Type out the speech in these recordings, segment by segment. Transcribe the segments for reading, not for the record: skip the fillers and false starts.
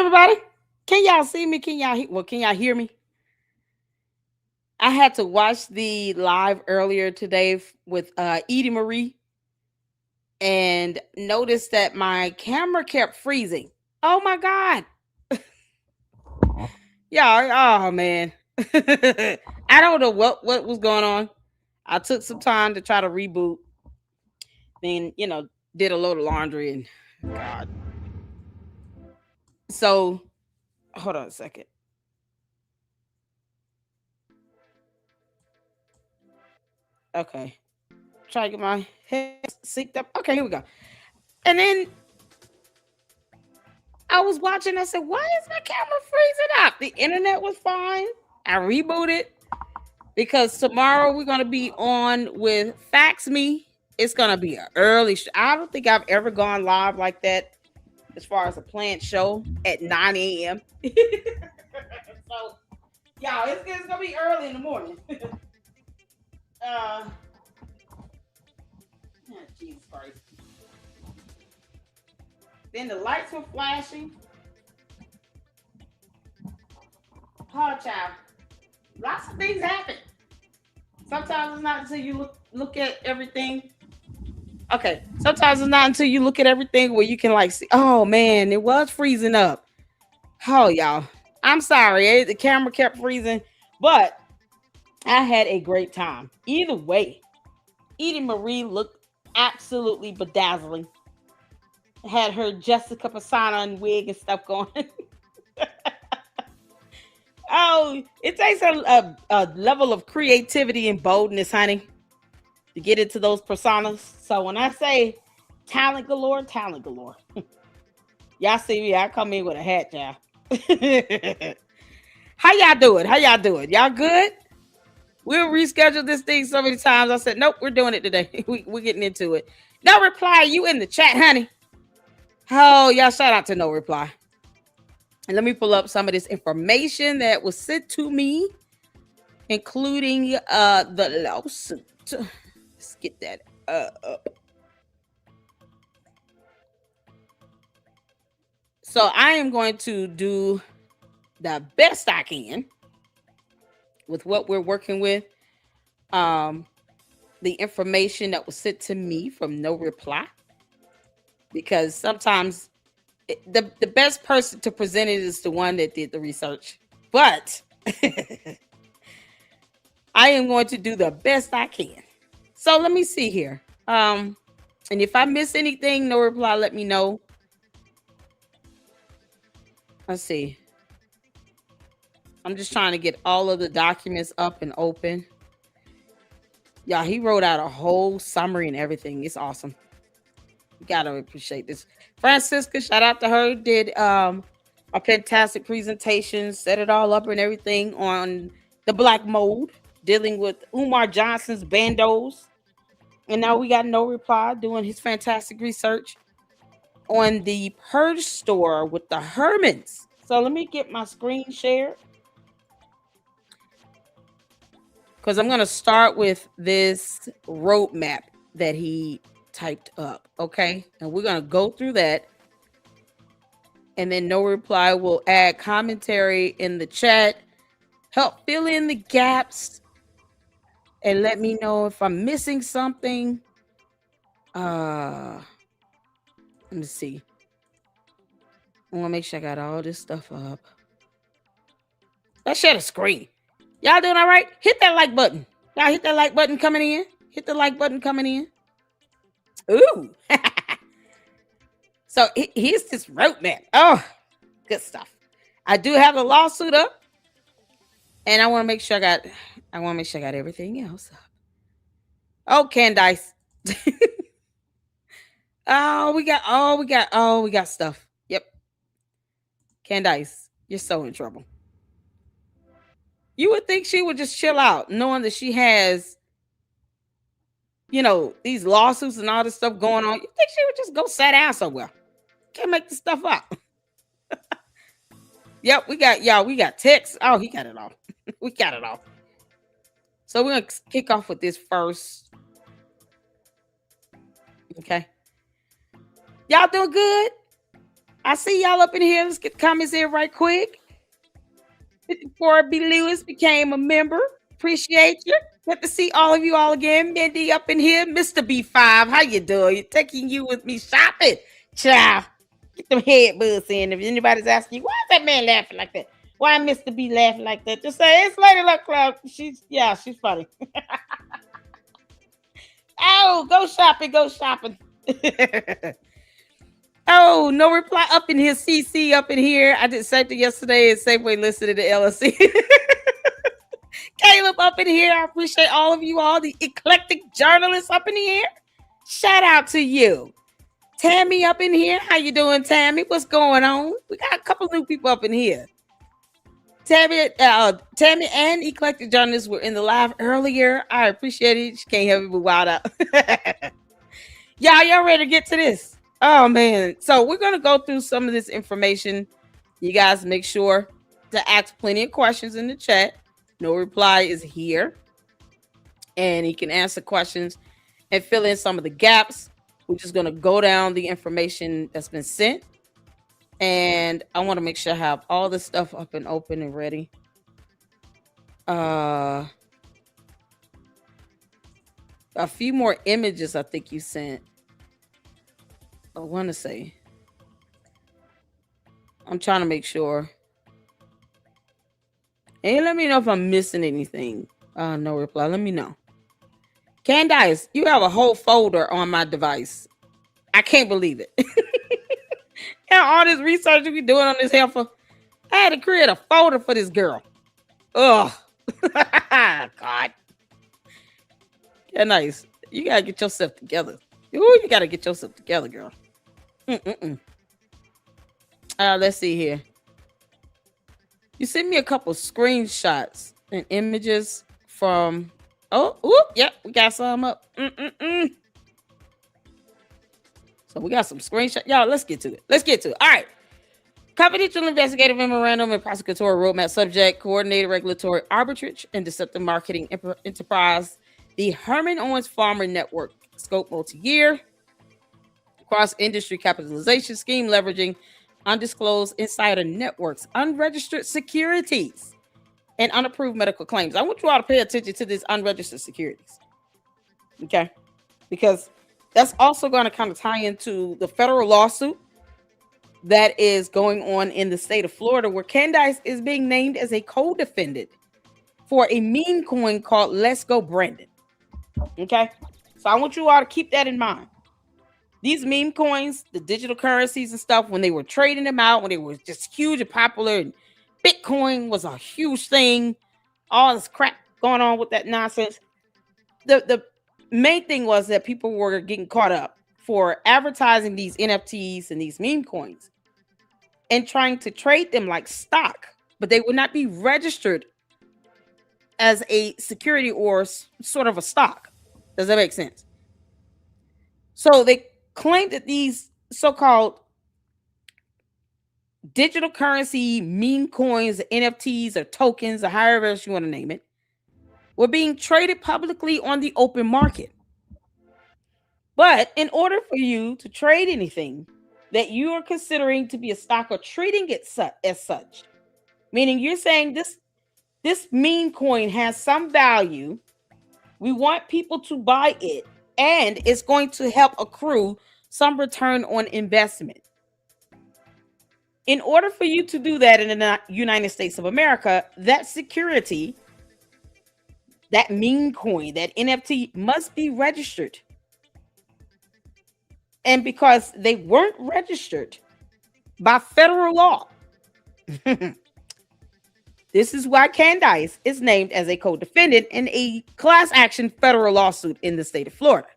everybody? Can y'all see me? Can y'all hear me? I had to watch the live earlier today with Edie Marie and noticed that my camera kept freezing. Oh my god. Yeah, oh man. I don't know what was going on. I took some time to try to reboot. Then, did a load of laundry and god. So, hold on a second. Okay. Try to get my head synced up. Okay, here we go. And then I was watching. I said, "Why is my camera freezing up?" The internet was fine. I rebooted because tomorrow we're gonna be on with Fax Me. It's gonna be an early. I don't think I've ever gone live like that as far as a planned show at 9 a.m. So, y'all, it's gonna be early in the morning. uh, Jesus Christ. Then the lights were flashing. Oh, child. Lots of things happen. Sometimes it's not until you look at everything. Okay. Sometimes it's not until you look at everything where you can like see, oh man, it was freezing up. Oh, y'all. I'm sorry. The camera kept freezing, but I had a great time. Either way, Edie Marie looked absolutely bedazzling. Had her Jessica Pisana and wig and stuff going. Oh, it takes a level of creativity and boldness, honey, to get into those personas. So when I say talent galore, talent galore. Y'all see me, I come in with a hat, y'all. How y'all doing? How y'all doing? Y'all good? We'll reschedule this thing so many times. I said, nope, we're doing it today. We're getting into it. NoReply, you in the chat, honey. Oh, y'all, shout out to NoReply. And let me pull up some of this information that was sent to me, including the lawsuit. Let's get that up. So I am going to do the best I can with what we're working with. The information that was sent to me from NoReply, because sometimes the best person to present it is the one that did the research. But I am going to do the best I can. So let me see here. And if I miss anything, NoReply, let me know. Let's see. I'm just trying to get all of the documents up and open. Yeah, he wrote out a whole summary and everything. It's awesome. You gotta appreciate this. Francisca, shout out to her. Did a fantastic presentation, set it all up and everything on the black mold, dealing with Umar Johnson's bandos. And now we got NoReply doing his fantastic research on the purge store with the Hermans. So let me get my screen shared, because I'm going to start with this roadmap that he typed up. Okay. And we're going to go through that. And then NoReply will add commentary in the chat, help fill in the gaps, and let me know if I'm missing something. Let me see. I want to make sure I got all this stuff up. Let's share the screen. Y'all doing all right? Hit that like button. Y'all hit that like button coming in. Hit the like button coming in. Ooh. So here's this roadmap. Oh, good stuff. I do have the lawsuit up, and I want to make sure I got everything else up. Oh, Candace. we got stuff. Yep. Candace, you're so in trouble. You would think she would just chill out, knowing that she has, these lawsuits and all this stuff going on. You think she would just go sit down somewhere? Can't make this stuff up. Yep, we got text. Oh, he got it all. We got it all. So we're going to kick off with this first. Okay. Y'all doing good? I see y'all up in here. Let's get the comments in right quick. 54 B. Lewis became a member. Appreciate you. Good to see all of you all again. Mindy up in here. Mr. B5, how you doing? You're taking you with me shopping. Ciao. Get them headbuds in. If anybody's asking you, why is that man laughing like that? Why Mr. B laughing like that? Just say, it's Lady Luck Cloud. She's funny. Oh, go shopping, go shopping. Oh, no reply up in here. CC up in here. I did something yesterday and Safeway listed in the LLC. Caleb up in here. I appreciate all of you all, the eclectic journalists up in here. Shout out to you. Tammy up in here. How you doing, Tammy? What's going on? We got a couple new people up in here. Tammy and eclectic journalists were in the live earlier. I appreciate it. She can't help it but wild out. Y'all ready to get to this? Oh, man. So we're going to go through some of this information. You guys make sure to ask plenty of questions in the chat. No Reply is here. And he can answer questions and fill in some of the gaps. We're just going to go down the information that's been sent. And I want to make sure I have all this stuff up and open and ready. A few more images I think you sent. I want to say. I'm trying to make sure. And let me know if I'm missing anything. No reply. Let me know. Candace, you have a whole folder on my device. I can't believe it. And all this research you be doing on this heifer. I had to create a folder for this girl. Ugh. God. Yeah, nice. You gotta get yourself together. Ooh, you gotta get yourself together, girl. Let's see here. You sent me a couple screenshots and images from. Yep, we got some up. So we got some screenshots. Y'all, let's get to it. All right. Confidential investigative memorandum and prosecutorial roadmap subject, coordinated regulatory arbitrage and deceptive marketing enterprise, the Herman Owens Farmer Network, scope multi-year, cross-industry capitalization scheme leveraging undisclosed insider networks, unregistered securities, and unapproved medical claims. I want you all to pay attention to these unregistered securities. Okay? Because that's also going to kind of tie into the federal lawsuit that is going on in the state of Florida, where Candace is being named as a co-defendant for a meme coin called Let's Go Brandon. Okay? So I want you all to keep that in mind. These meme coins, the digital currencies and stuff, when they were trading them out, when they were just huge and popular, and Bitcoin was a huge thing, all this crap going on with that nonsense. The main thing was that people were getting caught up for advertising these NFTs and these meme coins and trying to trade them like stock, but they would not be registered as a security or sort of a stock. Does that make sense? So they claimed that these so-called digital currency meme coins, NFTs or tokens or however else you want to name it, were being traded publicly on the open market. But in order for you to trade anything that you are considering to be a stock or treating it as such, meaning you're saying this meme coin has some value, we want people to buy it, and it's going to help accrue some return on investment. In order for you to do that in the United States of America, that security, that meme coin, that NFT must be registered. And because they weren't registered by federal law, this is why Candace is named as a co-defendant in a class action federal lawsuit in the state of Florida.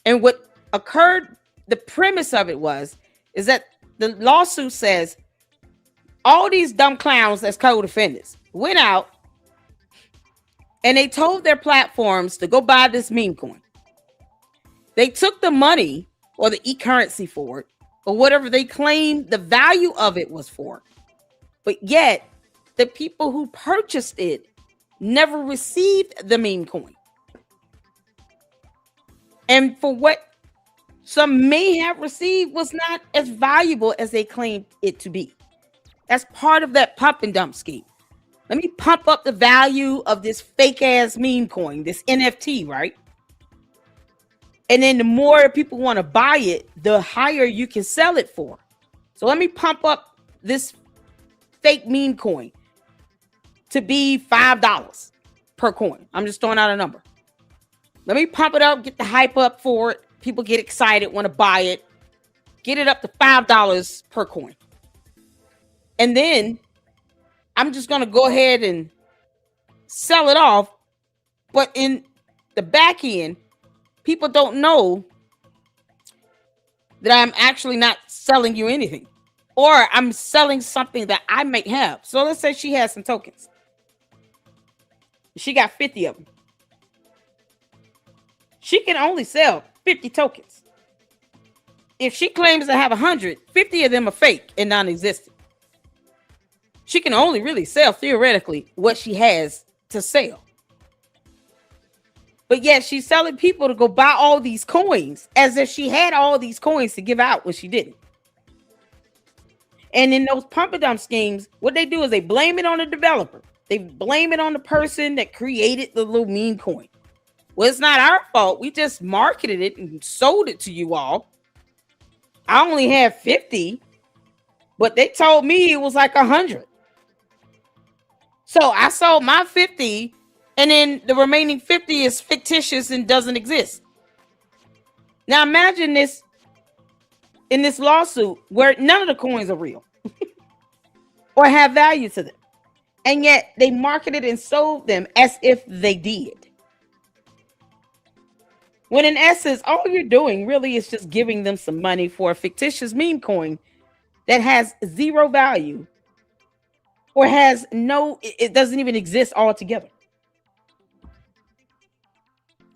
And what occurred, the premise of it is that the lawsuit says all these dumb clowns as co-defendants went out and they told their platforms to go buy this meme coin. They took the money or the e-currency for it, or whatever they claimed the value of it was for. But yet, the people who purchased it never received the meme coin. And for what some may have received was not as valuable as they claimed it to be. That's part of that pump and dump scheme. Let me pump up the value of this fake ass meme coin, this NFT, right? And then the more people want to buy it, the higher you can sell it for. So let me pump up this fake meme coin to be $5 per coin. I'm just throwing out a number. Let me pump it up, get the hype up for it. People get excited, want to buy it. Get it up to $5 per coin. And then I'm just going to go ahead and sell it off. But in the back end, people don't know that I'm actually not selling you anything. Or I'm selling something that I might have. So let's say she has some tokens. She got 50 of them. She can only sell 50 tokens. If she claims to have 100, 50 of them are fake and non-existent. She can only really sell, theoretically, what she has to sell. But yet she's selling people to go buy all these coins as if she had all these coins to give out when she didn't. And in those pump and dump schemes, what they do is they blame it on the developer. They blame it on the person that created the little meme coin. Well, it's not our fault. We just marketed it and sold it to you all. I only have 50, but they told me it was like 100. So I sold my 50, and then the remaining 50 is fictitious and doesn't exist. Now imagine this in this lawsuit where none of the coins are real or have value to them. And yet they marketed and sold them as if they did. When in essence, all you're doing really is just giving them some money for a fictitious meme coin that has zero value or has it doesn't even exist altogether.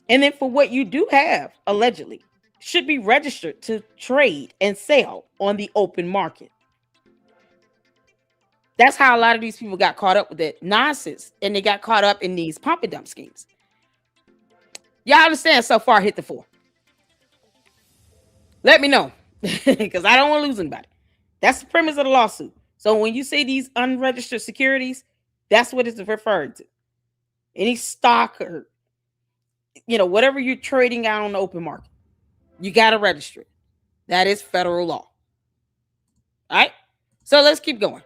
And then for what you do have, allegedly, should be registered to trade and sell on the open market. That's how a lot of these people got caught up with that nonsense, and they got caught up in these pump and dump schemes. Y'all understand so far? Hit the 4. Let me know, because I don't want to lose anybody. That's the premise of the lawsuit. So when you say these unregistered securities, that's what it's referred to. Any stock or whatever you're trading out on the open market, you got to register it. That is federal law. All right. So let's keep going.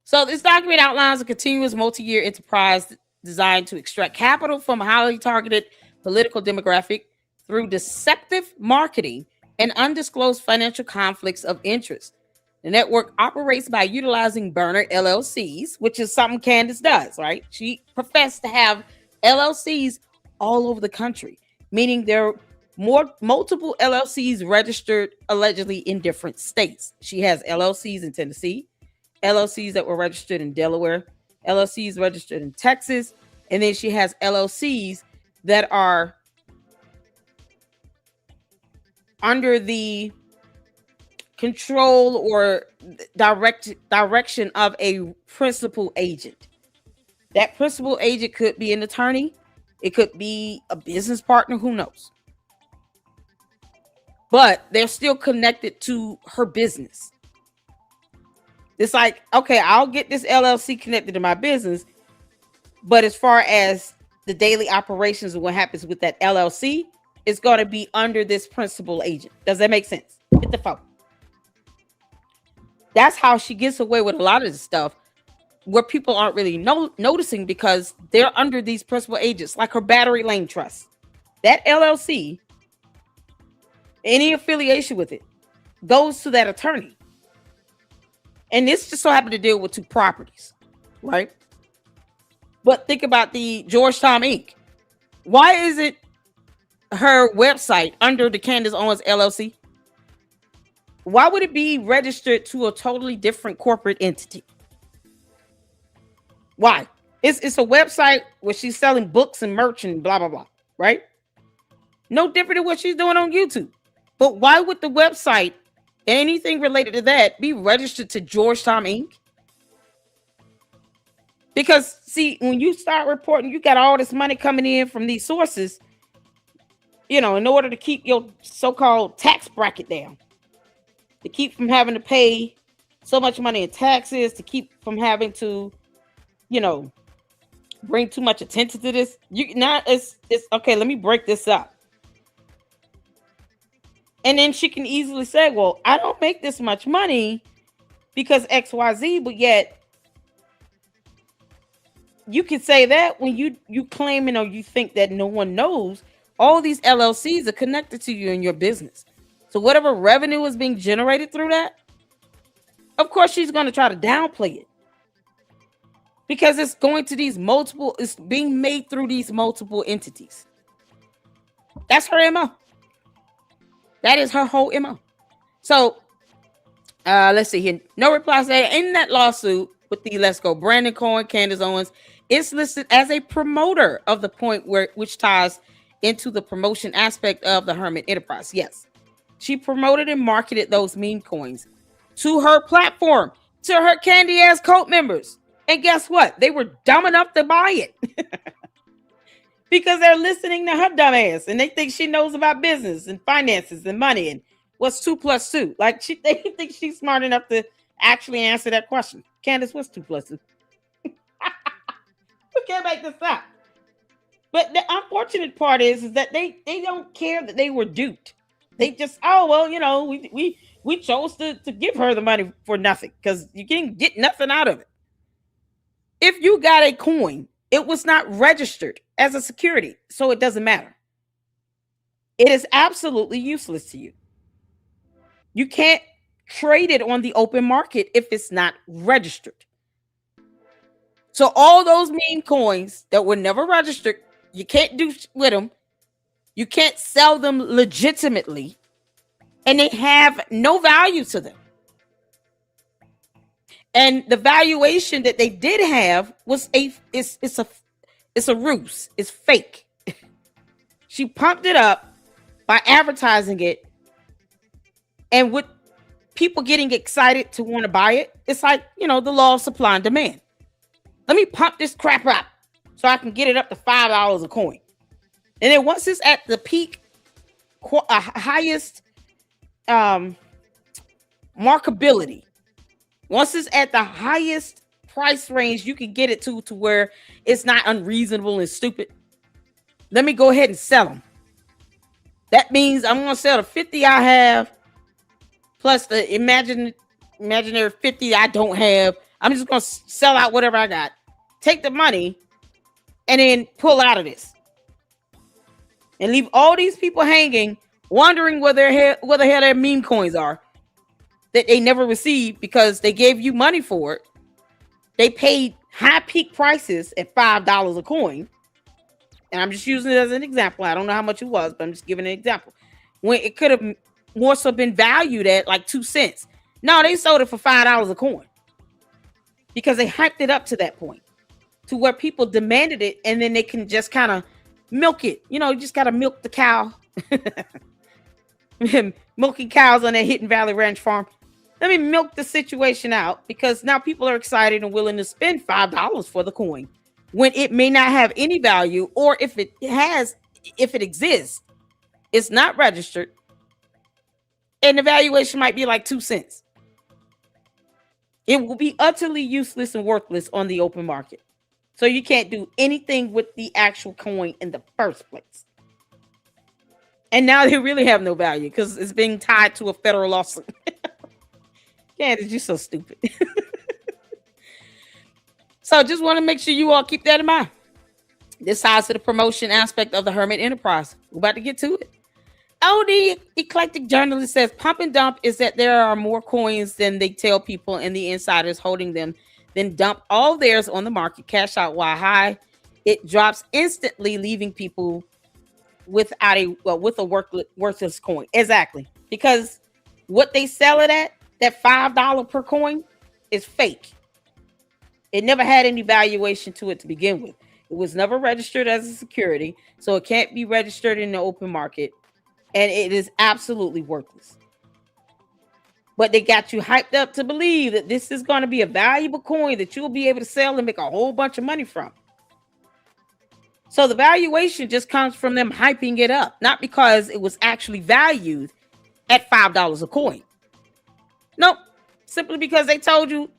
So this document outlines a continuous multi-year enterprise designed to extract capital from a highly targeted political demographic through deceptive marketing and undisclosed financial conflicts of interest. The network operates by utilizing burner LLCs, which is something Candace does, right? She professed to have LLCs all over the country, meaning there are multiple LLCs registered allegedly in different states. She has LLCs in Tennessee, LLCs that were registered in Delaware, LLCs registered in Texas, and then she has LLCs that are under the control or direction of a principal agent. That principal agent could be an attorney. It could be a business partner. Who knows? But they're still connected to her business. It's like, okay, I'll get this LLC connected to my business. But as far as the daily operations of what happens with that LLC, it's going to be under this principal agent. Does that make sense? Hit the phone. That's how she gets away with a lot of this stuff where people aren't really noticing because they're under these principal agents, like her Battery Lane Trust. That LLC, any affiliation with it, goes to that attorney. And this just so happened to deal with 2 properties, right? But think about the Georgetown Inc. Why is it her website under the Candace Owens LLC? Why would it be registered to a totally different corporate entity? Why? It's a website where she's selling books and merch and blah, blah, blah, right? No different than what she's doing on YouTube. But why would the website, anything related to that, be registered to Georgetown Inc.? Because, see, when you start reporting, you got all this money coming in from these sources. in order to keep your so-called tax bracket down, to keep from having to pay so much money in taxes, to keep from having to, bring too much attention to this. It's okay. Let me break this up. And then she can easily say, well, I don't make this much money because XYZ, but yet you can say that when you claiming or you think that no one knows, all these LLCs are connected to you in your business. So whatever revenue is being generated through that, of course she's going to try to downplay it. Because it's it's being made through these multiple entities. That's her MO. That is her whole MO. So let's see here. NoReply said in that lawsuit with the Let's Go Brandon Cohen, Candace Owens, it's listed as a promoter of the point which ties into the promotion aspect of the Hermit Enterprise. Yes, she promoted and marketed those meme coins to her platform, to her candy ass cult members. And guess what? They were dumb enough to buy it because they're listening to her dumb ass and they think she knows about business and finances and money and what's 2 + 2. Like they think she's smart enough to actually answer that question. Candace, what's 2 + 2? We can't make this up. But the unfortunate part is that they don't care that they were duped. They just, we chose to give her the money for nothing because you didn't get nothing out of it. If you got a coin, it was not registered as a security, so it doesn't matter. It is absolutely useless to you. You can't trade it on the open market if it's not registered. So all those meme coins that were never registered, you can't do with them. You can't sell them legitimately, and they have no value to them. And the valuation that they did have was it's a ruse. It's fake. She pumped it up by advertising it, and with people getting excited to want to buy it, it's like, the law of supply and demand. Let me pump this crap up so I can get it up to $5 a coin. And then once it's at the peak, highest markability, once it's at the highest price range you can get it to where it's not unreasonable and stupid, let me go ahead and sell them. That means I'm going to sell the 50 I have plus the imaginary 50 I don't have. I'm just going to sell out whatever I got, take the money, and then pull out of this. And leave all these people hanging, wondering where the hell their meme coins are that they never received because they gave you money for it. They paid high peak prices at $5 a coin. And I'm just using it as an example. I don't know how much it was, but I'm just giving an example. When it could have more so been valued at like 2 cents. No, they sold it for $5 a coin because they hyped it up to that point to where people demanded it, and then they can just kind of milk it. You just got to milk the cow. Milking cows on that Hidden Valley Ranch farm. Let me milk the situation out because now people are excited and willing to spend $5 for the coin when it may not have any value, or if it exists, it's not registered, and the valuation might be like 2 cents. It will be utterly useless and worthless on the open market. So you can't do anything with the actual coin in the first place. And now they really have no value because it's being tied to a federal lawsuit. Candace, you're so stupid. So just want to make sure you all keep that in mind. This ties to the promotion aspect of the Hermit Enterprise. We're about to get to it. The eclectic journalist says pump and dump is that there are more coins than they tell people, and the insiders holding them then dump all theirs on the market, cash out while high. It drops instantly, leaving people with a worthless coin. Exactly. Because what they sell it at, that $5 per coin, is fake. It never had any valuation to it to begin with. It was never registered as a security, so it can't be registered in the open market, and it is absolutely worthless. But they got you hyped up to believe that this is going to be a valuable coin that you'll be able to sell and make a whole bunch of money from. So the valuation just comes from them hyping it up, not because it was actually valued at $5 a coin. Nope. Simply because they told you,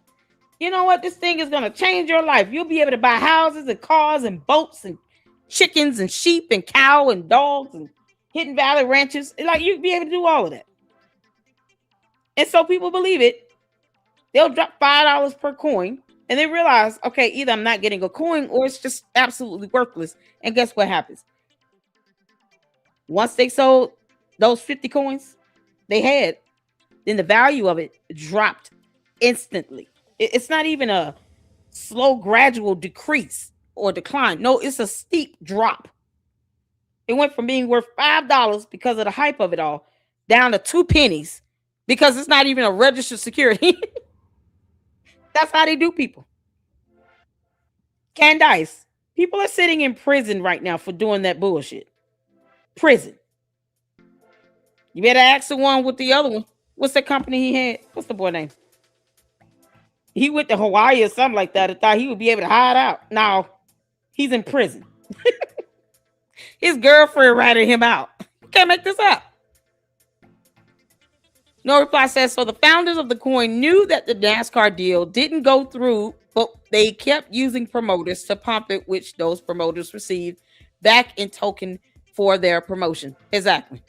you know what, this thing is going to change your life. You'll be able to buy houses and cars and boats and chickens and sheep and cow and dogs and Hidden Valley ranches. Like, you'd be able to do all of that. And so people believe it. They'll drop $5 per coin and they realize, okay, either I'm not getting a coin or it's just absolutely worthless. And guess what happens? Once they sold those 50 coins they had, then the value of it dropped instantly. It's not even a slow, gradual decrease or decline. No, it's a steep drop. It went from being worth $5 because of the hype of it all down to 2 pennies because it's not even a registered security. That's how they do people. Candace, people are sitting in prison right now for doing that bullshit. Prison. You better ask the one with the other one. What's the company he had? What's the boy name? He went to Hawaii or something like that. I thought he would be able to hide out. Now he's in prison. His girlfriend ratted him out. You can't make this up. NoReply says, so the founders of the coin knew that the NASCAR deal didn't go through, but they kept using promoters to pump it, which those promoters received back in token for their promotion. Exactly.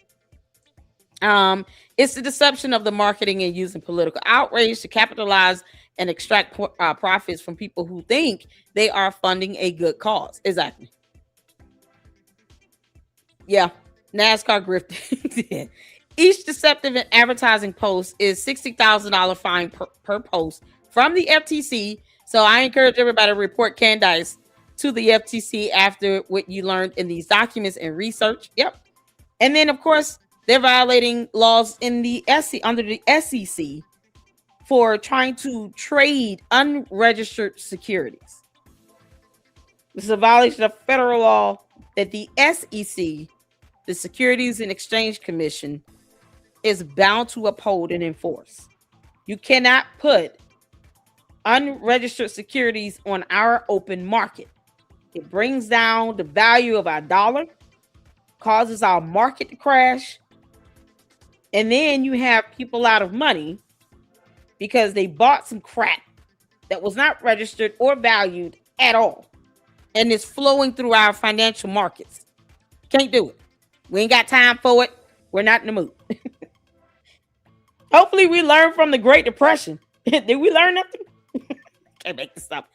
It's the deception of the marketing and using political outrage to capitalize and extract profits from people who think they are funding a good cause. Exactly. Yeah. NASCAR grifting. Each deceptive and advertising post is $60,000 fine per post from the FTC. So I encourage everybody to report Candace to the FTC after what you learned in these documents and research. Yep. And then, of course, they're violating laws in the under the SEC for trying to trade unregistered securities. This is a violation of federal law that the SEC, the Securities and Exchange Commission, is bound to uphold and enforce. You cannot put unregistered securities on our open market. It brings down the value of our dollar, causes our market to crash, and then you have people out of money because they bought some crap that was not registered or valued at all, and it's flowing through our financial markets. Can't do it. We ain't got time for it. We're not in the mood. Hopefully we learn from the Great Depression. Did we learn nothing? Can't make this up.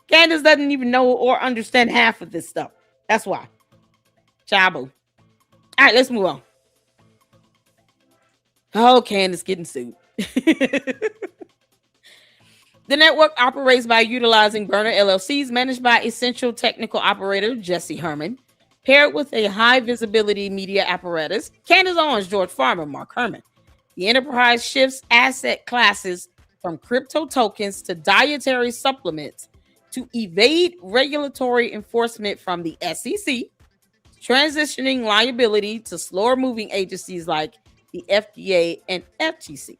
Candace doesn't even know or understand half of this stuff. That's why. Chabu. All right, let's move on. Oh, Candace getting sued. The network operates by utilizing burner LLCs managed by essential technical operator Jesse Herman, paired with a high visibility media apparatus, Candace Owens, George Farmer, Mark Herman. The enterprise shifts asset classes from crypto tokens to dietary supplements to evade regulatory enforcement from the SEC, transitioning liability to slower moving agencies like the FDA and FTC.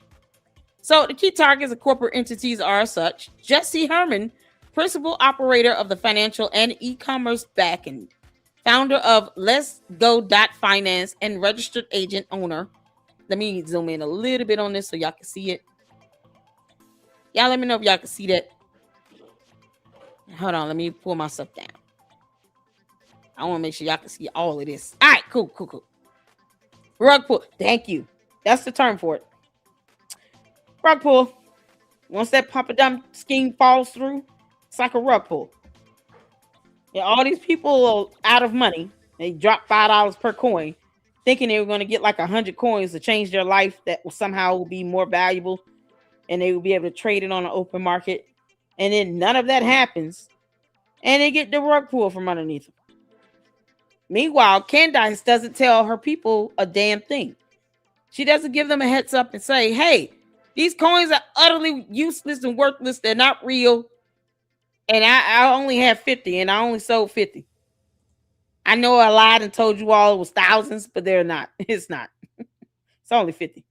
So the key targets of corporate entities are such: Jesse Herman, principal operator of the financial and e-commerce backend, founder of Let's Go Finance, and registered agent owner. Let me zoom in a little bit on this so y'all can see it. Y'all let me know if y'all can see that. Hold on, let me pull myself down. I want to make sure y'all can see all of this. All right, cool. Rug pull. Thank you. That's the term for it. Rug pull. Once that Papa Dump scheme falls through, it's like a rug pull. Yeah, all these people are out of money. They drop $5 per coin, thinking they were going to get like 100 coins to change their life that will somehow be more valuable, and they will be able to trade it on the open market. And then none of that happens, and they get the rug pull from underneath them. Meanwhile, Candace doesn't tell her people a damn thing. She doesn't give them a heads up and say, hey, these coins are utterly useless and worthless. They're not real. And I only have 50 and I only sold 50. I know I lied and told you all it was thousands, but they're not. It's not. It's only 50.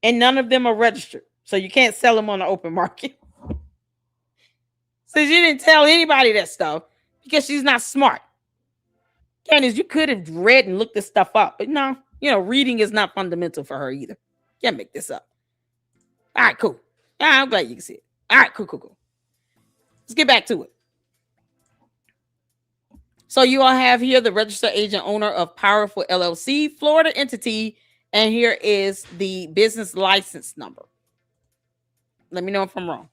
And none of them are registered. So you can't sell them on the open market. So she didn't tell anybody that stuff because she's not smart. Candace, you could have read and looked this stuff up, but no, reading is not fundamental for her either. Can't make this up. All right, cool. Yeah, I'm glad you can see it. All right, cool. Let's get back to it. So you all have here the registered agent owner of Powerful LLC, Florida entity, and here is the business license number. Let me know if I'm wrong.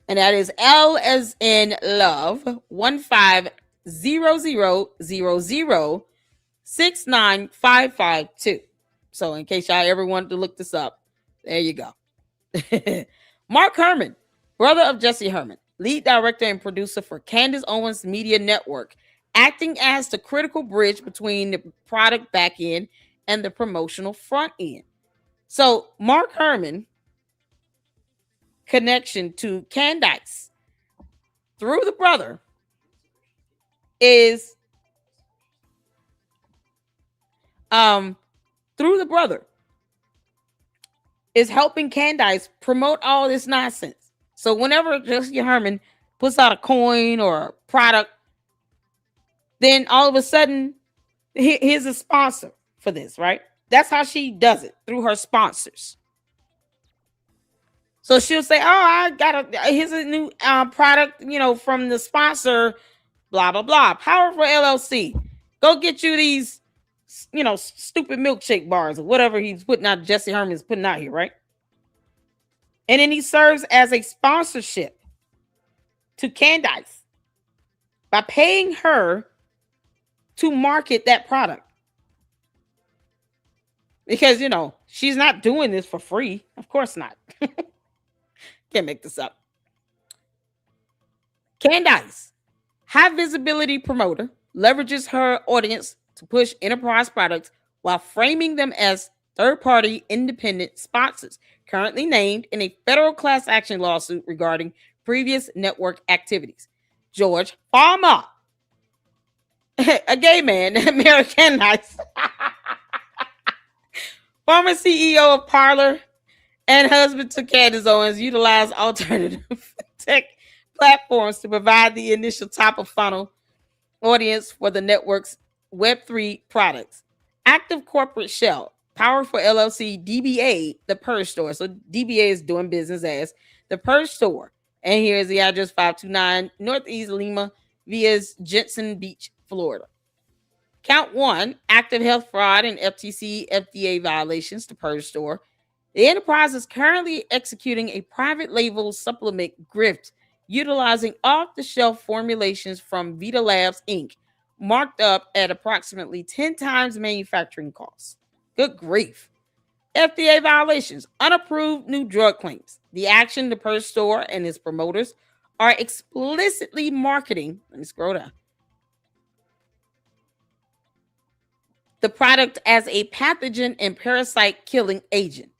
And that is L as in love 15000069552. So in case y'all ever wanted to look this up, there you go. Mark Herman, brother of Jesse Herman, lead director and producer for Candace Owens Media Network, acting as the critical bridge between the product back end and the promotional front end. So Mark Herman connection to Candace through the brother is helping Candace promote all this nonsense. So whenever Jesse Herman puts out a coin or a product, then all of a sudden here's a sponsor for this, right? That's how she does it, through her sponsors. So she'll say, oh, here's a new product, from the sponsor, blah, blah, blah. Powerful LLC. Go get you these, stupid milkshake bars or whatever he's putting out, Jesse Herman's putting out here, right? And then he serves as a sponsorship to Candace by paying her to market that product. Because, she's not doing this for free. Of course not. Can't make this up. Candace, high visibility promoter, leverages her audience to push enterprise products while framing them as third-party independent sponsors, currently named in a federal class action lawsuit regarding previous network activities. George Farmer, a gay man, married Candace, former CEO of Parler, and husband to Candace Owens, utilize alternative tech platforms to provide the initial top-of-funnel audience for the network's Web3 products. Active corporate shell, Powerful LLC, DBA, the Purge Store. So DBA is doing business as the Purge Store. And here's the address, 529 Northeast Lima, Vias, Jensen Beach, Florida. Count 1, active health fraud and FTC, FDA violations to Purge Store. The enterprise is currently executing a private label supplement grift utilizing off-the-shelf formulations from Vita Labs, Inc., marked up at approximately 10 times manufacturing costs. Good grief. FDA violations, unapproved new drug claims. The action, the Purge Store and its promoters are explicitly marketing, let me scroll down, the product as a pathogen and parasite killing agent.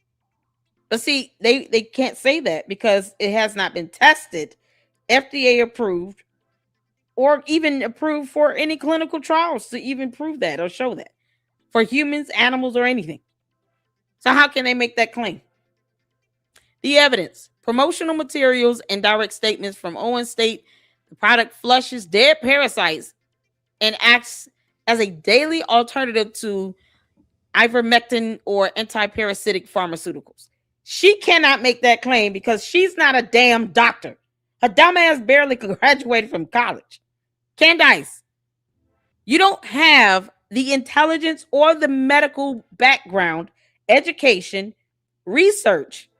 But see, they can't say that because it has not been tested, FDA approved, or even approved for any clinical trials to even prove that or show that for humans, animals, or anything. So how can they make that claim? The evidence, promotional materials and direct statements from Owens state the product flushes dead parasites and acts as a daily alternative to ivermectin or antiparasitic pharmaceuticals. She cannot make that claim because she's not a damn doctor. Her dumb ass barely graduated from college. Candace, you don't have the intelligence or the medical background, education, research,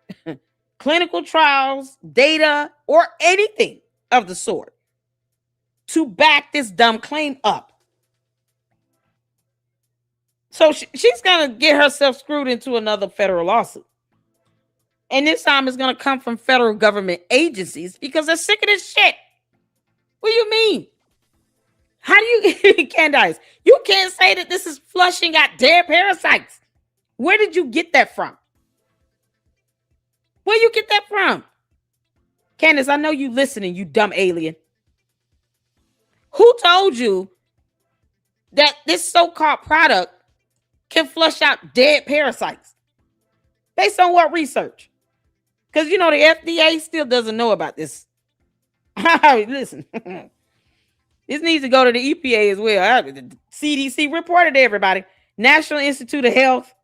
clinical trials, data, or anything of the sort to back this dumb claim up. So she's going to get herself screwed into another federal lawsuit. And this time it's going to come from federal government agencies because they're sick of this shit. What do you mean? How do you, Candace, you can't say that this is flushing out dead parasites. Where did you get that from? Where you get that from? Candace, I know you listening, you dumb alien. Who told you that this so-called product can flush out dead parasites? Based on what research? Because, the FDA still doesn't know about this. Listen. This needs to go to the EPA as well. The CDC reported to everybody. National Institute of Health.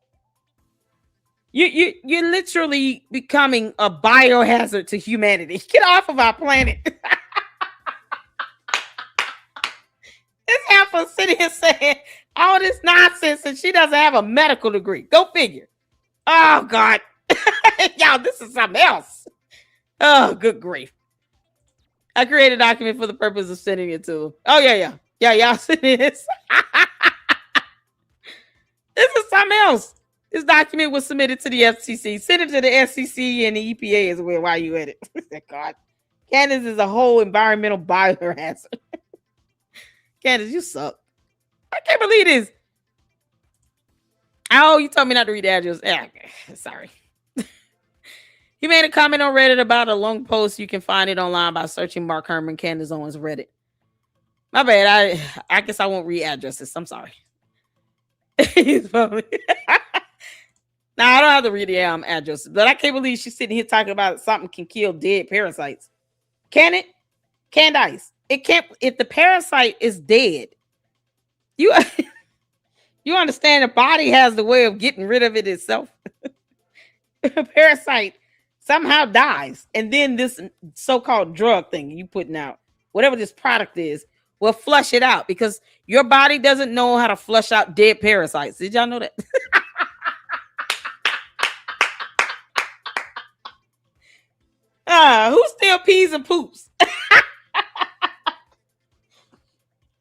You're literally becoming a biohazard to humanity. Get off of our planet. This heifer sitting here saying all this nonsense and she doesn't have a medical degree. Go figure. Oh, God. Y'all, this is something else. Oh, good grief. I created a document for the purpose of sending it to them. Oh, yeah. Yeah, y'all see this. This is something else. This document was submitted to the FCC. Send it to the SEC and the EPA as well while you at it. God. Candace is a whole environmental biohazard. Candace, you suck. I can't believe this. Oh, you told me not to read the address. Sorry. He made a comment on Reddit about a long post. You can find it online by searching Mark Herman, Candace Owens Reddit. My bad. I guess I won't read addresses. I'm sorry. Now, I don't have to read the addresses, but I can't believe she's sitting here talking about something can kill dead parasites. Can it? Candace, it can't. If the parasite is dead, you understand the body has the way of getting rid of it itself. A parasite somehow dies, and then this so-called drug thing you putting out, whatever this product is, will flush it out because your body doesn't know how to flush out dead parasites. Did y'all know that? Who still pees and poops?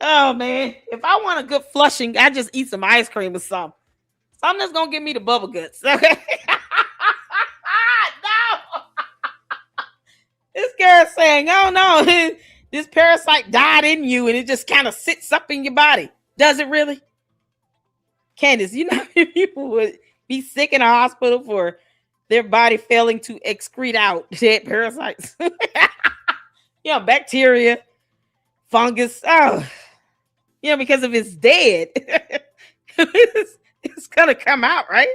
Oh, man. If I want a good flushing, I just eat some ice cream or something. Something that's going to give me the bubble guts. Okay? No. This girl's saying, oh, no. This parasite died in you and it just kind of sits up in your body. Does it really? Candace, you know if people would be sick in a hospital for their body failing to excrete out dead parasites. Bacteria, fungus. Oh, because if it's dead, it's gonna come out, right?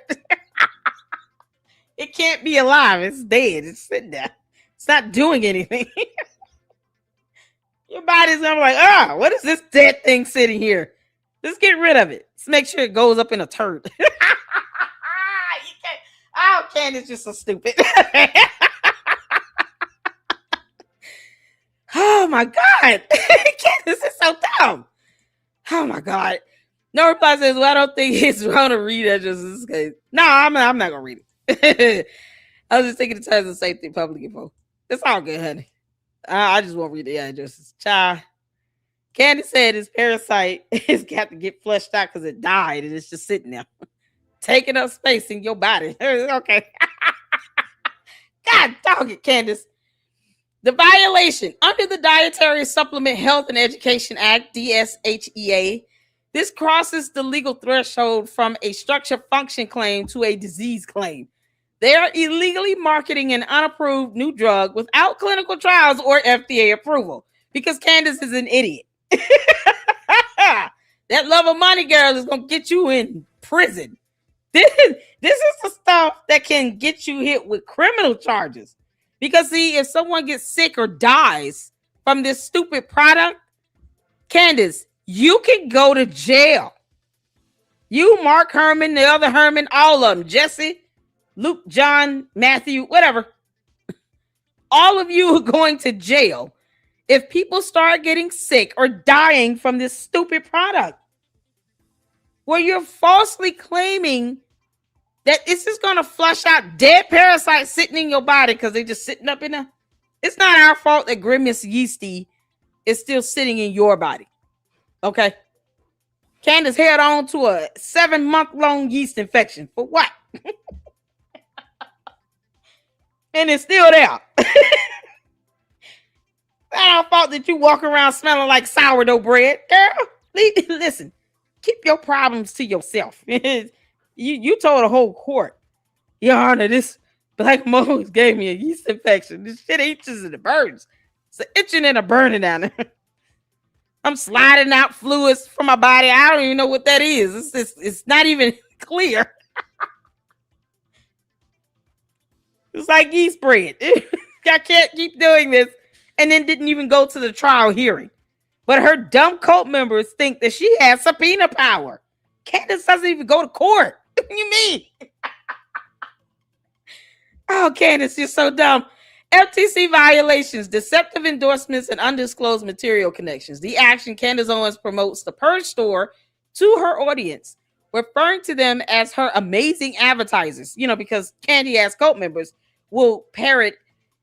It can't be alive. It's dead. It's sitting there. It's not doing anything. Your body's gonna be like, what is this dead thing sitting here? Let's get rid of it. Let's make sure it goes up in a turd. Oh, Candace, you're so stupid. Oh, my God. Candace is so dumb. Oh, my God. NoReply says, well, I don't think it's wrong to read addresses. No, I'm not going to read it. I was just thinking in terms of safety and public info. It's all good, honey. I just won't read the addresses. Child. Candace said his parasite has got to get flushed out because it died and it's just sitting there. Taking up space in your body. Okay. God dog it, Candace. The violation under the Dietary Supplement Health and Education Act, DSHEA, this crosses the legal threshold from a structure function claim to a disease claim. They are illegally marketing an unapproved new drug without clinical trials or FDA approval because Candace is an idiot. That love of money girl is going to get you in prison. This is the stuff that can get you hit with criminal charges. Because, see, if someone gets sick or dies from this stupid product, Candace, you can go to jail. You, Mark Herman, the other Herman, all of them, Jesse, Luke, John, Matthew, whatever. All of you are going to jail if people start getting sick or dying from this stupid product. Where you're falsely claiming that it's just going to flush out dead parasites sitting in your body because they're just sitting up in there. It's not our fault that Grimace Yeasty is still sitting in your body. Okay? Candace held on to a 7-month-long yeast infection. For what? And it's still there. It's not our fault that you walk around smelling like sourdough bread. Girl, listen. Keep your problems to yourself. You told the whole court, Your Honor, this black mold gave me a yeast infection. This shit itches and it burns. It's an itching and a burning down there. I'm sliding out fluids from my body. I don't even know what that is. It's not even clear. It's like yeast bread. I can't keep doing this. And then didn't even go to the trial hearing. But her dumb cult members think that she has subpoena power. Candace doesn't even go to court. What do you mean? Oh, Candace, you're so dumb. FTC violations, deceptive endorsements, and undisclosed material connections. The action, Candace Owens promotes the Purge store to her audience, referring to them as her amazing advertisers. Because Candy ass cult members will parrot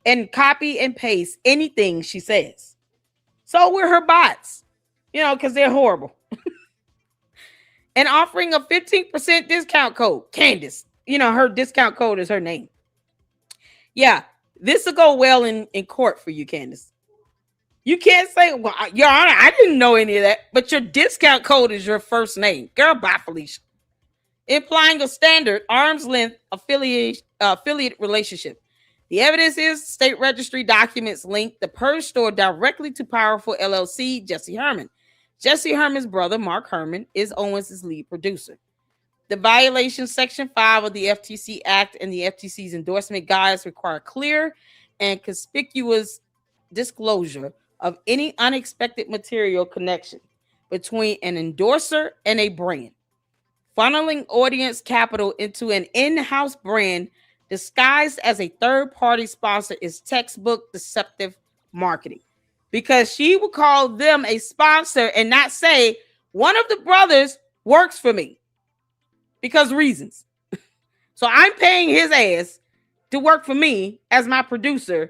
and copy and paste anything she says. So we're her bots, because they're horrible. And offering a 15% discount code. Candace, her discount code is her name. Yeah, this will go well in court for you, Candace. You can't say, well, Your Honor, I didn't know any of that, but your discount code is your first name. Girl, bye, Felicia. Implying a standard arm's length affiliate relationship. The evidence is state registry documents link the Purge store directly to Powerful LLC, Jesse Herman. Jesse Herman's brother, Mark Herman, is Owens' lead producer. The violation section 5 of the FTC Act and the FTC's endorsement guides require clear and conspicuous disclosure of any unexpected material connection between an endorser and a brand. Funneling audience capital into an in-house brand disguised as a third-party sponsor is textbook deceptive marketing. Because she would call them a sponsor and not say, one of the brothers works for me. Because reasons. So I'm paying his ass to work for me as my producer.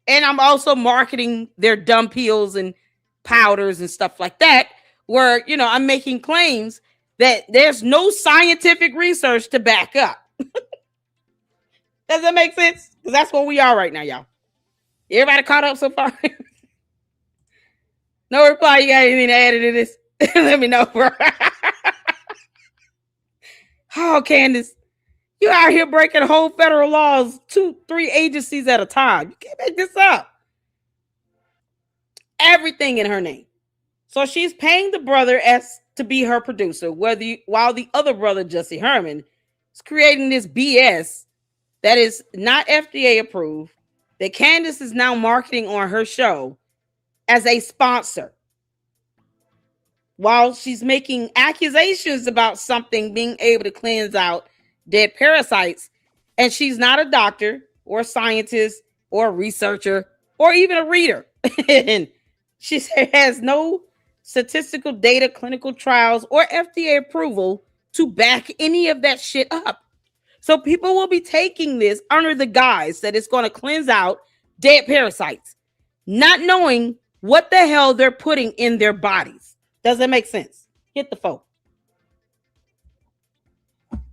And I'm also marketing their dumb pills and powders and stuff like that. Where, I'm making claims that there's no scientific research to back up. Does that make sense? Because that's where we are right now, y'all. Everybody caught up so far? No reply. You got anything to add to this? Let me know, bro. Oh, Candace, you out here breaking whole federal laws, 2-3 agencies at a time. You can't make this up. Everything in her name. So she's paying the brother as to be her producer, while the other brother, Jesse Herman, is creating this BS that is not FDA approved, that Candace is now marketing on her show as a sponsor. While she's making accusations about something being able to cleanse out dead parasites, and she's not a doctor or a scientist or a researcher or even a reader. And she has no statistical data, clinical trials, or FDA approval to back any of that shit up. So people will be taking this under the guise that it's going to cleanse out dead parasites, not knowing what the hell they're putting in their bodies. Does that make sense? Hit the phone.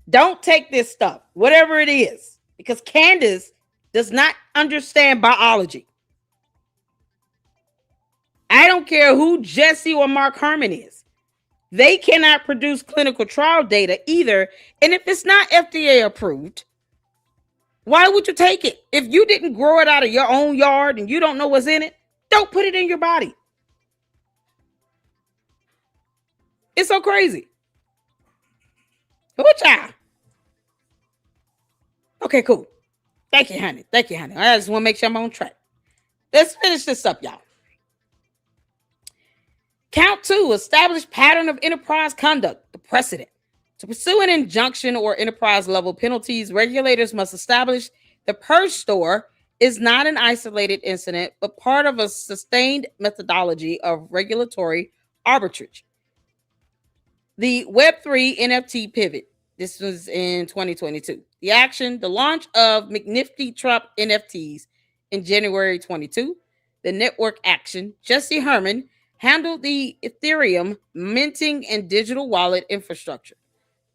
Don't take this stuff, whatever it is, because Candace does not understand biology. I don't care who Jesse or Mark Herman is. They cannot produce clinical trial data either. And if it's not FDA approved, why would you take it? If you didn't grow it out of your own yard and you don't know what's in it, don't put it in your body. It's so crazy. What y'all? Okay, cool. Thank you, honey. Thank you, honey. I just want to make sure I'm on track. Let's finish this up, y'all. Count 2, establish pattern of enterprise conduct, the precedent. To pursue an injunction or enterprise level penalties, regulators must establish the Purge store is not an isolated incident, but part of a sustained methodology of regulatory arbitrage. The Web3 NFT pivot. This was in 2022. The action, the launch of McNifty Trump NFTs in January 22. The network action, Jesse Herman handled the Ethereum minting and digital wallet infrastructure.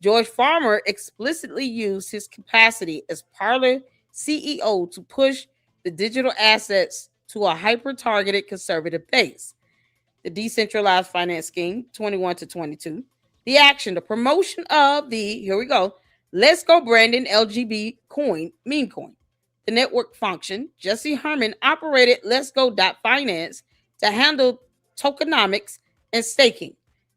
George Farmer explicitly used his capacity as Parler CEO to push the digital assets to a hyper-targeted conservative base. The decentralized finance scheme, 21 to 22. The action, the promotion of the, here we go, Let's Go Brandon LGB coin, meme coin. The network function, Jesse Herman operated Let's Go.finance to handle tokenomics and staking.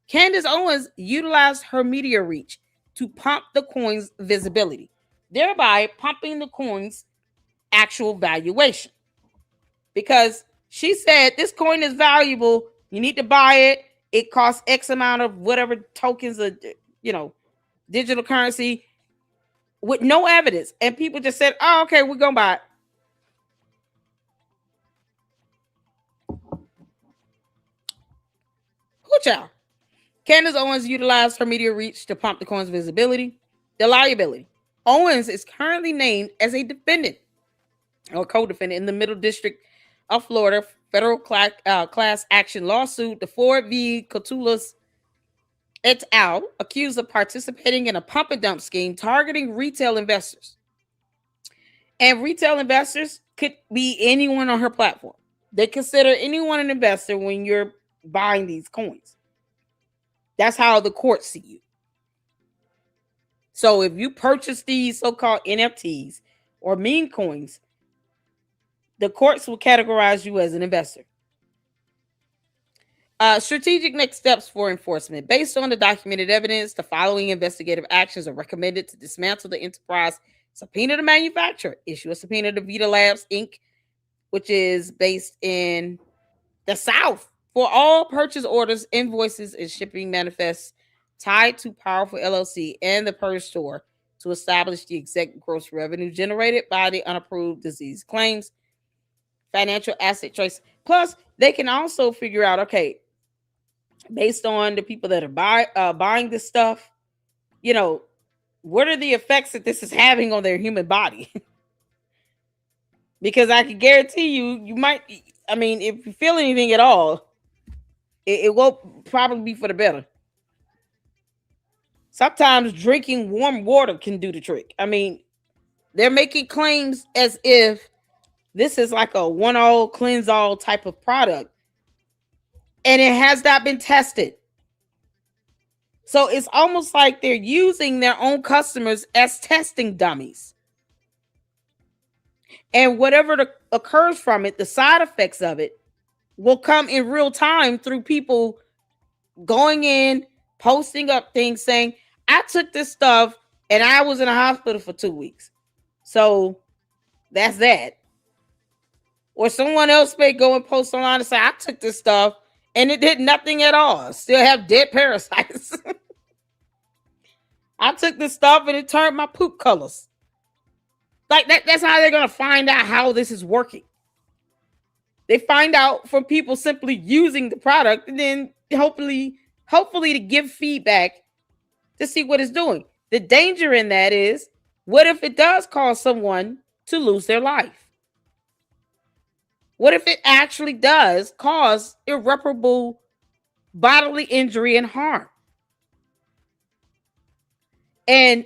Candace Owens utilized her media reach to pump the coin's visibility, thereby pumping the coin's actual valuation. Because she said this coin is valuable You need to buy it. It costs X amount of whatever tokens of, digital currency with no evidence. And people just said, oh, okay, we're going to buy it. Hoochow. Candace Owens utilized her media reach to pump the coin's visibility. The liability. Owens is currently named as a defendant or co-defendant in the Middle District of Florida federal class action lawsuit. The Ford v. Cotulas et al. Accused of participating in a pump and dump scheme targeting retail investors. And retail investors could be anyone on her platform. They consider anyone an investor when you're buying these coins. That's how the courts see you. So if you purchase these so-called NFTs or meme coins, the courts will categorize you as an investor. Strategic next steps for enforcement. Based on the documented evidence, the following investigative actions are recommended to dismantle the enterprise. Subpoena the manufacturer. Issue a subpoena to Vita Labs, Inc., which is based in the South, for all purchase orders, invoices, and shipping manifests tied to Powerful LLC and the Purge Store to establish the exact gross revenue generated by the unapproved disease claims. Financial asset trace. Plus, they can also figure out, okay, based on the people that are buying this stuff, what are the effects that this is having on their human body? Because I can guarantee you might, if you feel anything at all, it won't probably be for the better. Sometimes drinking warm water can do the trick. They're making claims as if this is like a one-all, cleanse-all type of product. And it has not been tested. So it's almost like they're using their own customers as testing dummies. And whatever occurs from it, the side effects of it, will come in real time through people going in, posting up things saying, I took this stuff and I was in a hospital for 2 weeks. So that's that. Or someone else may go and post online and say, I took this stuff and it did nothing at all. Still have dead parasites. I took this stuff and it turned my poop colors. Like that's how they're going to find out how this is working. They find out from people simply using the product and then hopefully to give feedback to see what it's doing. The danger in that is, what if it does cause someone to lose their life? What if it actually does cause irreparable bodily injury and harm? And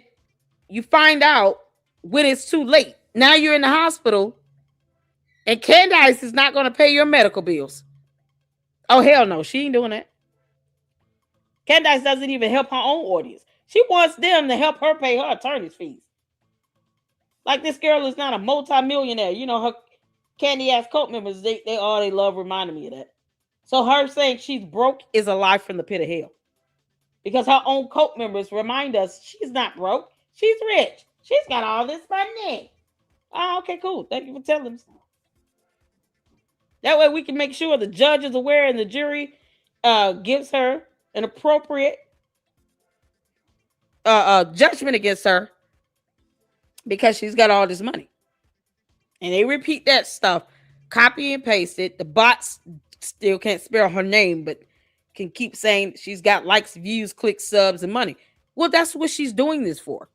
you find out when it's too late. Now you're in the hospital and Candace is not going to pay your medical bills. Oh, hell no. She ain't doing that. Candace doesn't even help her own audience. She wants them to help her pay her attorney's fees. Like, this girl is not a multi-millionaire. Her candy ass cult members, they love reminding me of that. So her saying she's broke is a lie from the pit of hell. Because her own cult members remind us she's not broke. She's rich. She's got all this money. Oh, okay, cool. Thank you for telling us. That way we can make sure the judge is aware and the jury gives her an appropriate judgment against her because she's got all this money. And they repeat that stuff, copy and paste it. The bots still can't spell her name, but can keep saying she's got likes, views, clicks, subs, and money. Well, that's what she's doing this for.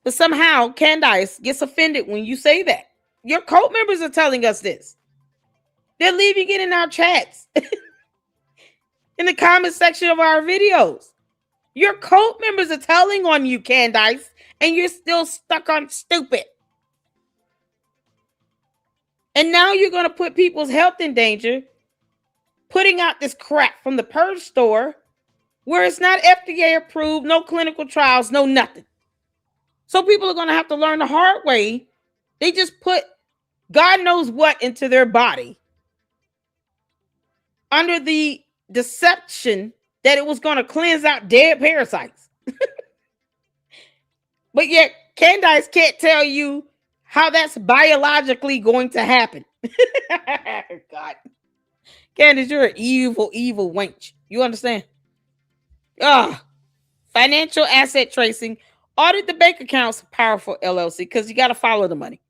But somehow Candace gets offended when you say that. Your cult members are telling us this. They're leaving it in our chats, in the comment section of our videos. Your cult members are telling on you, Candace, and you're still stuck on stupid. And now you're going to put people's health in danger, putting out this crap from the Purge Store where it's not FDA approved, no clinical trials, no nothing. So people are going to have to learn the hard way. They just put God knows what into their body under the deception that it was going to cleanse out dead parasites. But yet Candace can't tell you how that's biologically going to happen. God. Candace, you're an evil wench. You understand? Ah, financial asset tracing. Audit the bank accounts of powerful LLC because you got to follow the money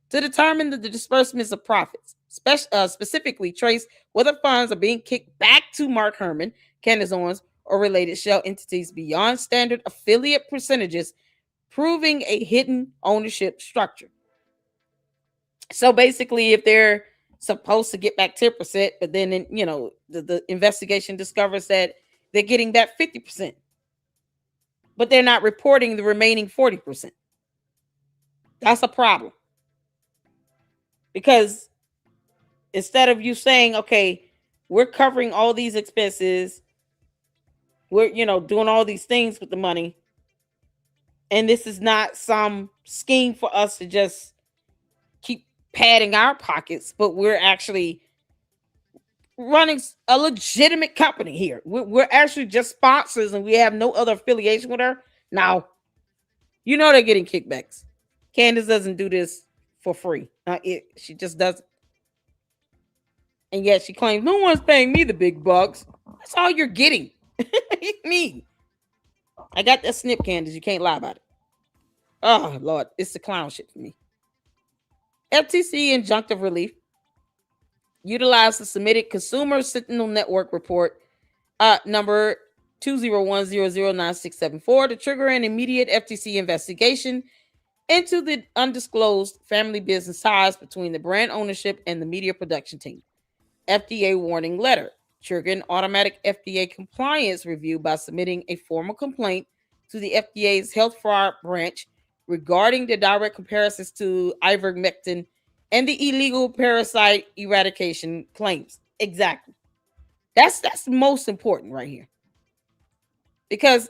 to determine the disbursements of profits. Specifically, trace whether funds are being kicked back to Mark Herman, Candace Owens, or related shell entities beyond standard affiliate percentages, proving a hidden ownership structure. So basically, if they're supposed to get back 10%, but then the investigation discovers that they're getting back 50%, but they're not reporting the remaining 40%. That's a problem. Because instead of you saying, okay, we're covering all these expenses, we're doing all these things with the money, and this is not some scheme for us to just keep padding our pockets, but we're actually running a legitimate company here. We're actually just sponsors and we have no other affiliation with her. Now, they're getting kickbacks. Candace doesn't do this for free. She just doesn't. And yet she claims no one's paying me the big bucks. That's all you're getting. Me. I got that snip, Candace. You can't lie about it. Oh, Lord. It's the clown shit for me. FTC injunctive relief utilized the submitted Consumer Sentinel Network report number 201009674 to trigger an immediate FTC investigation into the undisclosed family business ties between the brand ownership and the media production team. FDA warning letter, triggering automatic FDA compliance review by submitting a formal complaint to the FDA's health fraud branch regarding the direct comparisons to ivermectin and the illegal parasite eradication claims. Exactly. That's most important right here. Because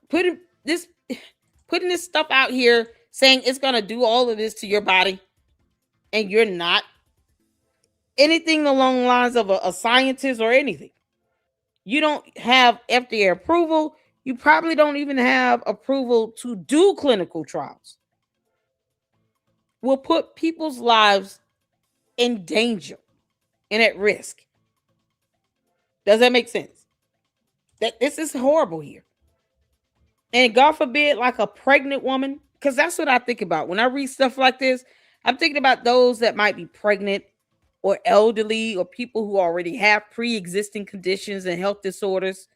putting this stuff out here saying it's going to do all of this to your body and you're not anything along the lines of a scientist or anything. You don't have FDA approval. You probably don't even have approval to do clinical trials. Will put people's lives in danger and at risk. Does that make sense? That this is horrible here. And God forbid, like a pregnant woman, because that's what I think about. When I read stuff like this, I'm thinking about those that might be pregnant or elderly or people who already have pre-existing conditions and health disorders,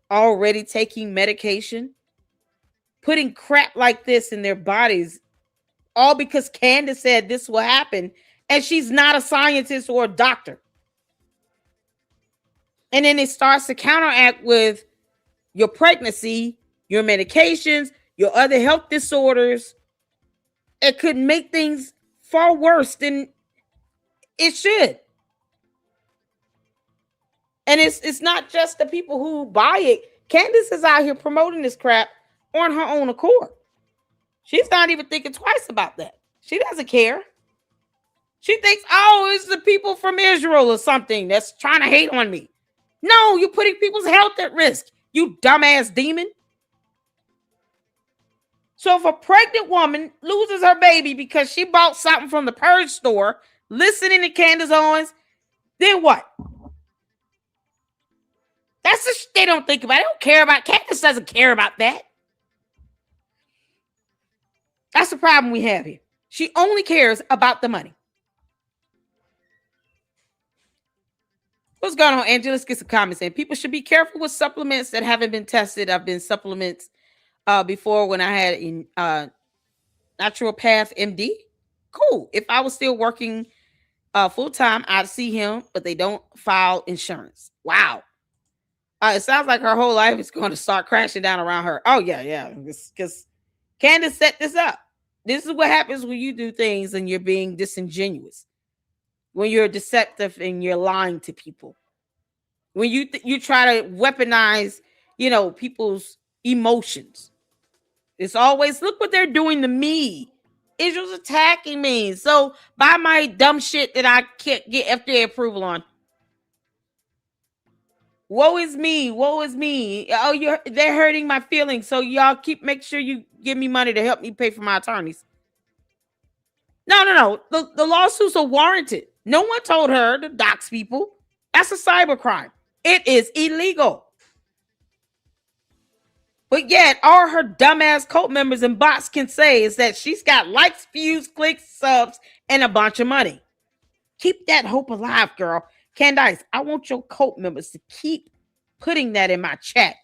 already taking medication, putting crap like this in their bodies, all because Candace said this will happen, and she's not a scientist or a doctor. And then it starts to counteract with your pregnancy, your medications, your other health disorders. It could make things far worse than it should. And it's not just the people who buy it. Candace is out here promoting this crap on her own accord. She's not even thinking twice about that. She doesn't care. She thinks, oh, it's the people from Israel or something that's trying to hate on me. No, you're putting people's health at risk, you dumbass demon. So if a pregnant woman loses her baby because she bought something from the purge store, listening to Candace Owens, then what? That's the shit they don't think about. They don't care about. Candace doesn't care about that. That's the problem we have here. She only cares about the money. What's going on, Angela? Let's get some comments in. People should be careful with supplements that haven't been tested. I've been supplements before when I had in naturopath MD. Cool. If I was still working full time, I'd see him, but they don't file insurance. Wow. It sounds like her whole life is going to start crashing down around her. Oh yeah. Because Candace set this up. This is what happens when you do things and you're being disingenuous. When you're deceptive and you're lying to people. When you try to weaponize, people's emotions. It's always, look what they're doing to me. Israel's attacking me. So buy my dumb shit that I can't get FDA approval on. Woe is me. Woe is me. Oh, they're hurting my feelings. So y'all make sure you give me money to help me pay for my attorneys. No. The lawsuits are warranted. No one told her to dox people. That's a cybercrime. It is illegal. But yet, all her dumbass cult members and bots can say is that she's got likes, views, clicks, subs, and a bunch of money. Keep that hope alive, girl. Candace, I want your cult members to keep putting that in my chat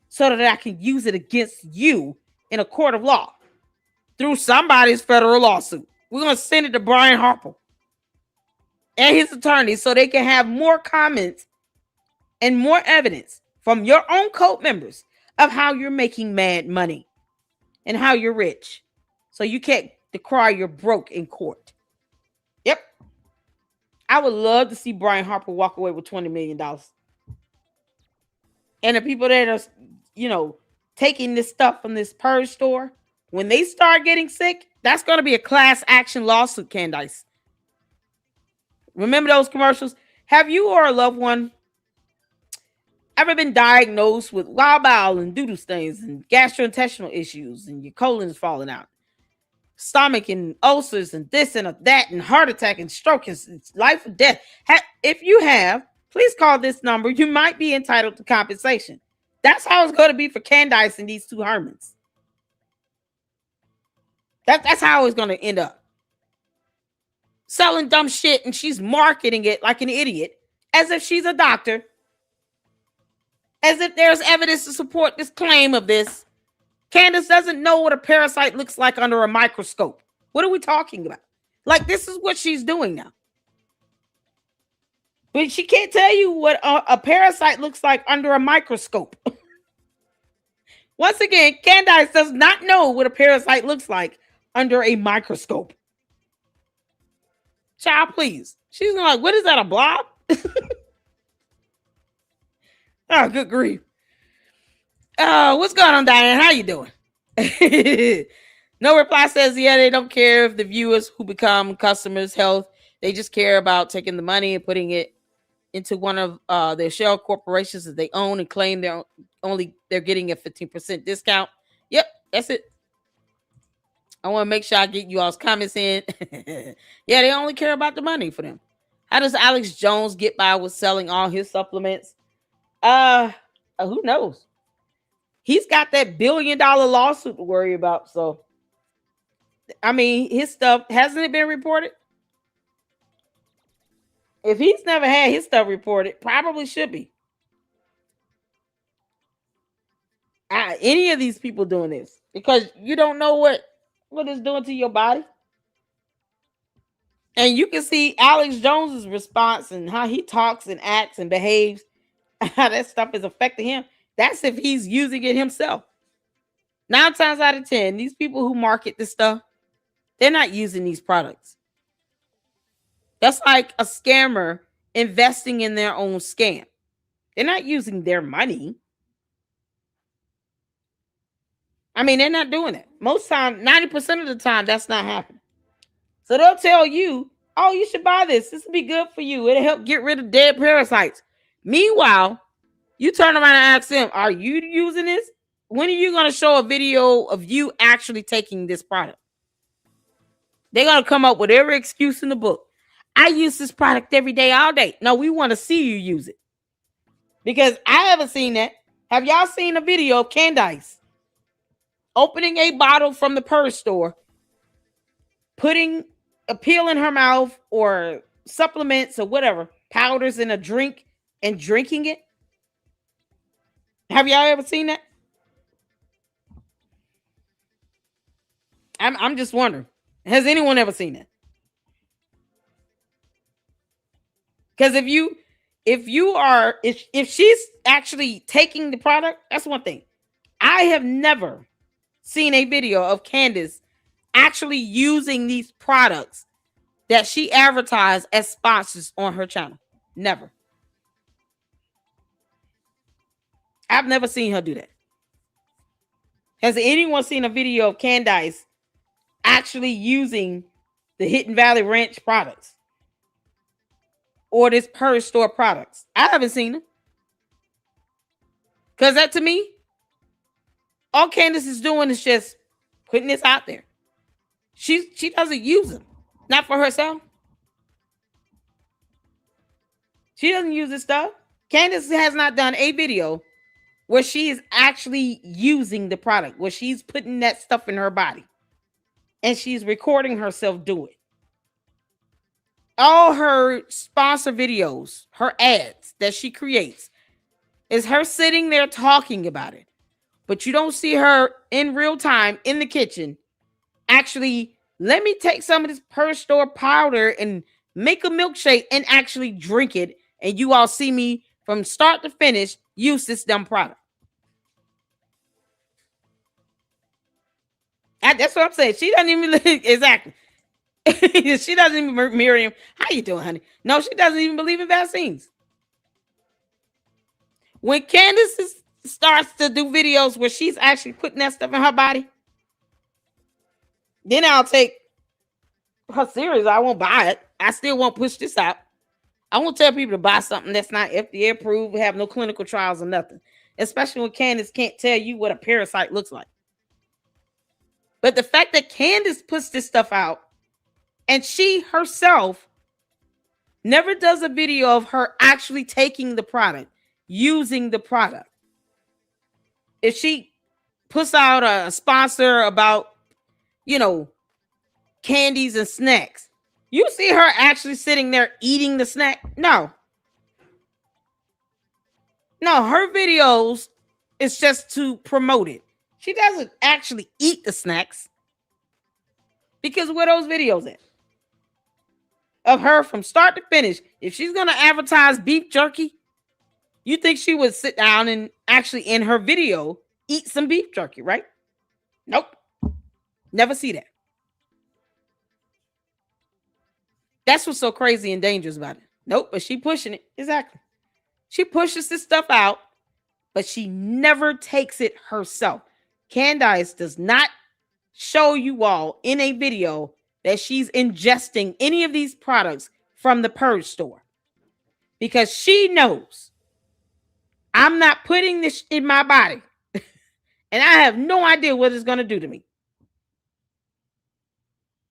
so that I can use it against you in a court of law through somebody's federal lawsuit. We're going to send it to Brian Harper and his attorney so they can have more comments and more evidence from your own cult members of how you're making mad money and how you're rich. So you can't decry you're broke in court. Yep. I would love to see Brian Harper walk away with $20 million. And the people that are, taking this stuff from this purge store, when they start getting sick, that's going to be a class action lawsuit, Candace. Remember those commercials? Have you or a loved one ever been diagnosed with wild bowel and doodle stains and gastrointestinal issues and your colon is falling out? Stomach and ulcers and this and that and heart attack and stroke. It's life or death. If you have, please call this number. You might be entitled to compensation. That's how it's going to be for Candace and these two Hermans. That's how it's going to end up. Selling dumb shit, and she's marketing it like an idiot, as if she's a doctor, as if there's evidence to support this claim of this. Candace doesn't know what a parasite looks like under a microscope. What are we talking about? Like, this is what she's doing now. But she can't tell you what a parasite looks like under a microscope. Once again, Candace does not know what a parasite looks like under a microscope. Child, please. She's like, what is that, a blob? Oh, good grief. What's going on, Diane? How you doing? NoReply says, yeah, they don't care if the viewers who become customers' health. They just care about taking the money and putting it into one of their shell corporations that they own and claim they're getting a 15% discount. Yep, that's it. I want to make sure I get you all's comments in. Yeah, they only care about the money for them. How does Alex Jones get by with selling all his supplements? Who knows? He's got that $1 billion lawsuit to worry about. So, I mean, his stuff, hasn't it been reported? If he's never had his stuff reported, probably should be. Any of these people doing this, because you don't know what it's doing to your body. And you can see Alex Jones's response and how he talks and acts and behaves, how that stuff is affecting him. That's if he's using it himself. 9 times out of 10, these people who market this stuff, they're not using these products. That's like a scammer investing in their own scam. They're not using their money. I mean, they're not doing it. Most time, 90% of the time, that's not happening. So they'll tell you, oh, you should buy this. This will be good for you. It'll help get rid of dead parasites. Meanwhile, you turn around and ask them, are you using this? When are you going to show a video of you actually taking this product? They're going to come up with every excuse in the book. I use this product every day, all day. No, we want to see you use it. Because I haven't seen that. Have y'all seen a video of Candace opening a bottle from the purse store, putting a pill in her mouth or supplements or whatever, powders in a drink and drinking it? Have y'all ever seen that? I'm just wondering. Has anyone ever seen that? Because if she's actually taking the product, that's one thing. I have never seen a video of Candace actually using these products that she advertised as sponsors on her channel. Never. I've never seen her do that. Has anyone seen a video of Candace actually using the Hidden Valley Ranch products or this purse store products? I haven't seen them. Because that, to me, all Candace is doing is just putting this out there. She doesn't use them. Not for herself. She doesn't use this stuff. Candace has not done a video where she is actually using the product, where she's putting that stuff in her body and she's recording herself do it. All her sponsor videos, her ads that she creates, is her sitting there talking about it. But you don't see her in real time in the kitchen actually, let me take some of this per store powder and make a milkshake and actually drink it. And you all see me from start to finish use this dumb product. That's what I'm saying. She doesn't even exactly. She doesn't even mirror him. How you doing, honey? No, she doesn't even believe in vaccines. When Candace starts to do videos where she's actually putting that stuff in her body, then I'll take her serious. I won't buy it. I still won't push this out. I won't tell people to buy something that's not FDA approved, have no clinical trials or nothing. Especially when Candace can't tell you what a parasite looks like. But the fact that Candace puts this stuff out and she herself never does a video of her actually taking the product, using the product. If she puts out a sponsor about, candies and snacks, you see her actually sitting there eating the snack? No. No, her videos is just to promote it. She doesn't actually eat the snacks. Because where those videos at? Of her from start to finish. If she's going to advertise beef jerky, you think she would sit down and actually in her video eat some beef jerky, right? Nope. Never see that. That's what's so crazy and dangerous about it. Nope, but she pushing it. Exactly. She pushes this stuff out, but she never takes it herself. Candace does not show you all in a video that she's ingesting any of these products from the purge store. Because she knows I'm not putting this in my body. And I have no idea what it's going to do to me.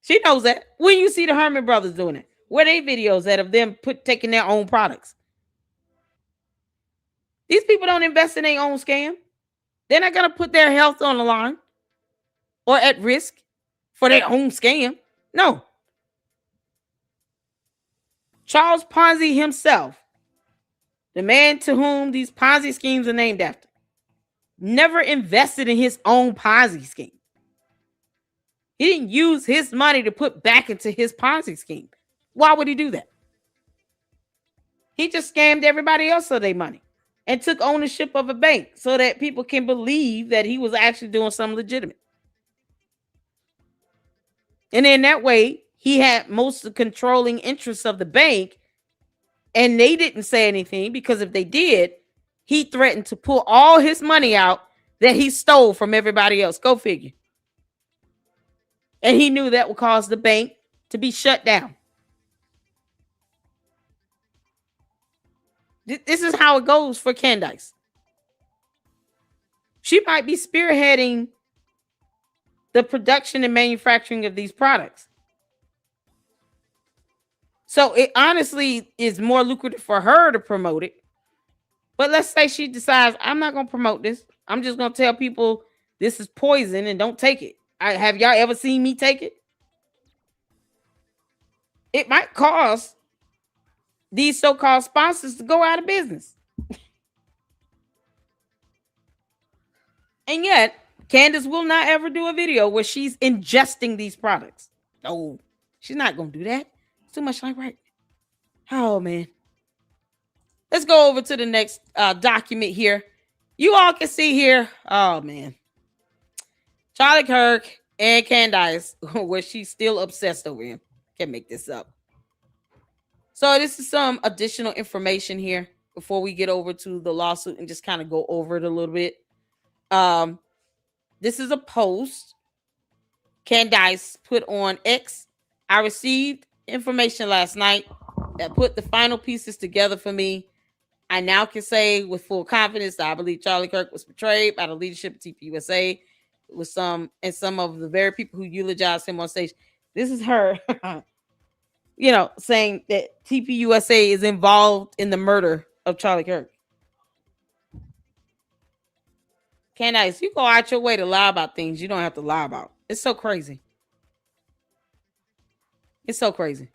She knows that. When you see the Herman brothers doing it, where they videos that of them taking their own products. These people don't invest in their own scam. They're not going to put their health on the line or at risk for their own scam. No. Charles Ponzi himself, the man to whom these Ponzi schemes are named after, never invested in his own Ponzi scheme. He didn't use his money to put back into his Ponzi scheme. Why would he do that? He just scammed everybody else of their money and took ownership of a bank so that people can believe that he was actually doing something legitimate. And in that way, he had most of the controlling interests of the bank, and they didn't say anything because if they did, he threatened to pull all his money out that he stole from everybody else. Go figure. And he knew that would cause the bank to be shut down. This is how it goes for Candace. She might be spearheading the production and manufacturing of these products. So it honestly is more lucrative for her to promote it. But let's say she decides, I'm not going to promote this. I'm just going to tell people this is poison and don't take it. Have y'all ever seen me take it? It might cause these so-called sponsors to go out of business. And yet, Candace will not ever do a video where she's ingesting these products. No, she's not going to do that. It's too much like right. Oh, man. Let's go over to the next document here. You all can see here. Oh, man. Charlie Kirk and Candace, where she's still obsessed over him. Can't make this up. So this is some additional information here before we get over to the lawsuit and just kind of go over it a little bit. This is a post Candace put on X. I received information last night that put the final pieces together for me. I now can say with full confidence that I believe Charlie Kirk was betrayed by the leadership of TPUSA with some of the very people who eulogized him on stage. This is her. saying that TPUSA is involved in the murder of Charlie Kirk. Candace, you go out your way to lie about things you don't have to lie about. It's so crazy. It's so crazy.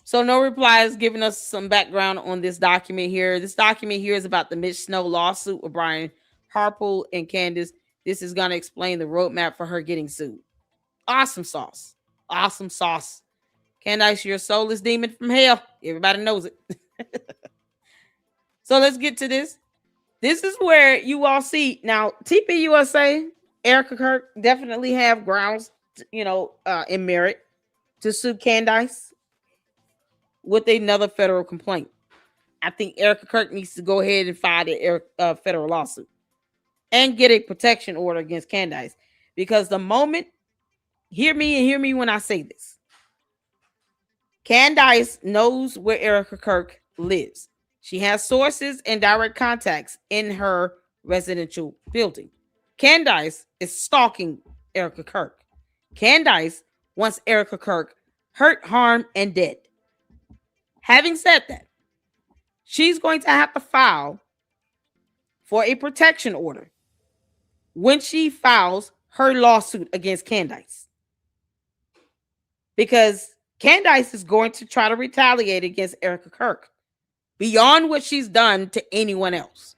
So NoReply is giving us some background on this document here. This document here is about the Mitch Snow lawsuit with Brian Harple and Candace. This is going to explain the roadmap for her getting sued. Awesome sauce. Awesome sauce. Candace, you're a soulless demon from hell. Everybody knows it. So let's get to this. This is where you all see now TPUSA, Erica Kirk definitely have grounds, in merit to sue Candace with another federal complaint. I think Erica Kirk needs to go ahead and file the federal lawsuit and get a protection order against Candace, because the moment, hear me when I say this, Candace knows where Erica Kirk lives. She has sources and direct contacts in her residential building. Candace is stalking Erica Kirk. Candace wants Erica Kirk hurt, harmed, and dead. Having said that, she's going to have to file for a protection order when she files her lawsuit against Candace, because Candace is going to try to retaliate against Erica Kirk beyond what she's done to anyone else,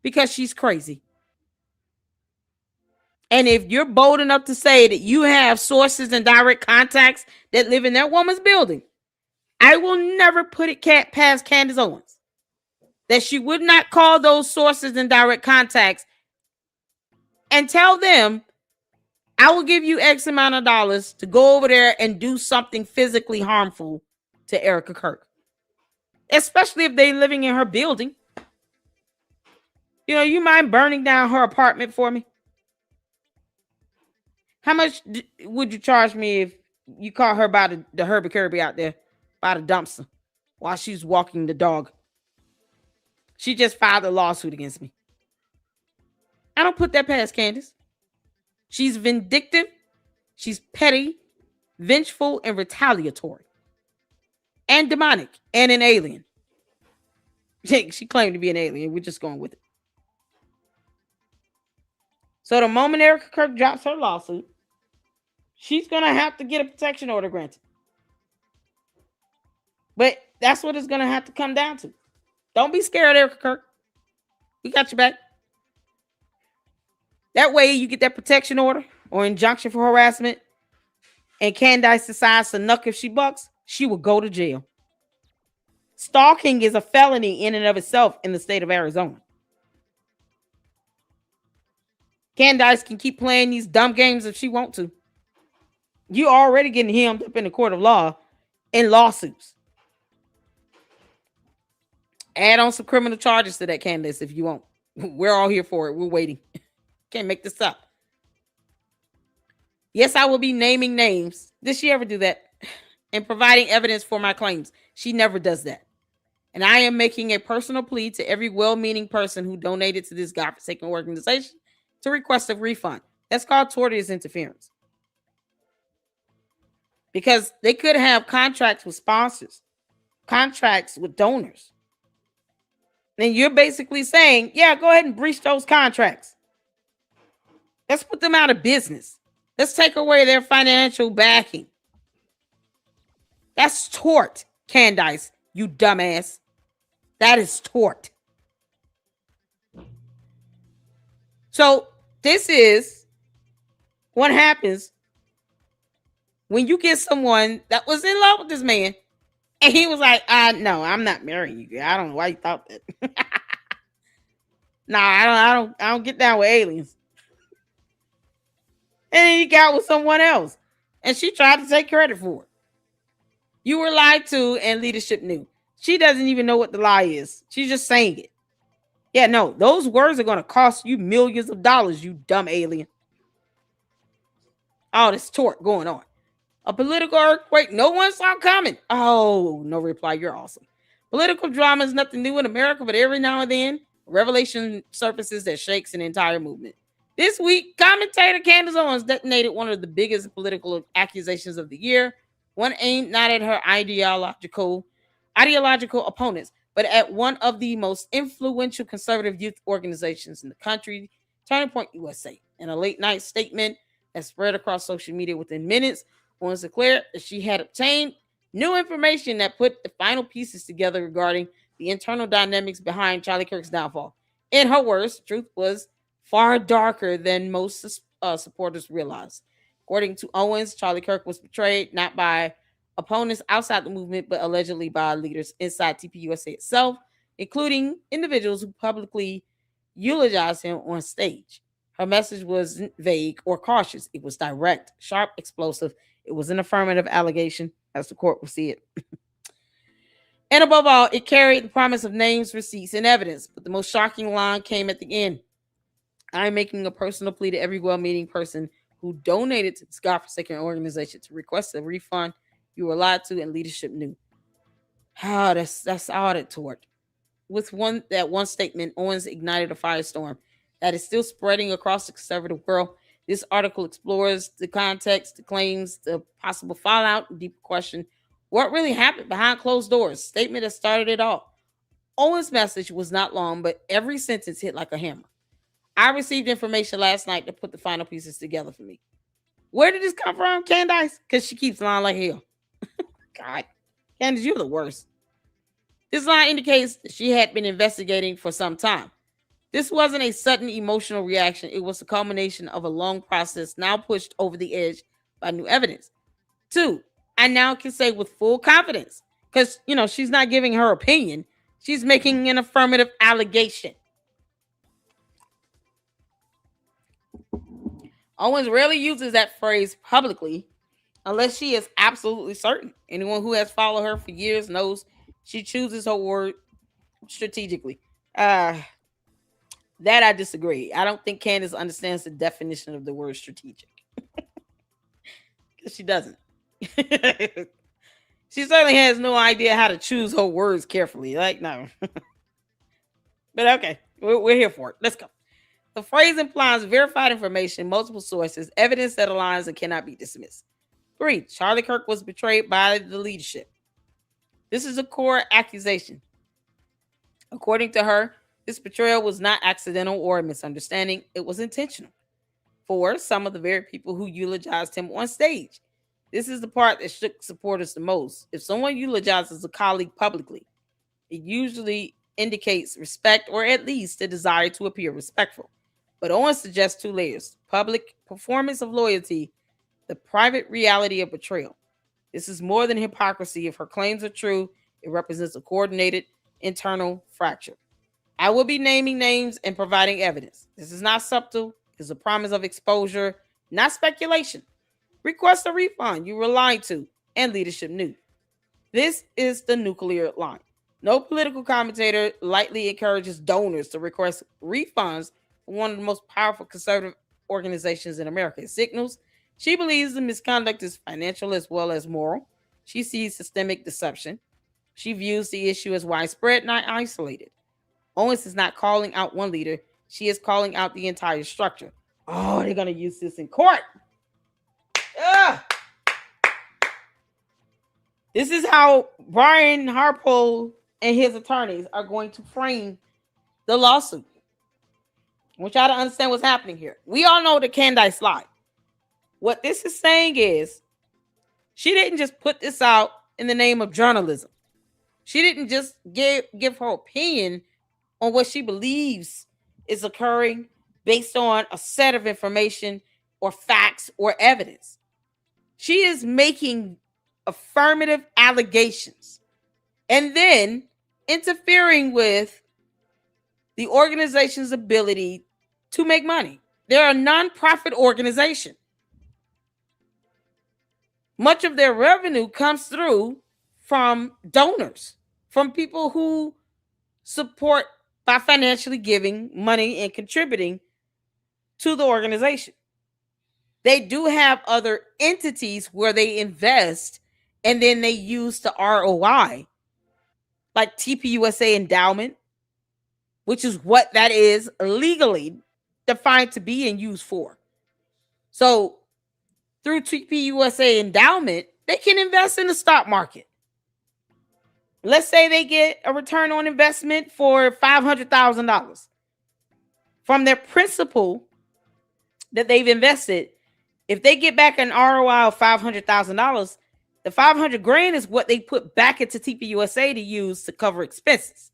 because she's crazy. And if you're bold enough to say that you have sources and direct contacts that live in that woman's building, I will never put it past Candace Owens that she would not call those sources and direct contacts and tell them, I will give you X amount of dollars to go over there and do something physically harmful to Erica Kirk, especially if they're living in her building. You mind burning down her apartment for me? How much would you charge me if you caught her by the Herbie Kirby out there by the dumpster while she's walking the dog? She just filed a lawsuit against me. I don't put that past Candace. She's vindictive. She's petty, vengeful, and retaliatory. And demonic. And an alien. She claimed to be an alien. We're just going with it. So the moment Erica Kirk drops her lawsuit, she's going to have to get a protection order granted. But that's what it's going to have to come down to. Don't be scared, Erica Kirk. We got your back. That way you get that protection order or injunction for harassment, and Candace decides to knuck if she bucks, she will go to jail. Stalking is a felony in and of itself in the state of Arizona. Candace can keep playing these dumb games if she wants to. You're already getting hemmed up in the court of law in lawsuits. Add on some criminal charges to that, Candace, if you want. We're all here for it. We're waiting. Can't make this up. Yes, I will be naming names. Did she ever do that? And providing evidence for my claims. She never does that. And I am making a personal plea to every well-meaning person who donated to this godforsaken organization to request a refund. That's called tortious interference. Because they could have contracts with sponsors, contracts with donors. And you're basically saying, yeah, go ahead and breach those contracts. Let's put them out of business. Let's take away their financial backing. That's tort, Candace, you dumbass. That is tort. So this is what happens when you get someone that was in love with this man, and he was like, no, I'm not marrying you. I don't know why you thought that. Nah, I don't get down with aliens. And then he got with someone else, and she tried to take credit for it. You were lied to, and leadership knew. She doesn't even know what the lie is. She's just saying it. Yeah, no, those words are going to cost you millions of dollars, you dumb alien. All this tort going on. A political earthquake no one saw coming. Oh, NoReply, you're awesome. Political drama is nothing new in America, but every now and then, a revelation surfaces that shakes an entire movement. This week, commentator Candace Owens detonated one of the biggest political accusations of the year One aimed not at her ideological opponents, but at one of the most influential conservative youth organizations in the country, Turning Point USA. In a late night statement that spread across social media within minutes, Owens declared that she had obtained new information that put the final pieces together regarding the internal dynamics behind Charlie Kirk's downfall. In her words, truth was far darker than most supporters realized. According to Owens, Charlie Kirk was betrayed not by opponents outside the movement, but allegedly by leaders inside TPUSA itself, including individuals who publicly eulogized him on stage. Her message wasn't vague or cautious. It was direct, sharp, explosive. It was an affirmative allegation, as the court will see it. And above all, it carried the promise of names, receipts, and evidence. But the most shocking line came at the end. I'm making a personal plea to every well-meaning person who donated to this godforsaken organization to request a refund you were lied to and leadership knew. That's all it toward. With one statement, Owens ignited a firestorm that is still spreading across the conservative world. This article explores the context, the claims, the possible fallout, and deeper question: what really happened behind closed doors? Statement that started it all. Owens' message was not long, but every sentence hit like a hammer. I received information last night to put the final pieces together for me. Where did this come from, Candace? Because she keeps lying like hell. God, Candace, you're the worst. This line indicates that she had been investigating for some time. This wasn't a sudden emotional reaction. It was a culmination of a long process now pushed over the edge by new evidence. 2, I now can say with full confidence, because, she's not giving her opinion. She's making an affirmative allegation. Owens rarely uses that phrase publicly unless she is absolutely certain. Anyone who has followed her for years knows she chooses her word strategically. That I disagree. I don't think Candace understands the definition of the word strategic. Because she doesn't. She certainly has no idea how to choose her words carefully. Like, no. But okay, we're here for it. Let's go. The phrase implies verified information, multiple sources, evidence that aligns and cannot be dismissed. 3, Charlie Kirk was betrayed by the leadership. This is a core accusation. According to her, this betrayal was not accidental or a misunderstanding. It was intentional. 4, some of the very people who eulogized him on stage. This is the part that shook supporters the most. If someone eulogizes a colleague publicly, it usually indicates respect or at least a desire to appear respectful. But Owens suggests 2 layers: public performance of loyalty, the private reality of betrayal. This is more than hypocrisy. If her claims are true, it represents a coordinated internal fracture. I will be naming names and providing evidence. This is not subtle. It's a promise of exposure, not speculation. Request a refund you were lied to and leadership knew. This is the nuclear line. No political commentator lightly encourages donors to request refunds from one of the most powerful conservative organizations in America. It signals she believes the misconduct is financial as well as moral. She sees systemic deception. She views the issue as widespread, not isolated. Owens is not calling out one leader. She is calling out the entire structure. Oh, they're going to use this in court. Ugh. This is how Brian Harpole and his attorneys are going to frame the lawsuit. I want y'all to understand what's happening here. We all know that Candace lied. What this is saying is she didn't just put this out in the name of journalism. She didn't just give her opinion on what she believes is occurring based on a set of information or facts or evidence. She is making affirmative allegations and then interfering with the organization's ability to make money. They're a nonprofit organization. Much of their revenue comes through from donors, from people who support by financially giving money and contributing to the organization. They do have other entities where they invest and then they use the ROI, like TPUSA endowment, which is what that is legally defined to be and used for. So through TPUSA endowment, They can invest in the stock market. Let's say they get a return on investment for $500,000 from their principal that they've invested. If they get back an ROI of $500,000, the 500 grand is what they put back into TPUSA to use to cover expenses,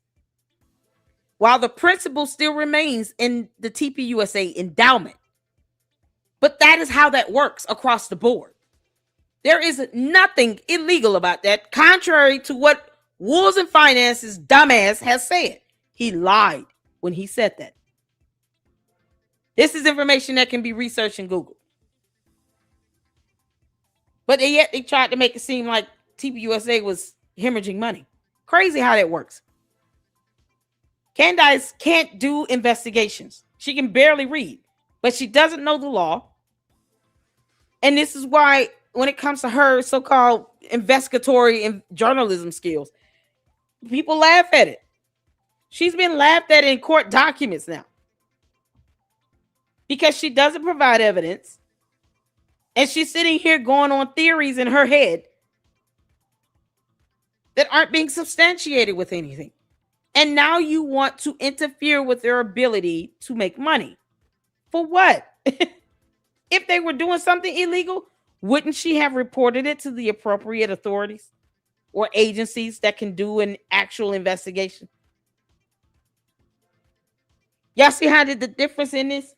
while the principal still remains in the TPUSA endowment. But that is how that works across the board. There is nothing illegal about that, contrary to what Wolves and Finance's dumbass has said. He lied when he said that. This is information that can be researched in Google. But yet they tried to make it seem like TPUSA was hemorrhaging money. Crazy how that works. Candace can't do investigations. She can barely read, but she doesn't know the law. And this is why when it comes to her so-called investigatory and journalism skills, people laugh at it. She's been laughed at in court documents now because she doesn't provide evidence. And she's sitting here going on theories in her head that aren't being substantiated with anything. And now you want to interfere with their ability to make money. For what? If they were doing something illegal, wouldn't she have reported it to the appropriate authorities or agencies that can do an actual investigation? Y'all see how the difference in this?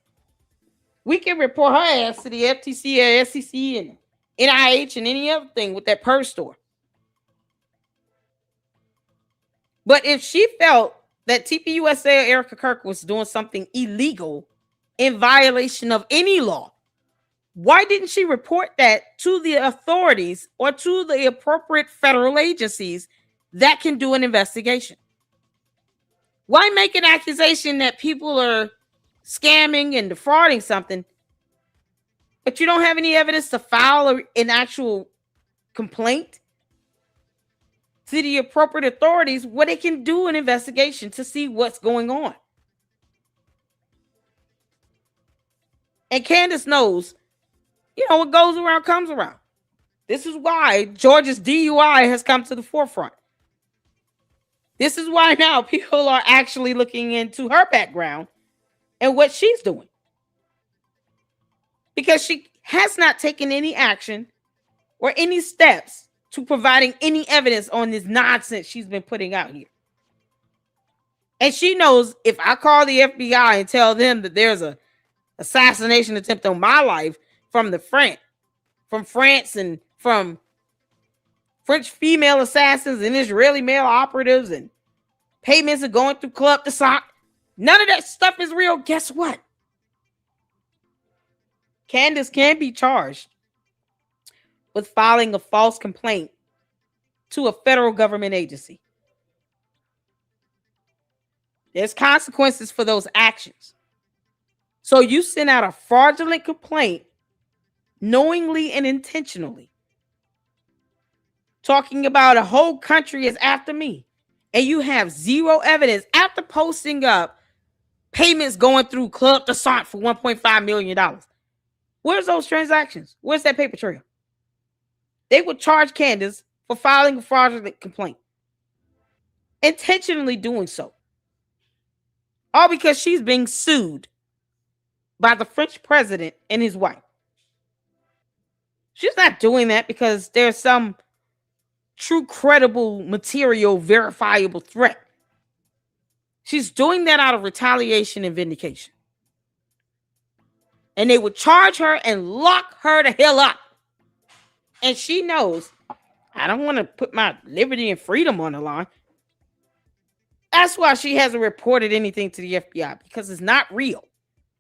We can report her ass to the FTC or SEC and NIH and any other thing with that purse store. But if she felt that TPUSA or Erica Kirk was doing something illegal in violation of any law, why didn't she report that to the authorities or to the appropriate federal agencies that can do an investigation? Why make an accusation that people are scamming and defrauding something, but you don't have any evidence to file an actual complaint to the appropriate authorities where they can do an investigation to see what's going on? And Candace knows, what goes around comes around. This is why Georgia's DUI has come to the forefront. This is why now people are actually looking into her background and what she's doing. Because she has not taken any action or any steps to providing any evidence on this nonsense she's been putting out here. And she knows if I call the FBI and tell them that there's a assassination attempt on my life from France and from French female assassins and Israeli male operatives, and payments are going through Club TPUSA, none of that stuff is real. Guess what? Candace can be charged with filing a false complaint to a federal government agency. There's consequences for those actions. So you send out a fraudulent complaint knowingly and intentionally, talking about a whole country is after me, and you have zero evidence after posting up payments going through Club TPUSA for $1.5 million. Where's those transactions? Where's that paper trail? They would charge Candace for filing a fraudulent complaint, intentionally doing so, all because she's being sued by the French president and his wife. She's not doing that because there's some true, credible, material, verifiable threat. She's doing that out of retaliation and vindication. And they would charge her and lock her the hell up. And she knows, I don't want to put my liberty and freedom on the line. That's why she hasn't reported anything to the FBI, because it's not real.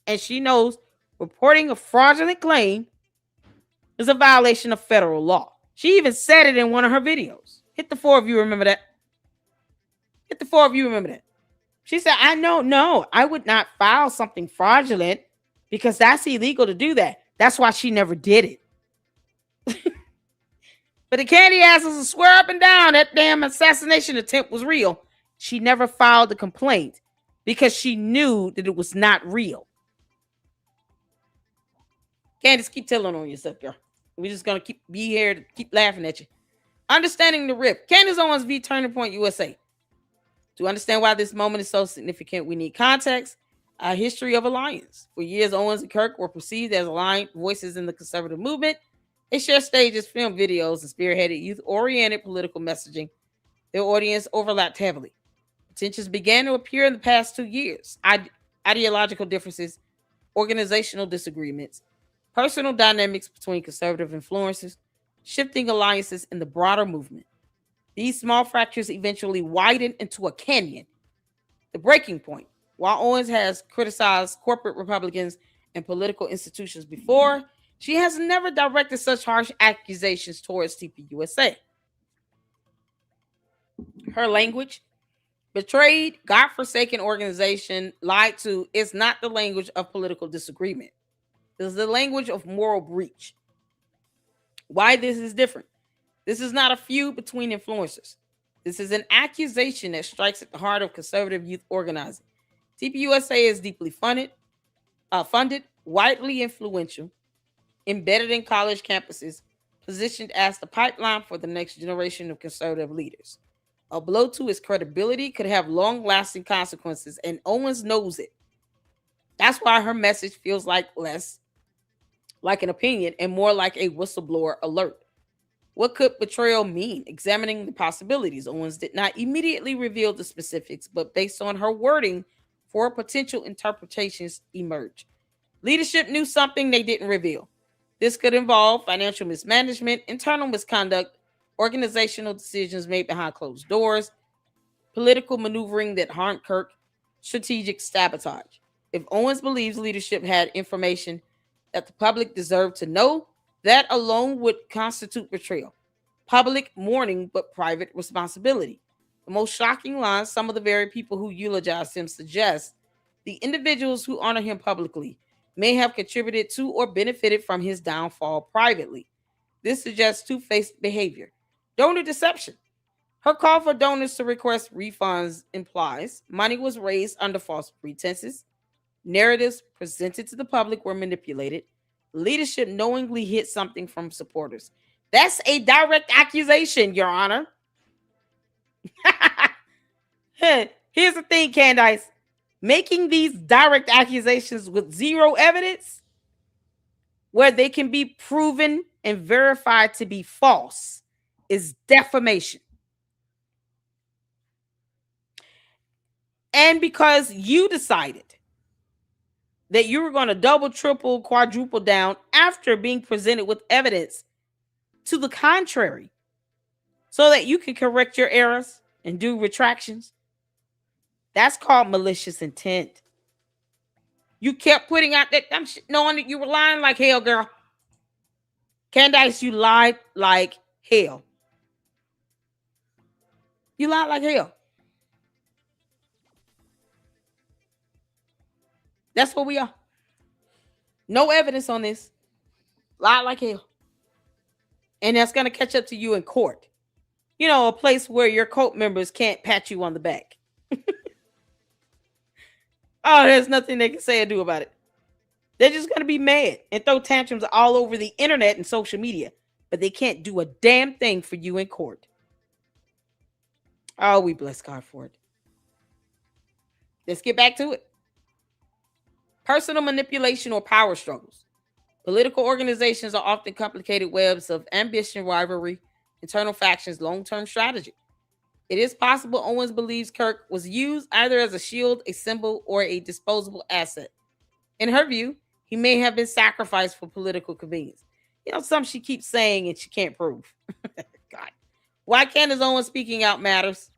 And she knows reporting a fraudulent claim is a violation of federal law. She even said it in one of her videos. Hit the 4 of you remember that. Hit the 4 of you remember that. She said, I would not file something fraudulent because that's illegal to do that. That's why she never did it. But the candy asses will swear up and down that damn assassination attempt was real. She never filed the complaint because she knew that it was not real. Candace, keep telling on yourself, girl. We're just gonna be here to keep laughing at you. Understanding the rift. Candace Owens v. Turning Point USA. To understand why this moment is so significant, we need context. A history of alliance. For years, Owens and Kirk were perceived as aligned voices in the conservative movement. They shared stages, filmed videos, and spearheaded youth-oriented political messaging. Their audience overlapped heavily. Tensions began to appear in the past 2 years. Ideological differences, organizational disagreements, personal dynamics between conservative influences, shifting alliances in the broader movement. These small fractures eventually widened into a canyon. The breaking point. While Owens has criticized corporate Republicans and political institutions before, she has never directed such harsh accusations towards TPUSA. Her language, betrayed, godforsaken organization, lied to, is not the language of political disagreement. It is the language of moral breach. Why this is different? This is not a feud between influencers. This is an accusation that strikes at the heart of conservative youth organizing. TPUSA is deeply funded, widely influential, embedded in college campuses, positioned as the pipeline for the next generation of conservative leaders. A blow to its credibility could have long-lasting consequences, and Owens knows it. That's why her message feels less like an opinion and more like a whistleblower alert. What could betrayal mean? Examining the possibilities. Owens did not immediately reveal the specifics, but based on her wording, 4 potential interpretations emerged. Leadership knew something they didn't reveal. This could involve financial mismanagement, internal misconduct, organizational decisions made behind closed doors, political maneuvering that harmed Kirk, strategic sabotage. If Owens believes leadership had information that the public deserved to know, that alone would constitute betrayal. Public mourning, but private responsibility. The most shocking line, some of the very people who eulogized him suggest the individuals who honor him publicly may have contributed to or benefited from his downfall privately. This suggests two-faced behavior. Donor deception. Her call for donors to request refunds implies money was raised under false pretenses. Narratives presented to the public were manipulated. Leadership knowingly hid something from supporters. That's a direct accusation, Your Honor. Here's the thing, Candace. Making these direct accusations with zero evidence, where they can be proven and verified to be false, is defamation. And because you decided that you were going to double, triple, quadruple down after being presented with evidence to the contrary, so that you can correct your errors and do retractions, that's called malicious intent. You kept putting out that knowing that you were lying like hell, girl. Candace, you lied like hell. You lied like hell. That's what we are. No evidence on this. Lied like hell. And that's going to catch up to you in court. You know, a place where your cult members can't pat you on the back. Oh, there's nothing they can say or do about it. They're just going to be mad and throw tantrums all over the internet and social media. But they can't do a damn thing for you in court. Oh, we bless God for it. Let's get back to it. Personal manipulation or power struggles. Political organizations are often complicated webs of ambition, rivalry, internal factions, long-term strategy. It is possible Owens believes Kirk was used either as a shield, a symbol, or a disposable asset. In her view, he may have been sacrificed for political convenience. You know, something she keeps saying and she can't prove. God. Why Candace Owens speaking out matters?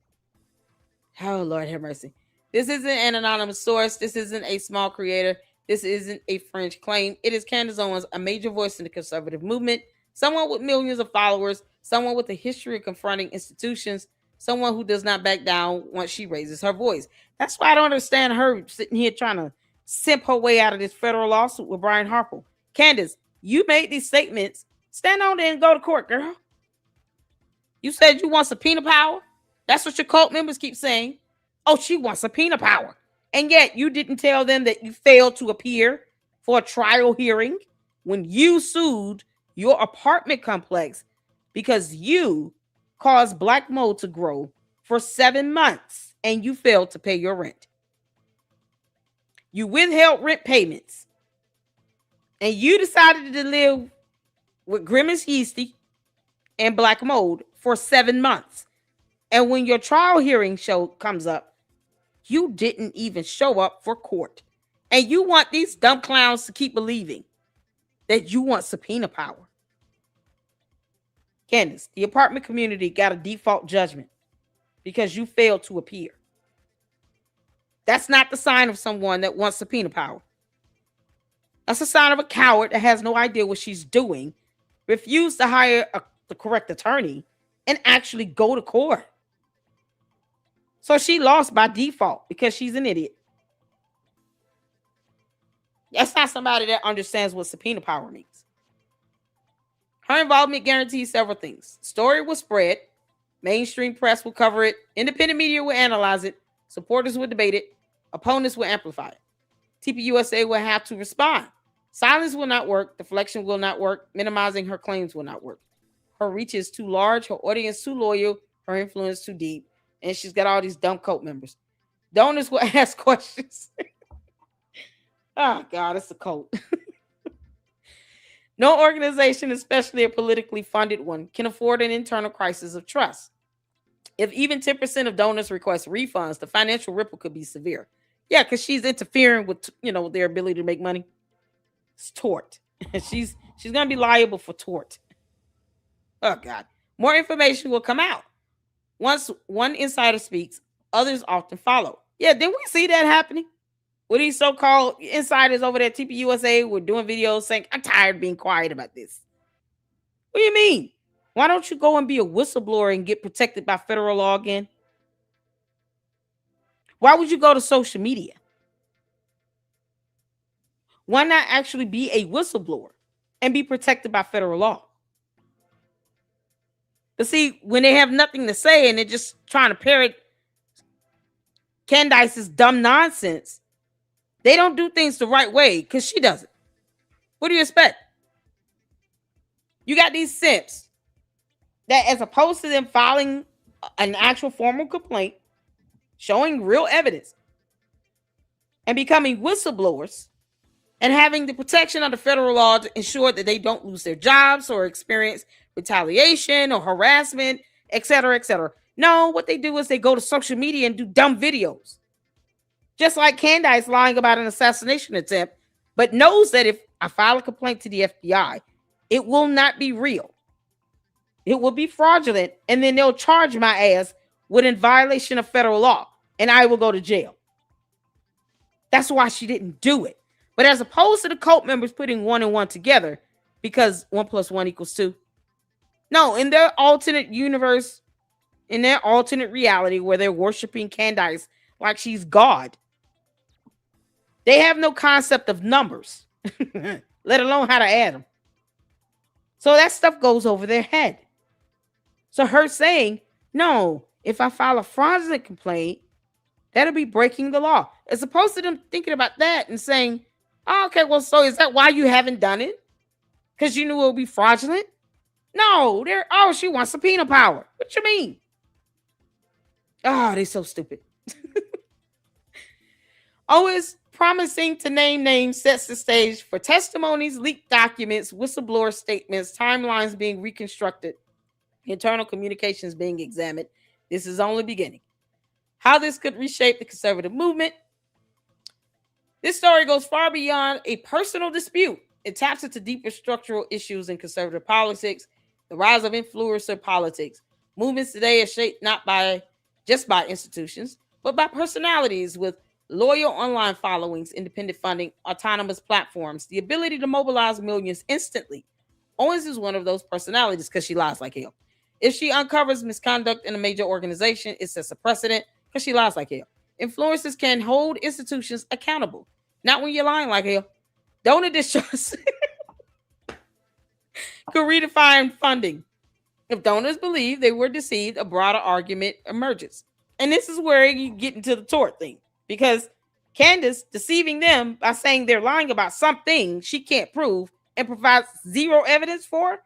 Oh, Lord have mercy. This isn't an anonymous source. This isn't a small creator. This isn't a fringe claim. It is Candace Owens, a major voice in the conservative movement, someone with millions of followers, someone with a history of confronting institutions, someone who does not back down once she raises her voice. That's why I don't understand her sitting here trying to simp her way out of this federal lawsuit with Brian Harper. Candace, you made these statements. Stand on there and go to court, girl. You said you want subpoena power. That's what your cult members keep saying. Oh, she wants subpoena power. And yet you didn't tell them that you failed to appear for a trial hearing when you sued your apartment complex because you caused black mold to grow for 7 months and you failed to pay your rent. You withheld rent payments and you decided to live with Grimace Yeasty and black mold for 7 months. And when your trial hearing comes up, you didn't even show up for court. And you want these dumb clowns to keep believing that you want subpoena power. Candace, the apartment community got a default judgment because you failed to appear. That's not the sign of someone that wants subpoena power. That's a sign of a coward that has no idea what she's doing, refused to hire the correct attorney, and actually go to court. So she lost by default because she's an idiot. That's not somebody that understands what subpoena power means. Her involvement guarantees several things. Story will spread. Mainstream press will cover it. Independent media will analyze it. Supporters will debate it. Opponents will amplify it. TPUSA will have to respond. Silence will not work. Deflection will not work. Minimizing her claims will not work. Her reach is too large. Her audience too loyal. Her influence too deep. And she's got all these dumb cult members. Donors will ask questions. Oh, God, it's a cult. No organization, especially a politically funded one, can afford an internal crisis of trust. If even 10% of donors request refunds, the financial ripple could be severe. Yeah, because she's interfering with, their ability to make money. It's tort. she's going to be liable for tort. Oh, God. More information will come out. Once one insider speaks, others often follow. Yeah, didn't we see that happening? With these so-called insiders over there at TPUSA were doing videos saying, I'm tired of being quiet about this. What do you mean? Why don't you go and be a whistleblower and get protected by federal law again? Why would you go to social media? Why not actually be a whistleblower and be protected by federal law? But see, when they have nothing to say and they're just trying to parrot Candace's dumb nonsense, they don't do things the right way because she doesn't. What do you expect? You got these simps that, as opposed to them filing an actual formal complaint, showing real evidence, and becoming whistleblowers, and having the protection of the federal law to ensure that they don't lose their jobs or experience retaliation or harassment, etc., etc. No, what they do is they go to social media and do dumb videos. Just like Candace lying about an assassination attempt, but knows that if I file a complaint to the FBI, it will not be real. It will be fraudulent, and then they'll charge my ass with in violation of federal law, and I will go to jail. That's why she didn't do it. But as opposed to the cult members putting 1 and 1 together because 1 + 1 = 2. No, in their alternate universe, in their alternate reality where they're worshiping Candace like she's God, they have no concept of numbers, let alone how to add them. So that stuff goes over their head. So her saying, no, if I file a fraudulent complaint, that'll be breaking the law. As opposed to them thinking about that and saying, oh, okay, well, so is that why you haven't done it? Because you knew it would be fraudulent? No, she wants subpoena power. What you mean? Oh, they're so stupid. Owens promising to name names sets the stage for testimonies, leaked documents, whistleblower statements, timelines being reconstructed, internal communications being examined. This is only beginning. How this could reshape the conservative movement. This story goes far beyond a personal dispute. It taps into deeper structural issues in conservative politics, the rise of influencer politics. Movements today are shaped not just by institutions, but by personalities with loyal online followings, independent funding, autonomous platforms, the ability to mobilize millions instantly. Owens is one of those personalities because she lies like hell. If she uncovers misconduct in a major organization, it sets a precedent because she lies like hell. Influencers can hold institutions accountable. Not when you're lying like hell. Donor distrust could redefine funding. If donors believe they were deceived, a broader argument emerges. And this is where you get into the tort thing. Because Candace deceiving them by saying they're lying about something she can't prove and provides zero evidence for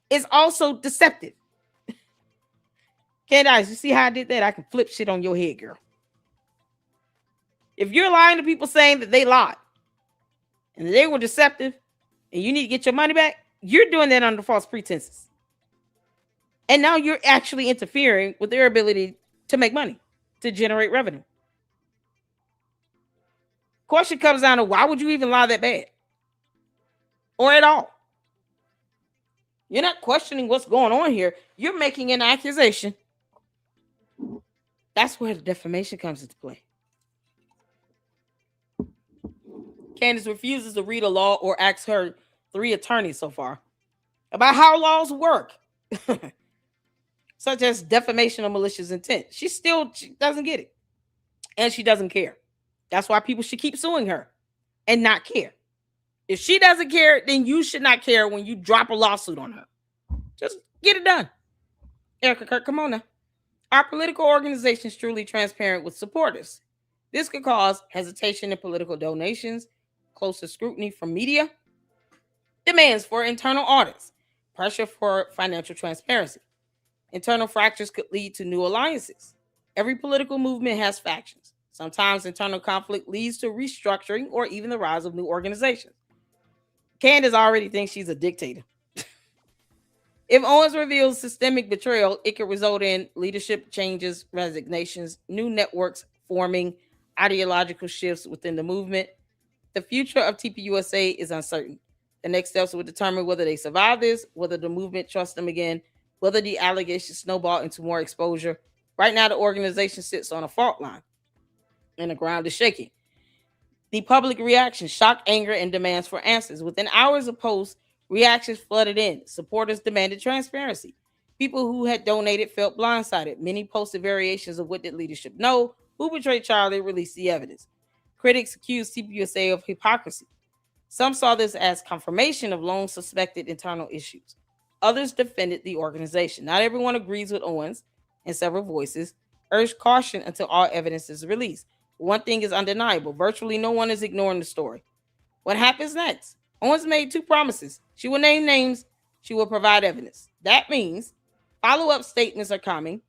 is also deceptive. Candace, you see how I did that? I can flip shit on your head, girl. If you're lying to people saying that they lied and they were deceptive and you need to get your money back, you're doing that under false pretenses. And now you're actually interfering with their ability to make money, to generate revenue. Question comes down to, why would you even lie that bad? Or at all? You're not questioning what's going on here. You're making an accusation. That's where the defamation comes into play. Candace refuses to read a law or asks her 3 attorneys so far about how laws work, such as defamation or malicious intent. She doesn't get it. And she doesn't care. That's why people should keep suing her and not care. If she doesn't care, then you should not care when you drop a lawsuit on her. Just get it done. Erica Kirk, come on now. Are political organizations truly transparent with supporters? This could cause hesitation in political donations, closer scrutiny from media, demands for internal audits, pressure for financial transparency. Internal fractures could lead to new alliances. Every political movement has factions. Sometimes internal conflict leads to restructuring or even the rise of new organizations. Candace already thinks she's a dictator. If Owens reveals systemic betrayal, it could result in leadership changes, resignations, new networks forming, ideological shifts within the movement. The future of TPUSA is uncertain. The next steps will determine whether they survive this, whether the movement trusts them again, whether the allegations snowball into more exposure. Right now, the organization sits on a fault line and the ground is shaking. The public reaction, shock, anger, and demands for answers. Within hours of posts, reactions flooded in. Supporters demanded transparency. People who had donated felt blindsided. Many posted variations of what did leadership know, who betrayed Charlie, released the evidence. Critics accused TPUSA of hypocrisy. Some saw this as confirmation of long suspected internal issues. Others defended the organization. Not everyone agrees with Owens, and several voices urged caution until all evidence is released. One thing is undeniable. Virtually no one is ignoring the story. What happens next? Owens made 2 promises. She will name names. She will provide evidence. That means follow-up statements are coming.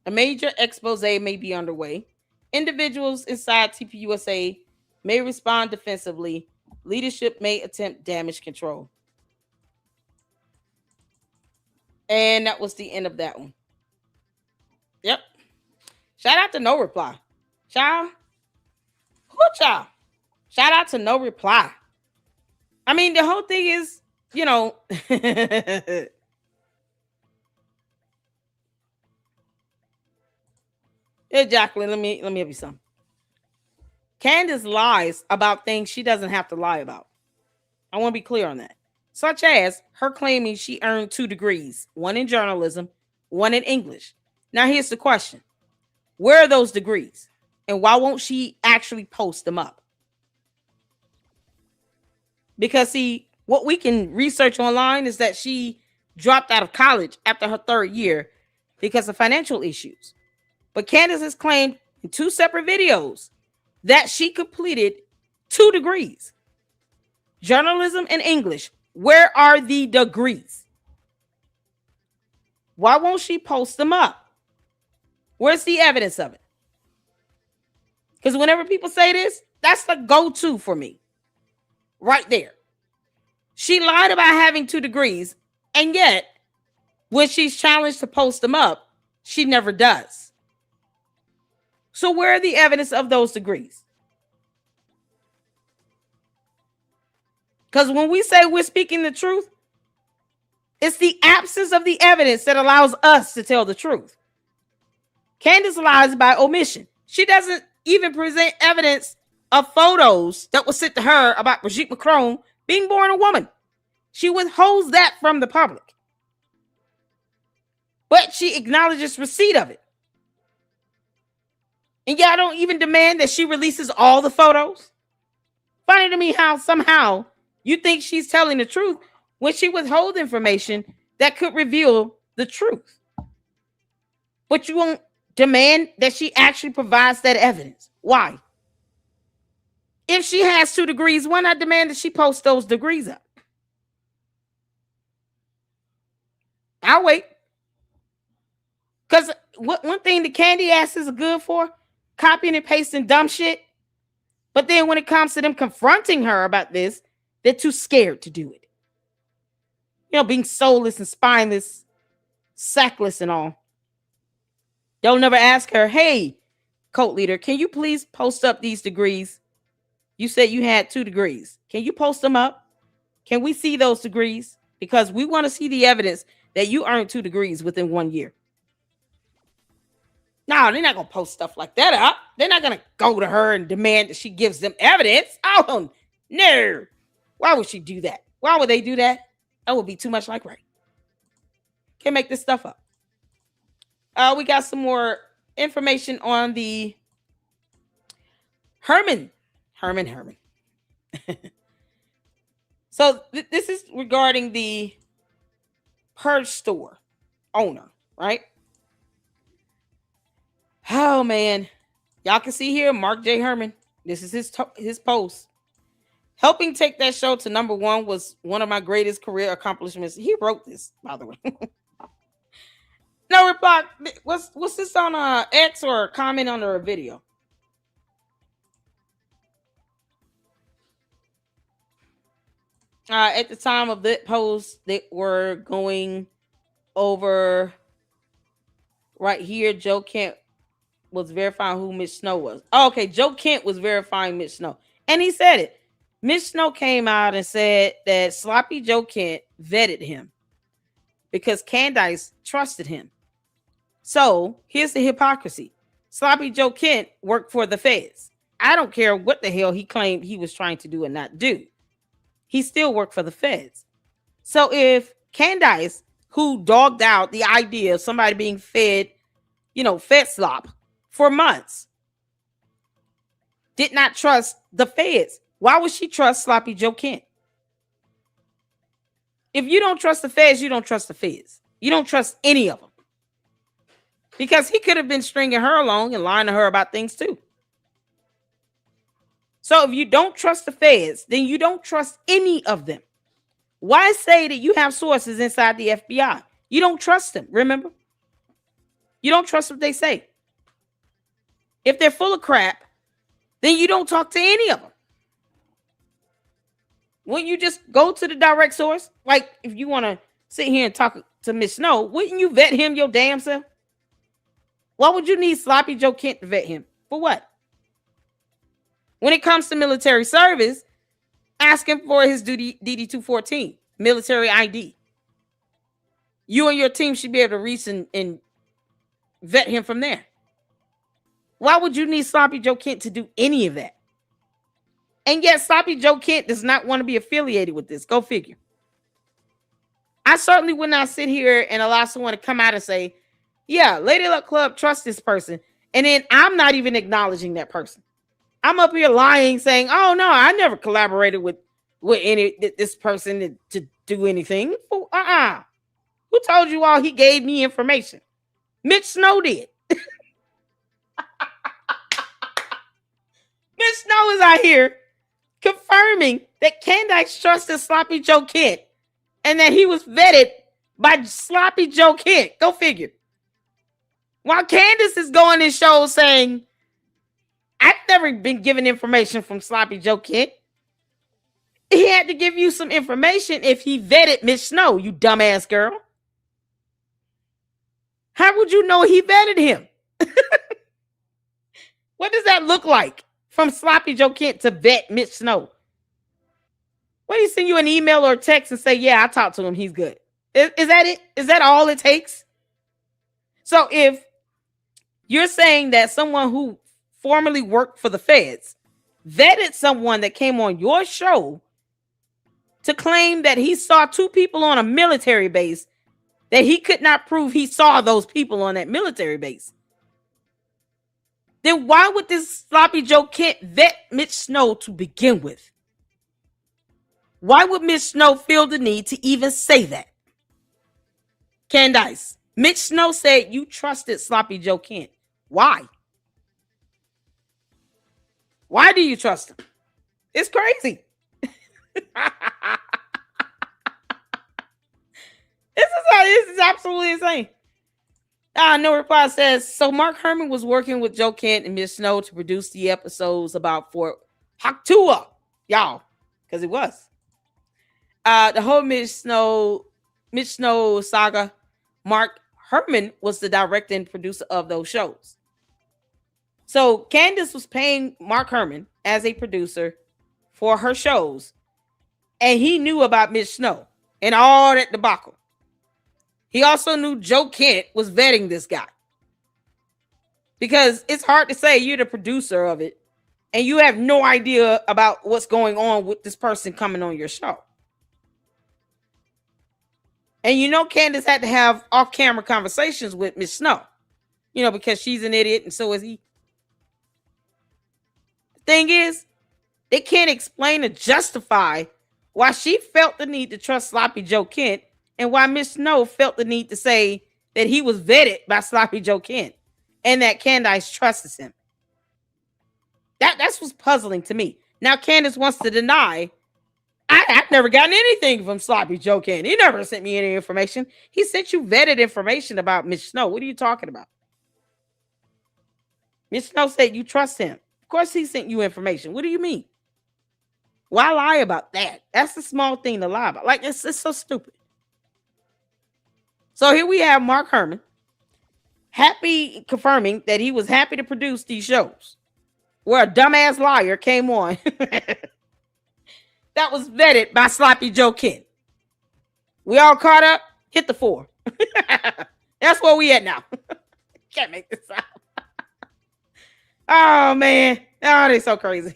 A major expose may be underway. Individuals inside TPUSA may respond defensively. Leadership may attempt damage control. And that was the end of that one. Yep. Shout out to NoReply. Child. Who child? Shout out to NoReply. I mean, the whole thing is, you know. Here, Jacqueline, let me help you some. Candace lies about things she doesn't have to lie about. I want to be clear on that. Such as her claiming she earned 2 degrees, one in journalism, one in English. Now, here's the question. Where are those degrees? And why won't she actually post them up? Because, see, what we can research online is that she dropped out of college after her 3rd year because of financial issues. But Candace has claimed in 2 separate videos that she completed 2 degrees. Journalism and English. Where are the degrees? Why won't she post them up? Where's the evidence of it? Because whenever people say this, that's the go-to for me. Right there. She lied about having 2 degrees, and yet, when she's challenged to post them up, she never does. So where are the evidence of those degrees? Because when we say we're speaking the truth, it's the absence of the evidence that allows us to tell the truth. Candace lies by omission. She doesn't even present evidence of photos that were sent to her about Brigitte Macron being born a woman. She withholds that from the public. But she acknowledges receipt of it. And y'all don't even demand that she releases all the photos. Funny to me how somehow you think she's telling the truth when she withholds information that could reveal the truth. But you won't demand that she actually provides that evidence. Why? If she has 2 degrees, why not demand that she post those degrees up? I'll wait. Because one thing the candy asses are good for, copying and pasting dumb shit. But then when it comes to them confronting her about this, they're too scared to do it. You know, being soulless and spineless, sackless and all. They'll never ask her, hey, cult leader, can you please post up these degrees? You said you had 2 degrees. Can you post them up? Can we see those degrees? Because we want to see the evidence that you earned 2 degrees within 1 year. No, they're not going to post stuff like that up. They're not going to go to her and demand that she gives them evidence. Oh, no. Why would she do that? Why would they do that? That would be too much like right. Can't make this stuff up. We got some more information on the Herman. So this is regarding the purge store owner, right? Oh, man. Y'all can see here, Mark J. Herman. This is his post. Helping take that show to #1 was one of my greatest career accomplishments. He wrote this, by the way. No reply. What's this on X or a comment under a video? At the time of that post, they were going over right here. Joe Kent was verifying who Mitch Snow was. Oh, okay, Joe Kent was verifying Mitch Snow. And he said it. Mitch Snow came out and said that Sloppy Joe Kent vetted him because Candace trusted him. So here's the hypocrisy. Sloppy Joe Kent worked for the feds. I don't care what the hell he claimed he was trying to do and not do. He still worked for the feds. So if Candace, who dogged out the idea of somebody being fed, fed slop for months, did not trust the feds, why would she trust Sloppy Joe Kent? If you don't trust the feds, you don't trust the feds. You don't trust any of them. Because he could have been stringing her along and lying to her about things too. So if you don't trust the feds, then you don't trust any of them. Why say that you have sources inside the FBI? You don't trust them, remember? You don't trust what they say. If they're full of crap, then you don't talk to any of them. Wouldn't you just go to the direct source? Like if you want to sit here and talk to Miss Snow, wouldn't you vet him your damn self? Why would you need Sloppy Joe Kent to vet him? For what? When it comes to military service, ask him for his DD-214, military ID. You and your team should be able to reach and vet him from there. Why would you need Sloppy Joe Kent to do any of that? And yet Sloppy Joe Kent does not want to be affiliated with this. Go figure. I certainly would not sit here and allow someone to come out and say, yeah, Lady Luck Club trusts this person. And then I'm not even acknowledging that person. I'm up here lying, saying, oh, no, I never collaborated with this person to do anything. Who told you all he gave me information? Mitch Snow did. Mitch Snow is out here confirming that Candace trusted Sloppy Joe Kent and that he was vetted by Sloppy Joe Kent. Go figure. While Candace is going in shows saying, I've never been given information from Sloppy Joe Kent. He had to give you some information if he vetted Mitch Snow, you dumbass girl. How would you know he vetted him? What does that look like from Sloppy Joe Kent to vet Mitch Snow? What do you send you an email or a text and say, yeah, I talked to him, he's good? Is that it? Is that all it takes? So if you're saying that someone who formerly worked for the feds vetted someone that came on your show to claim that he saw 2 people on a military base, that he could not prove he saw those people on that military base, then why would this Sloppy Joe Kent vet Mitch Snow to begin with? Why would Mitch Snow feel the need to even say that? Candace, Mitch Snow said you trusted Sloppy Joe Kent. Why? Why do you trust him? It's crazy. This is This is absolutely insane. NoReply says, so Mark Herman was working with Joe Kent and Miss Snow to produce the episodes about Fort Haktua, y'all, because it was. The whole Miss Snow saga, Mark Herman was the director and producer of those shows. So Candace was paying Mark Herman as a producer for her shows, and he knew about Miss Snow and all that debacle. He also knew Joe Kent was vetting this guy, because it's hard to say you're the producer of it and you have no idea about what's going on with this person coming on your show. And you know, Candace had to have off-camera conversations with Miss Snow, you know, because she's an idiot and so is he. The thing is, they can't explain or justify why she felt the need to trust Sloppy Joe Kent and why Miss Snow felt the need to say that he was vetted by Sloppy Joe Kent and that Candace trusts him. That's what's puzzling to me. Now Candace wants to deny, I've never gotten anything from Sloppy Joe Kent. He never sent me any information. He sent you vetted information about Miss Snow. What are you talking about? Miss Snow said you trust him. Of course he sent you information. What do you mean? Why lie about that? That's a small thing to lie about. Like, it's so stupid. So here we have Mark Herman confirming that he was happy to produce these shows where a dumbass liar came on that was vetted by Sloppy Joe Kent. We all caught up? Hit the 4. That's where we at now. Can't make this up. Oh, man. Oh, they're so crazy.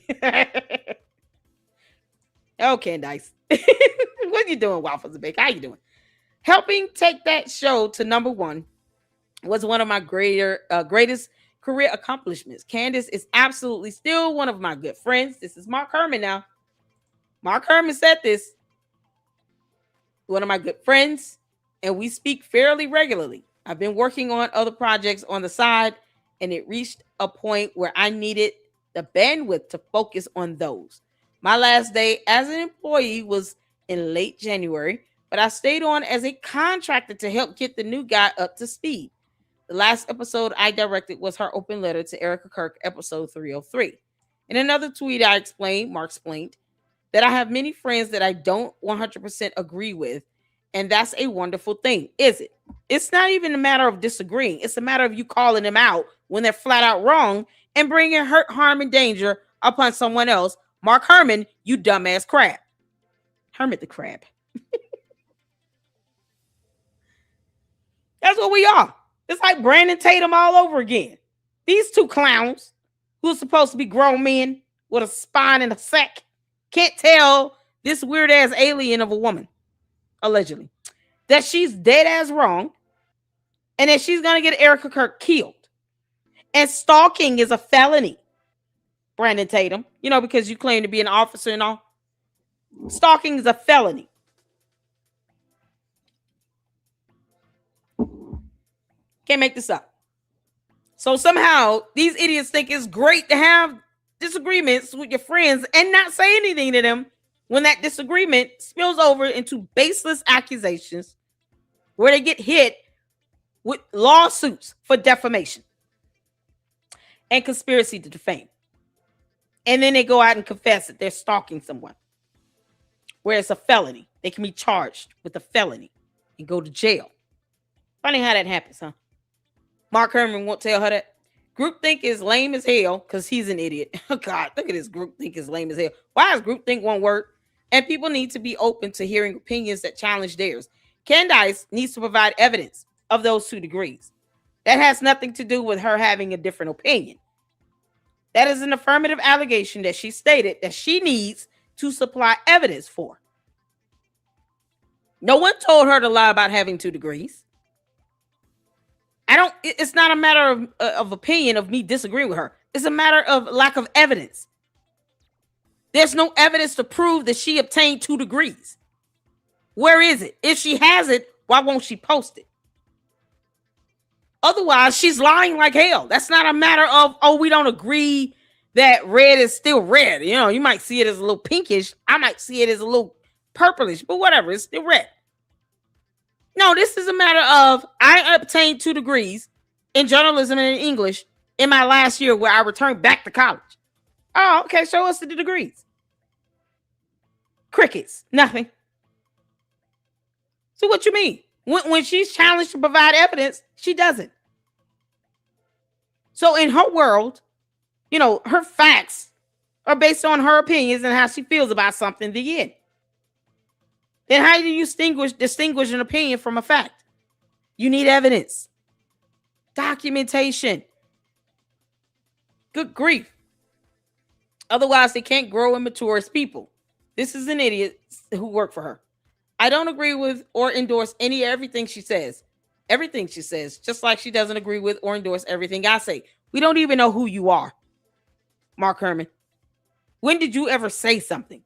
Oh, Candace. What are you doing, Waffles and Bake? How you doing? Helping take that show to #1 was one of my greatest career accomplishments. Candace is absolutely still one of my good friends. This is Mark Herman now. Mark Herman said this. One of my good friends, and we speak fairly regularly. I've been working on other projects on the side, and it reached a point where I needed the bandwidth to focus on those. My last day as an employee was in late January, but I stayed on as a contractor to help get the new guy up to speed. The last episode I directed was her open letter to Erica Kirk, episode 303. In another tweet, Mark explained, that I have many friends that I don't 100% agree with, and that's a wonderful thing, is it? It's not even a matter of disagreeing. It's a matter of you calling them out when they're flat out wrong and bringing hurt, harm, and danger upon someone else. Mark Herman, you dumbass crab. Hermit the crab. That's what we are. It's like Brandon Tatum all over again. These two clowns who are supposed to be grown men with a spine and a sack can't tell this weird ass alien of a woman, allegedly, that she's dead ass wrong and that she's going to get Erica Kirk killed. And stalking is a felony, Brandon Tatum, you know, because you claim to be an officer and all. Stalking is a felony. Can't make this up. So somehow these idiots think it's great to have disagreements with your friends and not say anything to them when that disagreement spills over into baseless accusations where they get hit with lawsuits for defamation and conspiracy to defame. And then they go out and confess that they're stalking someone, where it's a felony. They can be charged with a felony and go to jail. Funny how that happens, huh? Mark Herman won't tell her that. Groupthink is lame as hell because he's an idiot. Oh, God, look at this. Groupthink is lame as hell. Why is groupthink one word? And people need to be open to hearing opinions that challenge theirs. Candace needs to provide evidence of those 2 degrees. That has nothing to do with her having a different opinion. That is an affirmative allegation that she stated that she needs to supply evidence for. No one told her to lie about having 2 degrees. It's not a matter of opinion of me disagreeing with her. It's a matter of lack of evidence. There's no evidence to prove that she obtained 2 degrees. Where is it? If she has it, why won't she post it? Otherwise, she's lying like hell. That's not a matter of, oh, we don't agree that red is still red. You know, you might see it as a little pinkish. I might see it as a little purplish, but whatever, it's still red. No, this is a matter of I obtained 2 degrees in journalism and in English in my last year where I returned back to college. Oh, okay. Show us the degrees. Crickets. Nothing. So what you mean? When she's challenged to provide evidence, she doesn't. So in her world, her facts are based on her opinions and how she feels about something. The end. Then how do you distinguish an opinion from a fact? You need evidence, documentation. Good grief. Otherwise, they can't grow and mature as people. This is an idiot who work for her. I don't agree with or endorse everything she says. Everything she says, just like she doesn't agree with or endorse everything I say. We don't even know who you are, Mark Herman. When did you ever say something?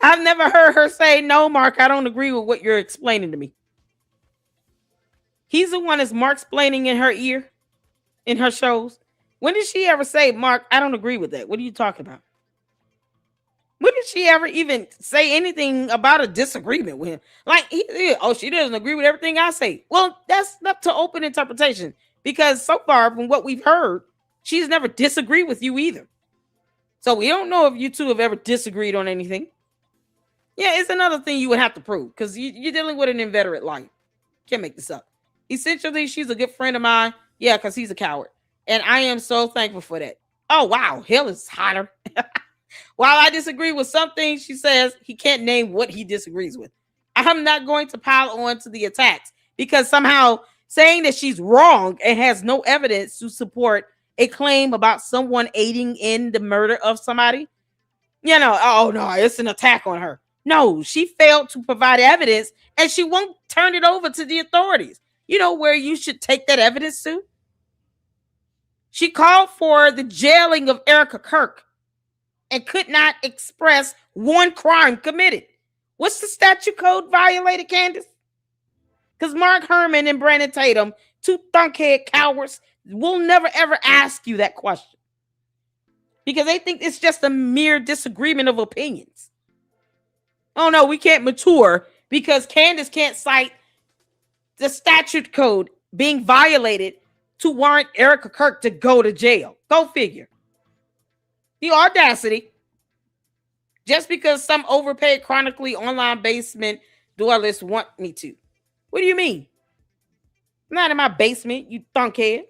I've never heard her say, no, Mark, I don't agree with what you're explaining to me. He's the one that's Mark explaining in her ear, in her shows. When did she ever say, Mark, I don't agree with that? What are you talking about? When did she ever even say anything about a disagreement with him? Like, she doesn't agree with everything I say. Well, that's up to open interpretation. Because so far, from what we've heard, she's never disagreed with you either. So we don't know if you two have ever disagreed on anything. Yeah, it's another thing you would have to prove. Because you're dealing with an inveterate life. Can't make this up. Essentially, she's a good friend of mine. Yeah, because he's a coward. And I am so thankful for that. Oh, wow. Hell is hotter. While I disagree with some things she says, he can't name what he disagrees with. I'm not going to pile on to the attacks because somehow saying that she's wrong and has no evidence to support a claim about someone aiding in the murder of somebody, oh no, it's an attack on her. No, she failed to provide evidence and she won't turn it over to the authorities. You know where you should take that evidence to? She called for the jailing of Erica Kirk and could not express one crime committed. What's the statute code violated, Candace? Because Mark Herman and Brandon Tatum, 2 thunkhead cowards, will never ever ask you that question. Because they think it's just a mere disagreement of opinions. Oh no, we can't mature because Candace can't cite the statute code being violated to warrant Erica Kirk to go to jail. Go figure. The audacity. Just because some overpaid chronically online basement dwellers want me to. What do you mean? I'm not in my basement, you thunkhead.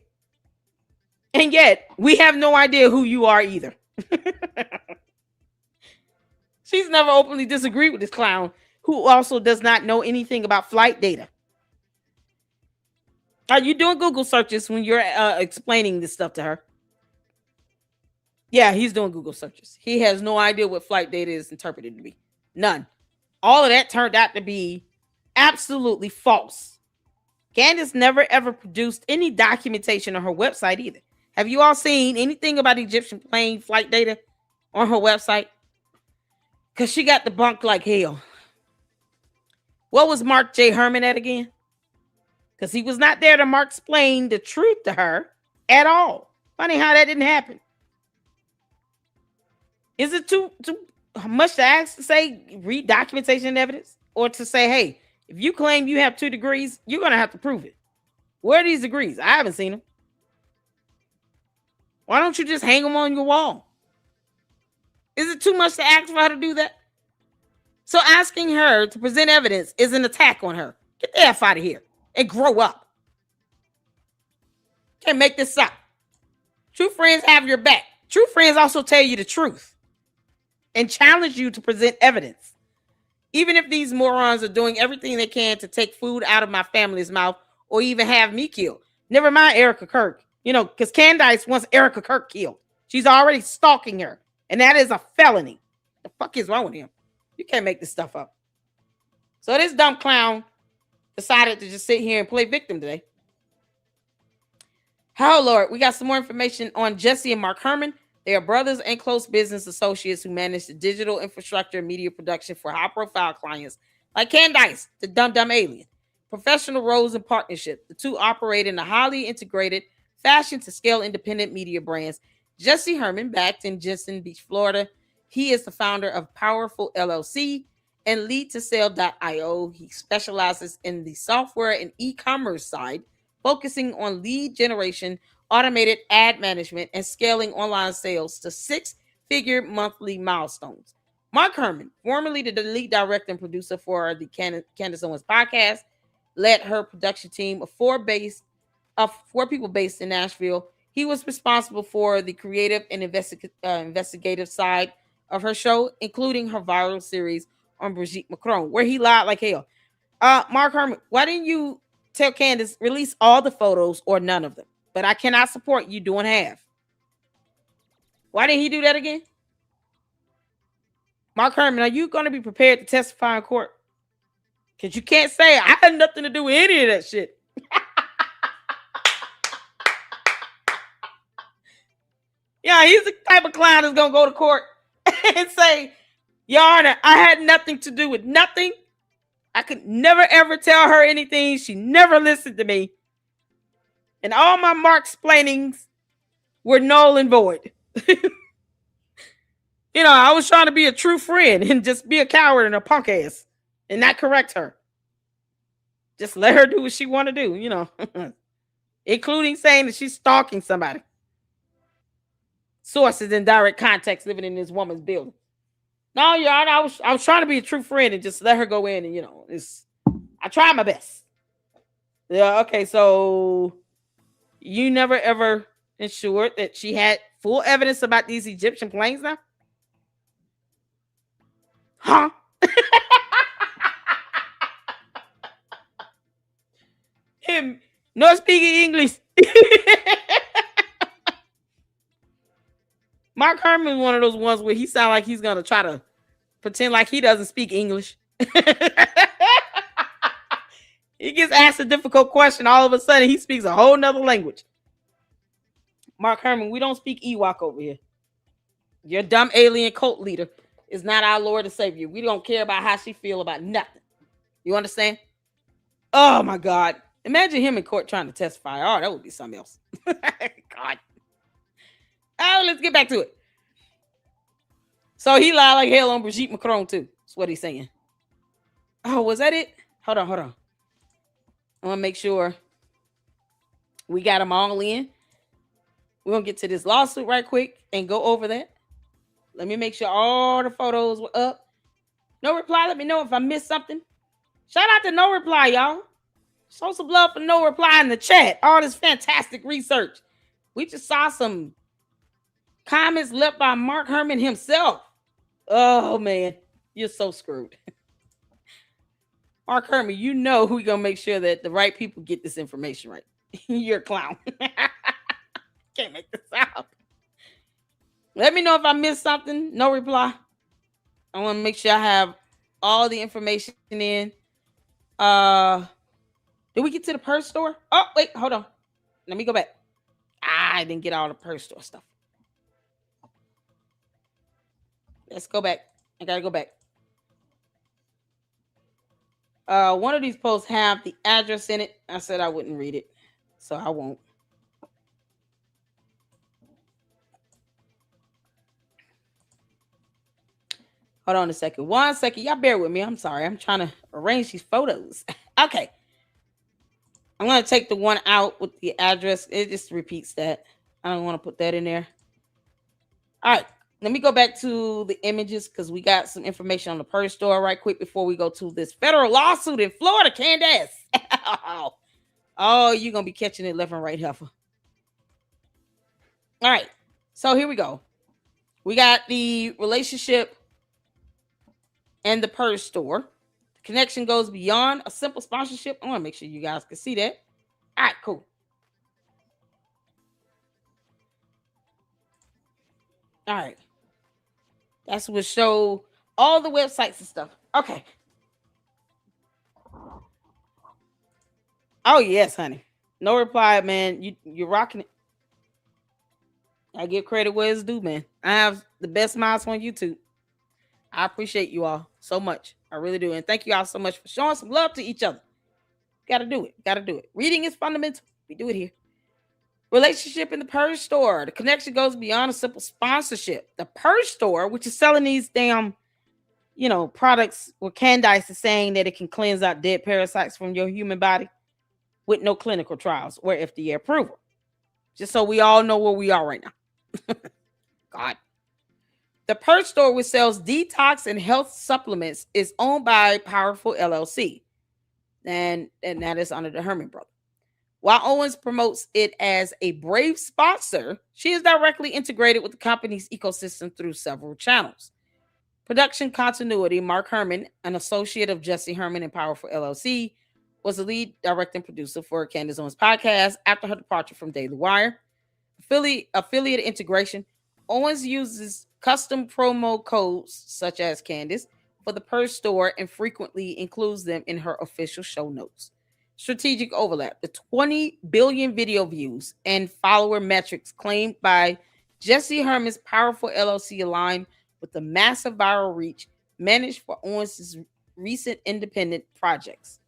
And yet, we have no idea who you are either. She's never openly disagreed with this clown who also does not know anything about flight data. Are you doing Google searches when you're explaining this stuff to her? Yeah, he's doing Google searches. He has no idea what flight data is interpreted to be. None. All of that turned out to be absolutely false. Candace never ever produced any documentation on her website either. Have you all seen anything about Egyptian plane flight data on her website? Because she got debunked like hell. What was Mark J. Herman at again? Because he was not there to explain the truth to her at all. Funny how that didn't happen. Is it too much to ask to say read documentation and evidence? Or to say, hey, if you claim you have 2 degrees, you're going to have to prove it. Where are these degrees? I haven't seen them. Why don't you just hang them on your wall? Is it too much to ask for her to do that? So asking her to present evidence is an attack on her. Get the F out of here and grow up. Can't make this up. True friends have your back. True friends also tell you the truth and challenge you to present evidence. Even if these morons are doing everything they can to take food out of my family's mouth or even have me killed. Never mind Erica Kirk. Because Candace wants Erica Kirk killed. She's already stalking her. And that is a felony. The fuck is wrong with him? You can't make this stuff up. So this dumb clown decided to just sit here and play victim today. Oh, Lord. We got some more information on Jesse and Mark Herman. They are brothers and close business associates who manage the digital infrastructure and media production for high-profile clients like Candace, the dumb alien. Professional roles and partnership. The two operate in a highly integrated fashion to scale independent media brands. Jesse Herman, backed in Jensen Beach, Florida. He is the founder of Powerful LLC and lead-to-sale.io. He specializes in the software and e-commerce side, focusing on lead generation, automated ad management, and scaling online sales to six-figure monthly milestones. Mark Herman, formerly the lead director and producer for the Candace Owens podcast, led her production team of four people based in Nashville. He was responsible for the creative and investigative side of her show, including her viral series on Brigitte Macron, where he lied like hell. Mark Herman, why didn't you tell Candace release all the photos or none of them? But I cannot support you doing half. Why didn't he do that again? Mark Herman, are you going to be prepared to testify in court? Because you can't say I had nothing to do with any of that shit. Yeah, he's the type of clown that's going to go to court and say, Your Honor, I had nothing to do with nothing. I could never, ever tell her anything. She never listened to me. And all my Mark-splainings were null and void. I was trying to be a true friend and just be a coward and a punk ass and not correct her. Just let her do what she want to do, including saying that she's stalking somebody. Sources in direct context living in this woman's building. No, Your Honor, I was trying to be a true friend and just let her go in and, I tried my best. Yeah, okay, so you never ever ensured that she had full evidence about these Egyptian planes now? Huh? Him not speaking English. Mark Herman is one of those ones where he sounds like he's going to try to pretend like he doesn't speak English. He gets asked a difficult question. All of a sudden, he speaks a whole nother language. Mark Herman, we don't speak Ewok over here. Your dumb alien cult leader is not our Lord and Savior. We don't care about how she feel about nothing. You understand? Oh, my God. Imagine him in court trying to testify. Oh, that would be something else. God. Oh, let's get back to it. So he lied like hell on Brigitte Macron, too. That's what he's saying. Oh, was that it? Hold on. I want to make sure we got them all in. We're going to get to this lawsuit right quick and go over that. Let me make sure all the photos were up. NoReply, let me know if I missed something. Shout out to NoReply, y'all. Show some love for NoReply in the chat. All this fantastic research. We just saw some comments left by Mark Herman himself. Oh, man. You're so screwed. Mark Herman, you know who's going to make sure that the right people get this information right. You're a clown. Can't make this out. Let me know if I missed something. NoReply. I want to make sure I have all the information in. Did we get to the purse store? Oh, wait, hold on. Let me go back. I didn't get all the purse store stuff. Let's go back. I gotta go back. One of these posts have the address in it. I said I wouldn't read it, so I won't. Hold on a second. 1 second. Y'all bear with me. I'm sorry. I'm trying to arrange these photos. Okay. I'm going to take the one out with the address. It just repeats that. I don't want to put that in there. All right. Let me go back to the images because we got some information on the purse store right quick before we go to this federal lawsuit in Florida, Candace. Oh, you're going to be catching it left and right, heifer. All right. So here we go. We got the relationship and the purse store. The connection goes beyond a simple sponsorship. I want to make sure you guys can see that. All right, cool. All right. That's what show all the websites and stuff. Okay. Oh, yes, honey. NoReply, man. You're rocking it. I give credit where it's due, man. I have the best minds on YouTube. I appreciate you all so much. I really do. And thank you all so much for showing some love to each other. Gotta do it. Reading is fundamental. We do it here. Relationship in the purse store. The connection goes beyond a simple sponsorship. The purse store, which is selling these damn products where Candace is saying that it can cleanse out dead parasites from your human body with no clinical trials or FDA approval. Just so we all know where we are right now. God. The Purge store, which sells detox and health supplements, is owned by Powerful LLC. And that is under the Herman brother. While Owens promotes it as a brave sponsor, she is directly integrated with the company's ecosystem through several channels. Production continuity: Mark Herman, an associate of Jesse Herman and Powerful LLC, was the lead directing producer for Candace Owens' podcast after her departure from Daily Wire. Affiliate integration: Owens uses custom promo codes such as Candace for the Purge store and frequently includes them in her official show notes. Strategic overlap: the 20 billion video views and follower metrics claimed by Jesse Herman's Powerful LLC align with the massive viral reach managed for Owens' recent independent projects.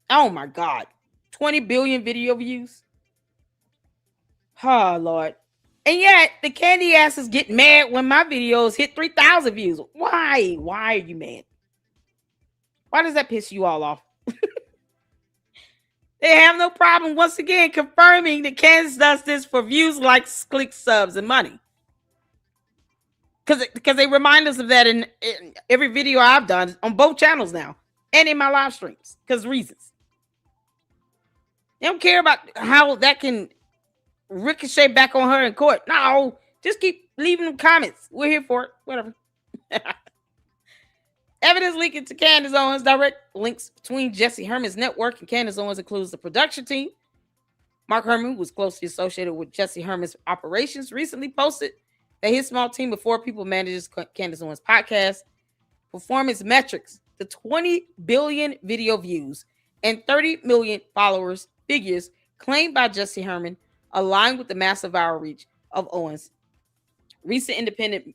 Oh my God. 20 billion video views. Oh, Lord. And yet, the candy asses get mad when my videos hit 3,000 views. Why? Why are you mad? Why does that piss you all off? They have no problem, once again, confirming that Candace does this for views, likes, clicks, subs, and money. Because they remind us of that in every video I've done on both channels now and in my live streams. Because reasons. They don't care about how that can ricochet back on her in court. No, just keep leaving them comments. We're here for it. Whatever. Evidence leaking to Candace Owens. Direct links between Jesse Herman's network and Candace Owens includes the production team. Mark Herman, who was closely associated with Jesse Herman's operations, recently posted that his small team of 4 people manages Candace Owens' podcast. Performance metrics: the 20 billion video views and 30 million followers figures claimed by Jesse Herman align with the massive viral reach of Owens' recent independent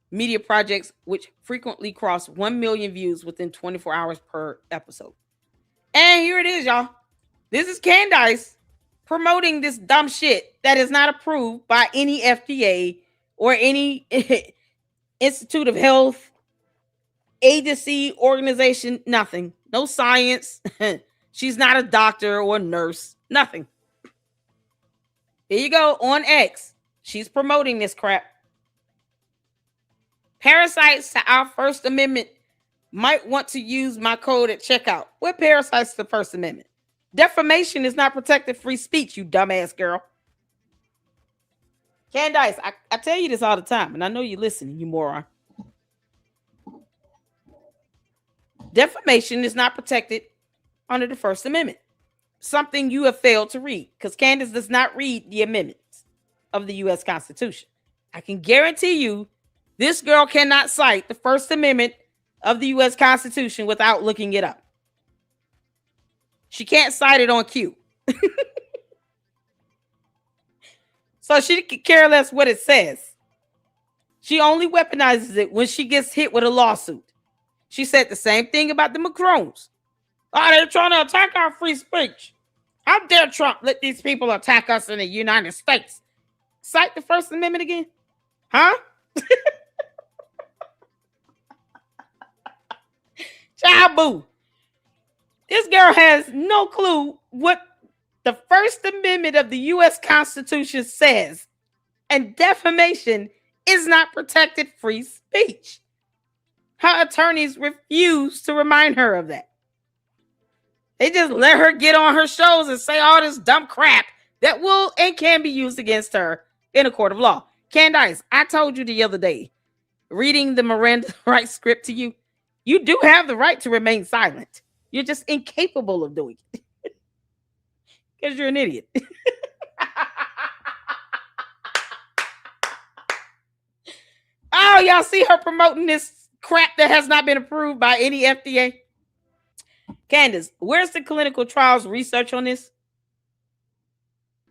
media projects, which frequently cross 1 million views within 24 hours per episode. And here it is, y'all. This is Candace promoting this dumb shit that is not approved by any FDA or any Institute of Health agency, organization, nothing. No science. She's not a doctor or a nurse. Nothing. Here you go, on X. She's promoting this crap. Parasites to our First Amendment might want to use my code at checkout. What parasites to the First Amendment? Defamation is not protected free speech, you dumbass girl. Candace, I tell you this all the time, and I know you listen, you moron. Defamation is not protected under the First Amendment. Something you have failed to read, because Candace does not read the amendments of the U.S. Constitution. I can guarantee you this girl cannot cite the First Amendment of the U.S. Constitution without looking it up. She can't cite it on cue. So she could care less what it says. She only weaponizes it when she gets hit with a lawsuit. She said the same thing about the Macrons. Oh, they're trying to attack our free speech. How dare Trump let these people attack us in the United States? Cite the First Amendment again? Huh? Child boo. This girl has no clue what the First Amendment of the U.S. Constitution says. And defamation is not protected free speech. Her attorneys refuse to remind her of that. They just let her get on her shows and say all this dumb crap that will and can be used against her in a court of law. Candace, I told you the other day, reading the Miranda rights script to you, you do have the right to remain silent. You're just incapable of doing it. Because you're an idiot. Oh, y'all see her promoting this crap that has not been approved by any FDA? Candace, where's the clinical trials research on this?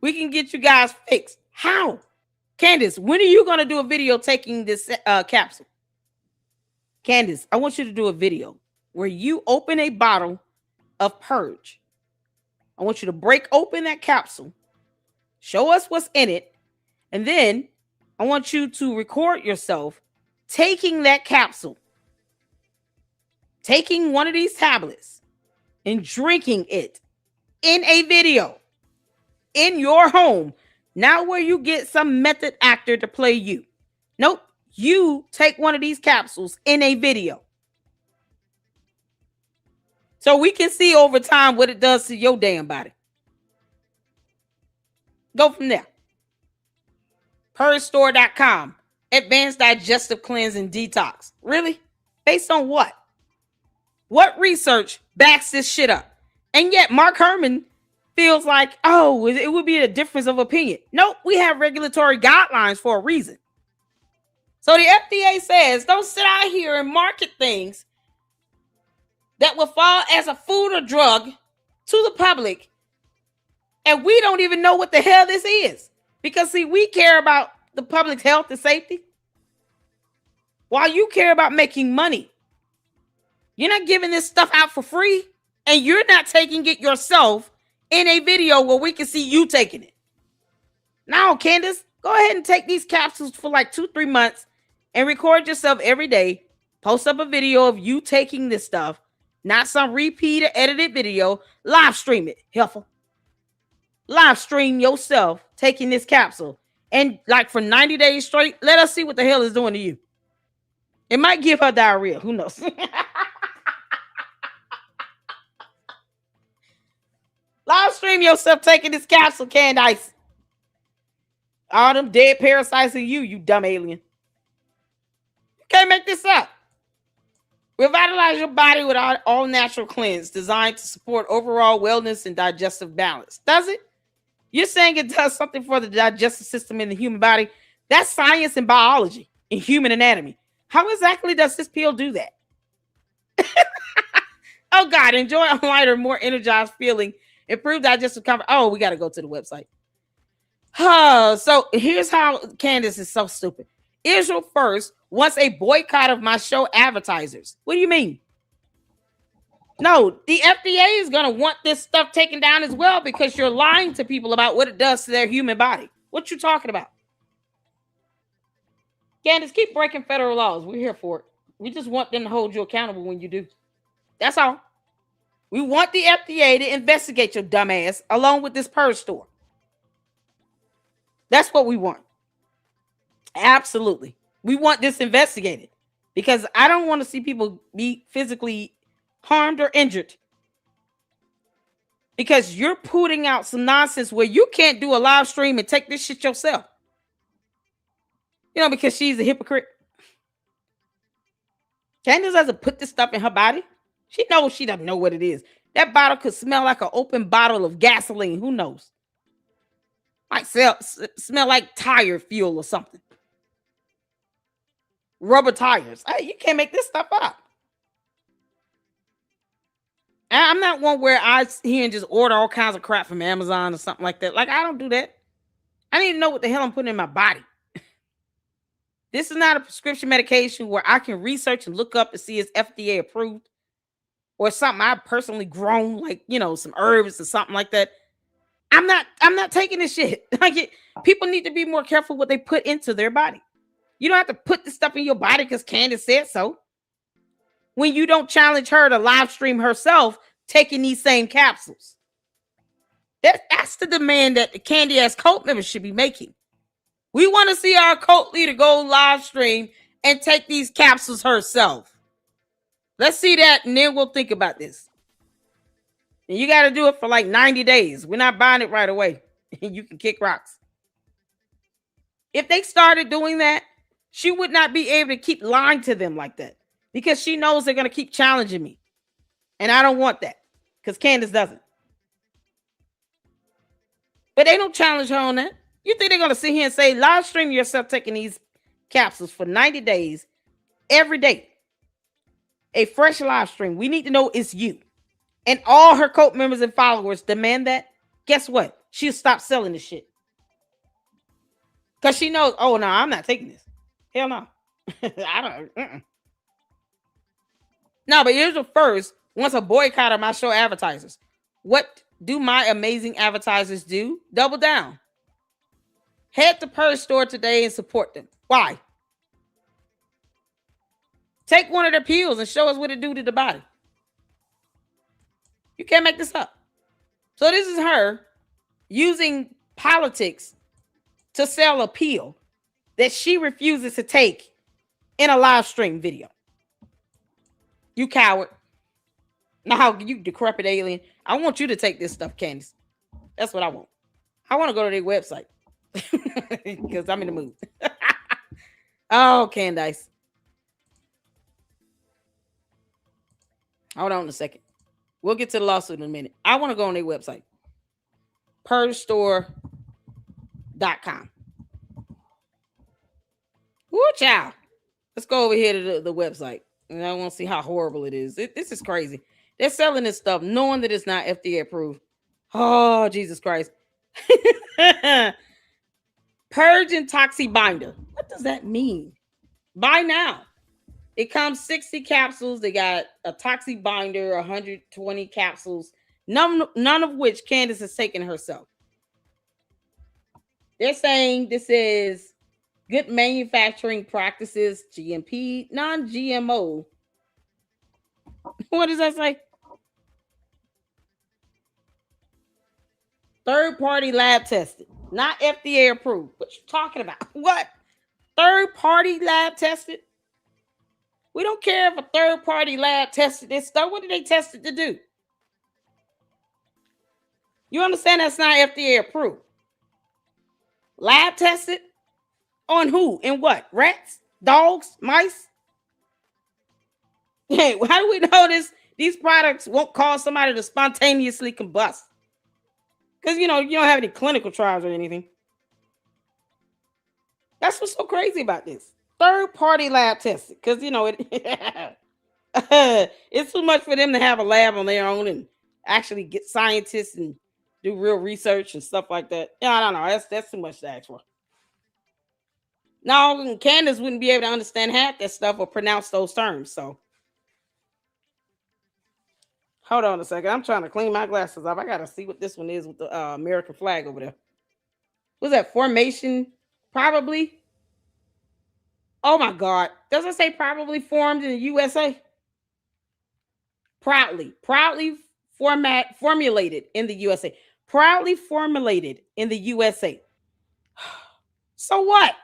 We can get you guys fixed. How? Candace, when are you going to do a video taking this capsule? Candace, I want you to do a video where you open a bottle of Purge. I want you to break open that capsule, show us what's in it, and then I want you to record yourself taking that capsule taking one of these tablets and drinking it in a video in your home, now where you get some method actor to play you. Nope. You take one of these capsules in a video. So we can see over time what it does to your damn body. Go from there. Purgestore.com. Advanced digestive cleanse and detox. Really? Based on what? What research backs this shit up? And yet Mark Herman feels like, oh, it would be a difference of opinion. Nope, we have regulatory guidelines for a reason. So the FDA says, don't sit out here and market things that will fall as a food or drug to the public, and we don't even know what the hell this is. Because, see, we care about the public's health and safety, while you care about making money. You're not giving this stuff out for free, and you're not taking it yourself in a video where we can see you taking it. Now, Candace, go ahead and take these capsules for like 2-3 months and record yourself every day. Post up a video of you taking this stuff, not some repeat or edited video. Live stream it, helpful. Live stream yourself taking this capsule. And like for 90 days straight, let us see what the hell it's doing to you. It might give her diarrhea. Who knows? Live stream yourself taking this capsule, Candace. All them dead parasites in you, you dumb alien. You can't make this up. Revitalize your body with all natural cleanse designed to support overall wellness and digestive balance. Does it? You're saying it does something for the digestive system in the human body? That's science and biology and human anatomy. How exactly does this pill do that? Oh, God. Enjoy a lighter, more energized feeling. Improve digestive comfort. Oh, we got to go to the website. So here's how Candace is so stupid. Israel First wants a boycott of my show advertisers. What do you mean? No, the FDA is going to want this stuff taken down as well because you're lying to people about what it does to their human body. What you talking about? Candace, keep breaking federal laws. We're here for it. We just want them to hold you accountable when you do. That's all. We want the FDA to investigate your dumb ass along with this purge store. That's what we want. Absolutely. We want this investigated because I don't want to see people be physically harmed or injured because you're putting out some nonsense where you can't do a live stream and take this shit yourself. You know, because she's a hypocrite. Candace doesn't put this stuff in her body. She knows she doesn't know what it is. That bottle could smell like an open bottle of gasoline. Who knows? Might smell like tire fuel or something. Rubber tires. Hey, you can't make this stuff up. I'm not one where I hear and just order all kinds of crap from Amazon or something like that. Like, I don't do that. I need to know what the hell I'm putting in my body. This is not a prescription medication where I can research and look up and see it's FDA approved or something I've personally grown, like, you know, some herbs or something like that. I'm not taking this shit. People need to be more careful what they put into their body. You don't have to put this stuff in your body because Candace said so. When you don't challenge her to live stream herself taking these same capsules. That's the demand that the Candy Ass cult members should be making. We want to see our cult leader go live stream and take these capsules herself. Let's see that, and then we'll think about this. And you got to do it for like 90 days. We're not buying it right away. You can kick rocks. If they started doing that, she would not be able to keep lying to them like that because she knows they're going to keep challenging me. And I don't want that because Candace doesn't. But they don't challenge her on that. You think they're going to sit here and say, live stream yourself taking these capsules for 90 days every day? A fresh live stream. We need to know it's you. And all her cult members and followers demand that. Guess what? She'll stop selling this shit. Because she knows, oh, no, I'm not taking this. Hell no. I don't. No, but here's the first. Once a boycott of my show advertisers. What do my amazing advertisers do? Double down. Head to Purge Store today and support them. Why? Take one of their pills and show us what it do to the body. You can't make this up. So this is her using politics to sell a pill that she refuses to take in a live stream video. You coward. Now, you decrepit alien. I want you to take this stuff, Candace. That's what I want. I want to go to their website because I'm in the mood. Oh, Candace. Hold on a second. We'll get to the lawsuit in a minute. I want to go on their website. PurgeStore.com. Woo, child. Let's go over here to the website. And I want to see how horrible it is. This is crazy. They're selling this stuff knowing that it's not FDA approved. Oh, Jesus Christ. Purge and Toxi Binder. What does that mean? Buy now. It comes 60 capsules. They got a Toxi Binder, 120 capsules, none of which Candace has taken herself. They're saying this is good manufacturing practices, GMP, non-GMO. What does that say? Third-party lab tested, not FDA approved. What you talking about? What? Third-party lab tested? We don't care if a third-party lab tested this stuff. What did they test it to do? You understand that's not FDA approved. Lab tested? On who? And what? Rats? Dogs? Mice? Hey, how do we know these products won't cause somebody to spontaneously combust? Because, you don't have any clinical trials or anything. That's what's so crazy about this. Third-party lab tested. Because, it's too much for them to have a lab on their own and actually get scientists and do real research and stuff like that. Yeah, I don't know. That's too much to ask for. Now, Candace wouldn't be able to understand half that stuff or pronounce those terms. So, hold on a second. I'm trying to clean my glasses off. I got to see what this one is with the American flag over there. What's that? Formation? Probably. Oh, my God. Does it say probably formed in the USA? Proudly formulated in the USA. Proudly formulated in the USA. So what?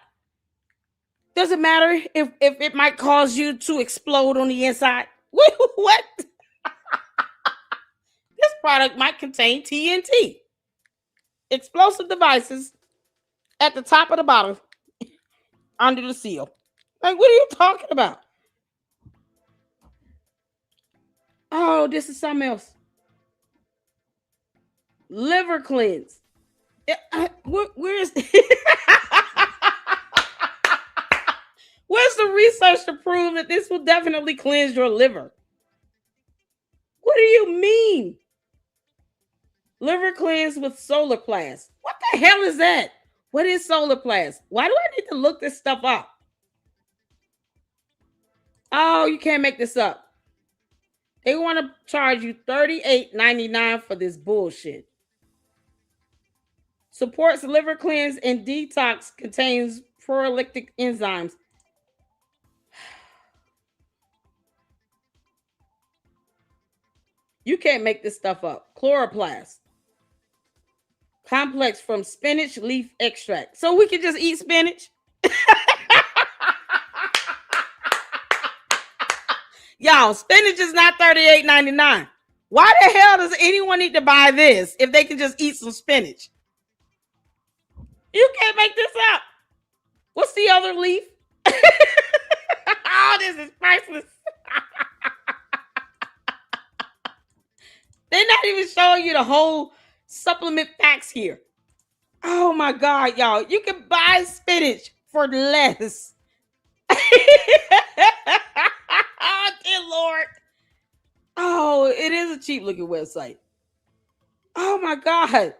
Does it matter if it might cause you to explode on the inside? What? This product might contain TNT. Explosive devices at the top of the bottle under the seal. Like, what are you talking about? Oh, this is something else. Liver cleanse. Where's where's the research to prove that this will definitely cleanse your liver? What do you mean? Liver cleanse with solar plast. What the hell is that? What is solar plast? Why do I need to look this stuff up? Oh, you can't make this up. They want to charge you $38.99 for this bullshit. Supports liver cleanse and detox, contains prolytic enzymes. You can't make this stuff up. Chloroplast. Complex from spinach leaf extract. So we can just eat spinach? Y'all, spinach is not $38.99. Why the hell does anyone need to buy this if they can just eat some spinach? You can't make this up. What's the other leaf? Oh, this is priceless. They're not even showing you the whole supplement facts here. Oh my God, y'all. You can buy spinach for less. Oh, dear Lord. Oh, it is a cheap looking website. Oh my God.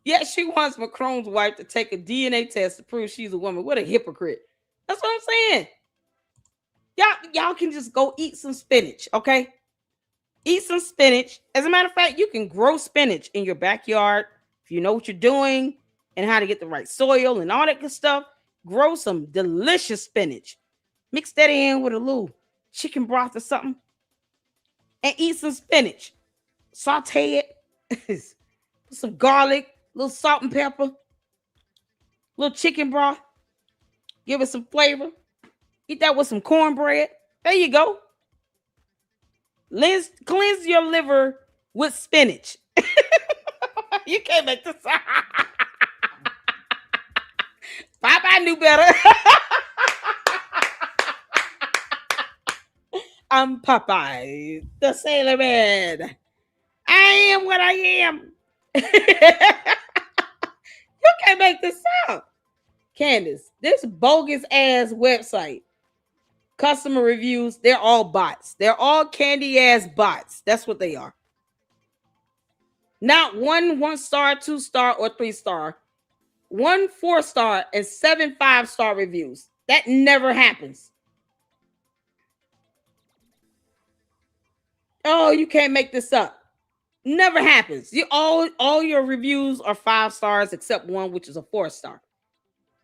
Yet she wants Macron's wife to take a DNA test to prove she's a woman. What a hypocrite. That's what I'm saying. Y'all can just go eat some spinach, okay? Eat some spinach. As a matter of fact, you can grow spinach in your backyard if you know what you're doing and how to get the right soil and all that good stuff. Grow some delicious spinach. Mix that in with a little chicken broth or something and eat some spinach. Saute it, put some garlic, a little salt and pepper, a little chicken broth, give it some flavor. Eat that with some cornbread. There you go. Cleanse your liver with spinach. You can't make this. Popeye knew better. I'm Popeye, the Sailor Man. I am what I am. You can't make this up. Candace, this bogus ass website, customer reviews, they're all bots. They're all candy ass bots. That's what they are. Not 1 star, 2 star, or 3 star. 1 4-star and 7 5-star reviews. That never happens. Oh, you can't make this up. Never happens. All your reviews are 5 stars except one, which is a 4-star.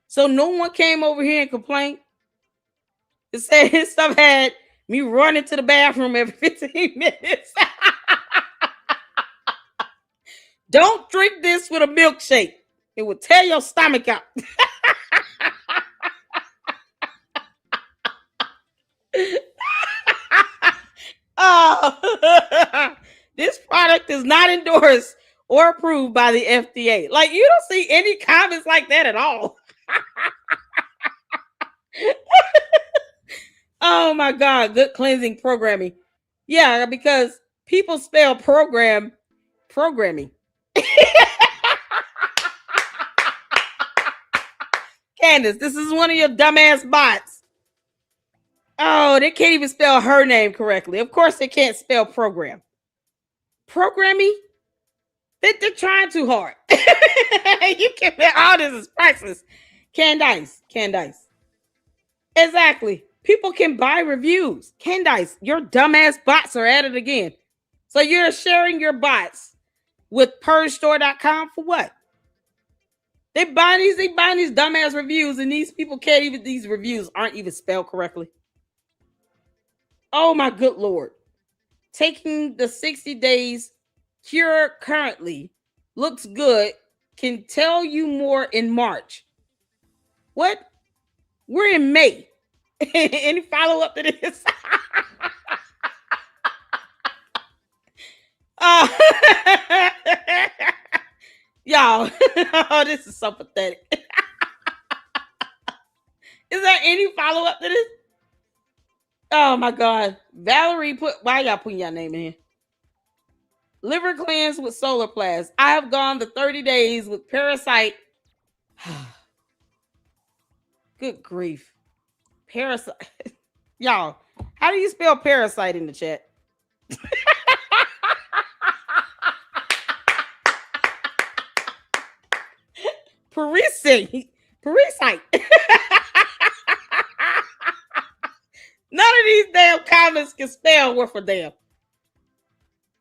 So no one came over here and complained. It said his stuff had me running to the bathroom every 15 minutes. Don't drink this with a milkshake. It will tear your stomach out. Oh, this product is not endorsed or approved by the FDA. Like, you don't see any comments like that at all. Oh my God, good cleansing programming. Yeah, because people spell programming. Candace, this is one of your dumbass bots. Oh, they can't even spell her name correctly. Of course they can't spell program. Programming? They're trying too hard. You can't, all this is priceless. Candace. Exactly. People can buy reviews. Candace, your dumbass bots are at it again. So you're sharing your bots with PurgeStore.com for what? They buy these dumbass reviews, and these people can't even, these reviews aren't even spelled correctly. Oh my good Lord. Taking the 60 days cure currently looks good. Can tell you more in March. What? We're in May. Any follow-up to this? Y'all, oh, this is so pathetic. Is there any follow-up to this? Oh my God. Valerie why y'all putting your name in here? Liver cleanse with solar plast. I have gone the 30 days with parasite. Good grief. Parasite. Y'all, how do you spell parasite in the chat? Parasite. None of these damn comments can spell worth a damn.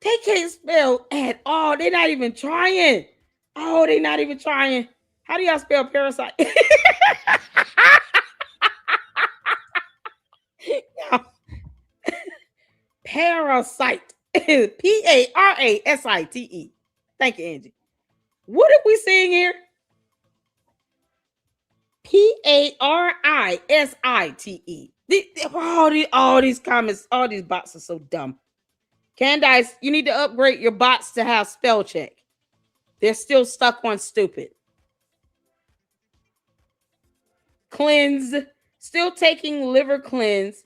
They can't spell at all. They're not even trying. Oh, they're not even trying. How do y'all spell parasite? Parasite. Parasite. Thank you, Angie. What are we seeing here? Parisite. All these comments, all these bots are so dumb. Candace, you need to upgrade your bots to have spell check. They're still stuck on stupid. Cleanse. Still taking liver cleanse.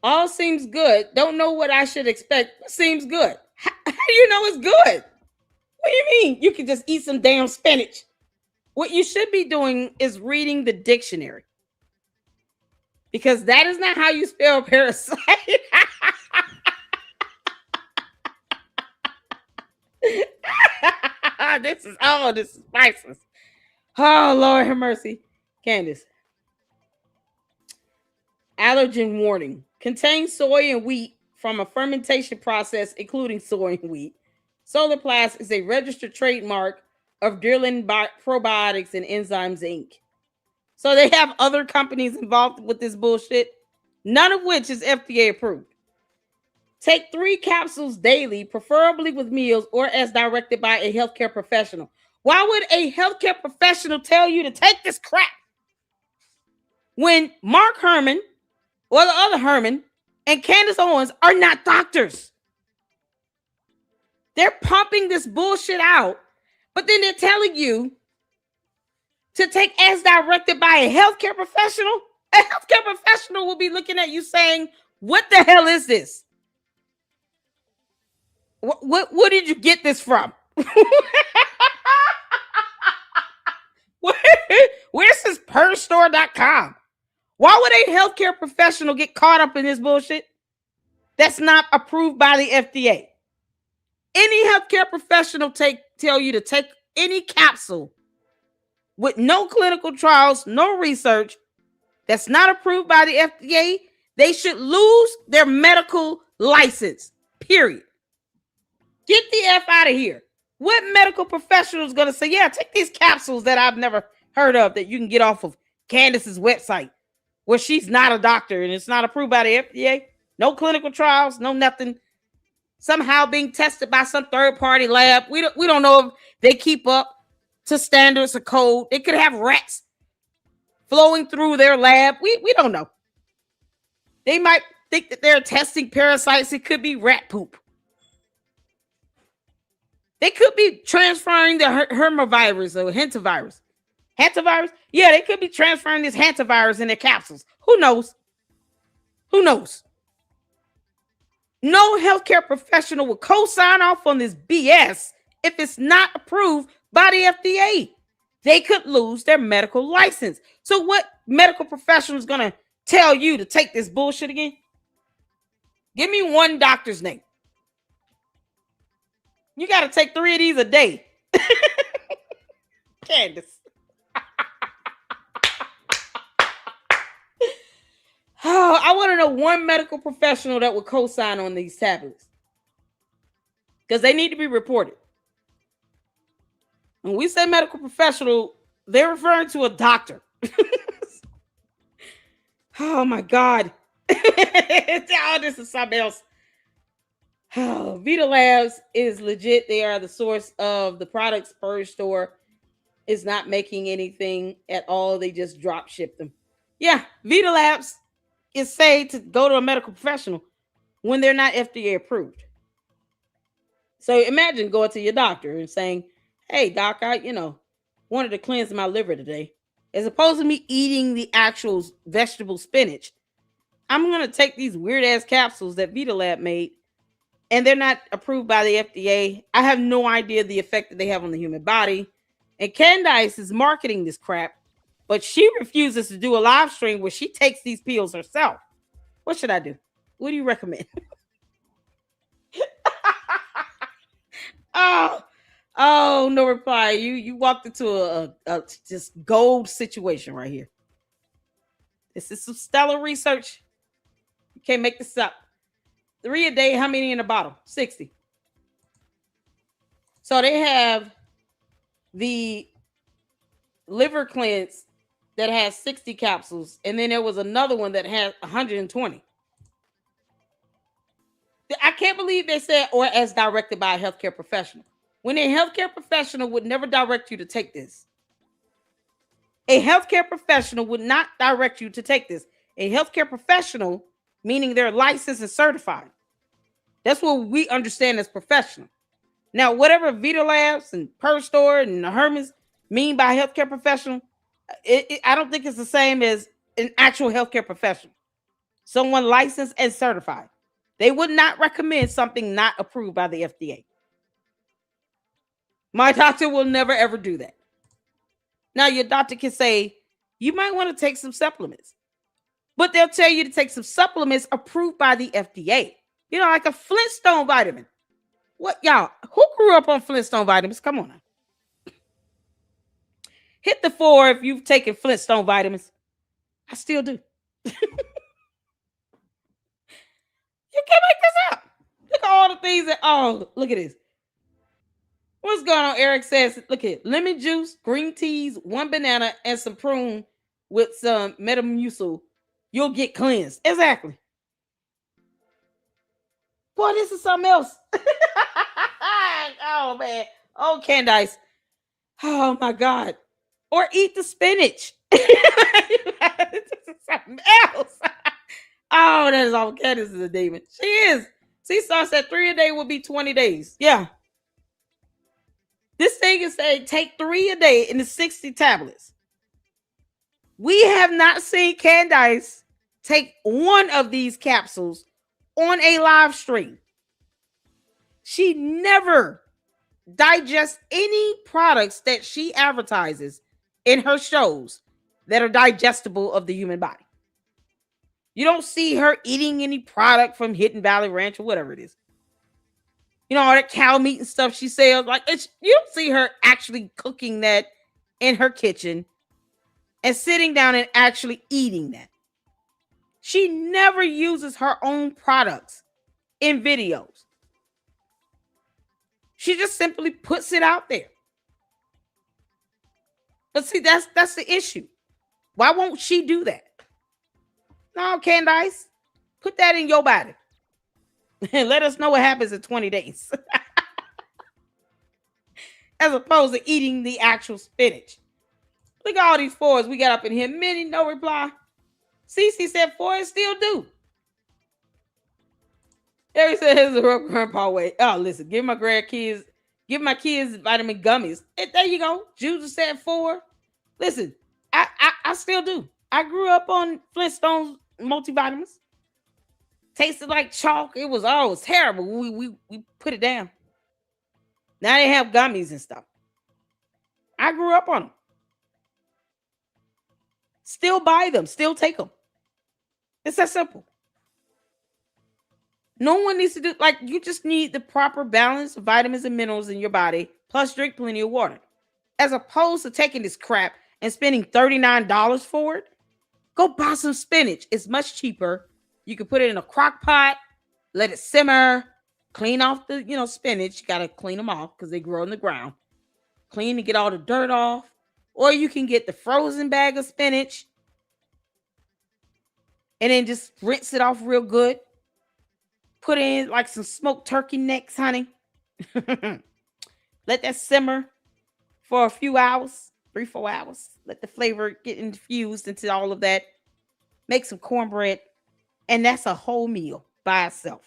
All seems good. Don't know what I should expect. Seems good. How do you know it's good? What do you mean? You can just eat some damn spinach. What you should be doing is reading the dictionary. Because that is not how you spell parasite. This is priceless. Oh, Lord have mercy. Candace. Allergen warning. Contains soy and wheat from a fermentation process, including soy and wheat. Solarplast is a registered trademark of Deerland Probiotics and Enzymes Inc. So they have other companies involved with this bullshit. none of which is FDA approved. Take 3 capsules daily, preferably with meals or as directed by a healthcare professional. Why would a healthcare professional tell you to take this crap when Mark Herman or the other Herman and Candace Owens are not doctors? They're pumping this bullshit out, but then they're telling you to take as directed by a healthcare professional. A healthcare professional will be looking at you saying, what the hell is this? What did you get this from? Where's this perstore.com? Why would a healthcare professional get caught up in this bullshit that's not approved by the FDA? Any healthcare professional tell you to take any capsule with no clinical trials, no research, that's not approved by the FDA, they should lose their medical license, period. Get the F out of here. What medical professional is going to say, yeah, take these capsules that I've never heard of that you can get off of Candace's website where she's not a doctor and it's not approved by the FDA? No clinical trials, no nothing. Somehow being tested by some third-party lab. We don't know if they keep up to standards of code. They could have rats flowing through their lab. We don't know. They might think that they're testing parasites. It could be rat poop. They could be transferring the hermavirus or hantavirus. Hantavirus? Yeah, they could be transferring this hantavirus in their capsules. Who knows? Who knows? No healthcare professional will co-sign off on this BS if it's not approved by the FDA. They could lose their medical license. So what medical professional is going to tell you to take this bullshit again? Give me one doctor's name. You got to take 3 of these a day. Candace. Oh, I want to know one medical professional that would co-sign on these tablets. Because they need to be reported. When we say medical professional, they're referring to a doctor. Oh my God. Oh, this is something else. Oh, Vita Labs is legit. They are the source of the products. Purge Store is not making anything at all. They just drop ship them. Yeah, Vita Labs is say to go to a medical professional when they're not FDA approved. So imagine going to your doctor and saying, hey, doc, I wanted to cleanse my liver today. As opposed to me eating the actual vegetable spinach, I'm going to take these weird ass capsules that Vita Lab made, and they're not approved by the FDA. I have no idea the effect that they have on the human body. And Candace is marketing this crap, but she refuses to do a live stream where she takes these pills herself. What should I do? What do you recommend? Oh, no reply. You walked into a just gold situation right here. This is some stellar research. You can't make this up. 3 a day. How many in a bottle? 60. So they have the liver cleanse that has 60 capsules, and then there was another one that had 120. I can't believe they said, or as directed by a healthcare professional. When a healthcare professional would never direct you to take this. A healthcare professional would not direct you to take this. A healthcare professional, meaning they're licensed and certified. That's what we understand as professional. Now, whatever Vita Labs and Purge Store and the Hermes mean by healthcare professional, I don't think it's the same as an actual healthcare professional. Someone licensed and certified. They would not recommend something not approved by the FDA. My doctor will never, ever do that. Now, your doctor can say, you might want to take some supplements. But they'll tell you to take some supplements approved by the FDA. You know, like a Flintstone vitamin. What, y'all? Who grew up on Flintstone vitamins? Come on now. Hit the 4 if you've taken Flintstone vitamins. I still do. You can't make this up. Look at all the things that, oh, look at this. What's going on? Eric says, look at lemon juice, green teas, 1 banana, and some prune with some Metamucil you'll get cleansed. Exactly. Boy, this is something else. Oh man. Oh, Candace. Oh my God. Or eat the spinach. This is something else. Oh, that is all. Candace is a demon. She is. Sea Star said 3 a day will be 20 days. Yeah. This thing is saying take 3 a day in the 60 tablets. We have not seen Candace take one of these capsules on a live stream. She never digests any products that she advertises in her shows that are digestible of the human body. You don't see her eating any product from Hidden Valley Ranch or whatever it is. You know, all that cow meat and stuff she sells. Like, you don't see her actually cooking that in her kitchen and sitting down and actually eating that. She never uses her own products in videos. She just simply puts it out there. But see, that's the issue. Why won't she do that? No, Candace, put that in your body. And let us know what happens in 20 days. As opposed to eating the actual spinach. Look at all these 4s we got up in here. Many, no reply. Cece said 4 still do. Harry said here's a rough grandpa way. Oh, listen, give my kids vitamin gummies. And there you go. Judah said 4. Listen, I still do. I grew up on Flintstones multivitamins. Tasted like chalk. It was terrible. We put it down. Now they have gummies and stuff. I grew up on them. Still buy them. Still take them. It's that simple. No one needs to do, like, you just need the proper balance of vitamins and minerals in your body, plus drink plenty of water. As opposed to taking this crap and spending $39 for it, go buy some spinach. It's much cheaper. You can put it in a crock pot, let it simmer, clean off the, spinach. You got to clean them off because they grow in the ground. Clean to get all the dirt off. Or you can get the frozen bag of spinach and then just rinse it off real good. Put in like some smoked turkey necks, honey. Let that simmer for a few hours, 3-4 hours. Let the flavor get infused into all of that. Make some cornbread. And that's a whole meal by itself.